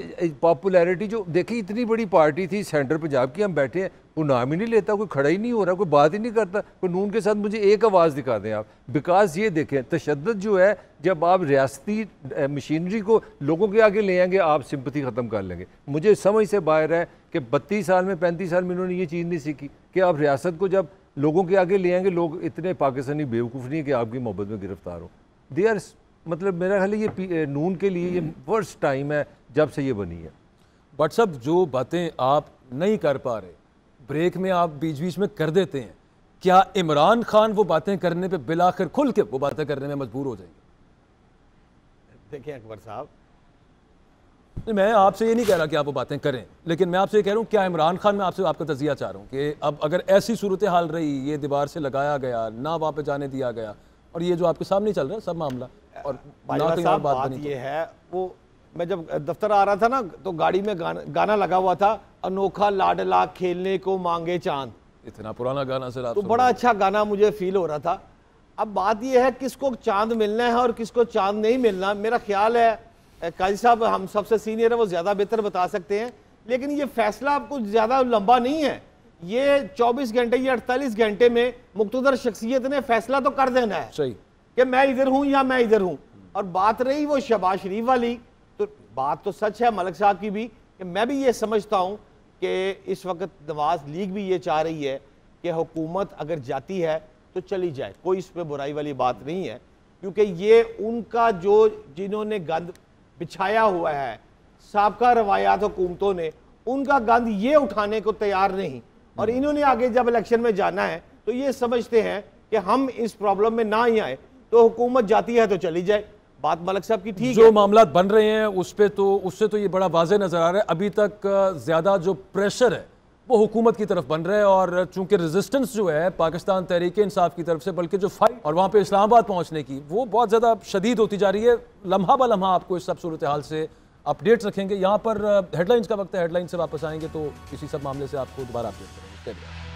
Speaker 4: पॉपुलैरिटी। जो देखिए, इतनी बड़ी पार्टी थी सेंटर पंजाब की, हम बैठे हैं, वो नाम ही नहीं लेता, कोई खड़ा ही नहीं हो रहा, कोई बात ही नहीं करता, कोई नून के साथ मुझे एक आवाज़ दिखा दें आप। बिकॉज ये देखें, तशद्दुद जो है, जब आप रियासती मशीनरी को लोगों के आगे ले आएंगे, आप सिंपथी ख़त्म कर लेंगे। मुझे समझ से बाहर है कि 32 साल में 35 साल में इन्होंने ये चीज़ नहीं सीखी कि आप रियासत को जब लोगों के आगे ले आएंगे, लोग इतने पाकिस्तानी बेवकूफ़ नहीं है कि आपकी मोहब्बत में गिरफ्तार हो। दे आर, मतलब मेरा ख्याल है ये नून के लिए ये वर्स्ट टाइम है जब से ये बनी है।
Speaker 1: बट सब जो बातें आप नहीं कर पा रहे, ब्रेक में आप बीच बीच में कर देते हैं, क्या इमरान खान वो बातें करने पे बिलाखिर खुल के वो बातें करने में मजबूर हो जाएंगे?
Speaker 11: देखिए अकबर साहब,
Speaker 1: मैं आपसे ये नहीं कह रहा कि आप वो बातें करें, लेकिन मैं आपसे ये कह रहा हूँ क्या इमरान खान, मैं आपसे आपका तजिया चाह रहा हूँ कि अब अगर ऐसी सूरत हाल रही, ये दीवार से लगाया गया, ना वहाँ पे जाने दिया गया, और ये जो आपके सामने चल रहा है सब मामला, और ना कहीं और बात बनी,
Speaker 11: ये है वो मैं जब दफ्तर आ रहा था ना तो गाड़ी में गाना लगा हुआ था, अनोखा लाडला खेलने को मांगे चांद।
Speaker 1: इतना पुराना गाना सर आप
Speaker 11: तो बड़ा अच्छा गाना मुझे फील हो रहा था। अब बात यह है किसको चांद मिलना है और किसको चांद नहीं मिलना। मेरा ख्याल है काजी साहब हम सबसे सीनियर है, वो ज़्यादा बेहतर बता सकते हैं, लेकिन ये फैसला कुछ ज़्यादा लंबा नहीं है। ये 24 घंटे या 48 घंटे में मुक़्तदर शख्सियत ने फैसला तो कर देना है
Speaker 1: सही
Speaker 11: कि मैं इधर हूँ या मैं इधर हूँ। और बात रही वो शहबाज शरीफ वाली, तो बात तो सच है मलिक साहब की भी, कि मैं भी ये समझता हूँ कि इस वक्त नवाज लीग भी ये चाह रही है कि हुकूमत अगर जाती है तो चली जाए, कोई इस पर बुराई वाली बात नहीं है, क्योंकि ये उनका जो जिन्होंने गंद बिछाया हुआ है साबका रवायात हुकूमतों ने, उनका गंद ये उठाने को तैयार नहीं, और इन्होंने आगे जब इलेक्शन में जाना है तो ये समझते हैं कि हम इस प्रॉब्लम में ना ही आए, तो हुकूमत जाती है तो चली जाए। बात मलिक साहब की ठीक है।
Speaker 1: जो मामला बन रहे हैं उस पे तो उससे तो ये बड़ा वाज़ेह नजर आ रहा है, अभी तक ज्यादा जो प्रेशर है वो हुकूमत की तरफ बन रहा है, और चूंकि रेजिस्टेंस जो है पाकिस्तान तहरीक इंसाफ की तरफ से, बल्कि जो फाइट और वहाँ पे इस्लामाबाद पहुँचने की वो बहुत ज़्यादा शदीद होती जा रही है। लम्हा ब लम्हा आपको इस सब सूरत हाल से अपडेट्स रखेंगे। यहाँ पर हेडलाइंस का वक्त है, हेडलाइन से वापस आएंगे तो इसी सब मामले से आपको दोबारा अपडेट करेंगे।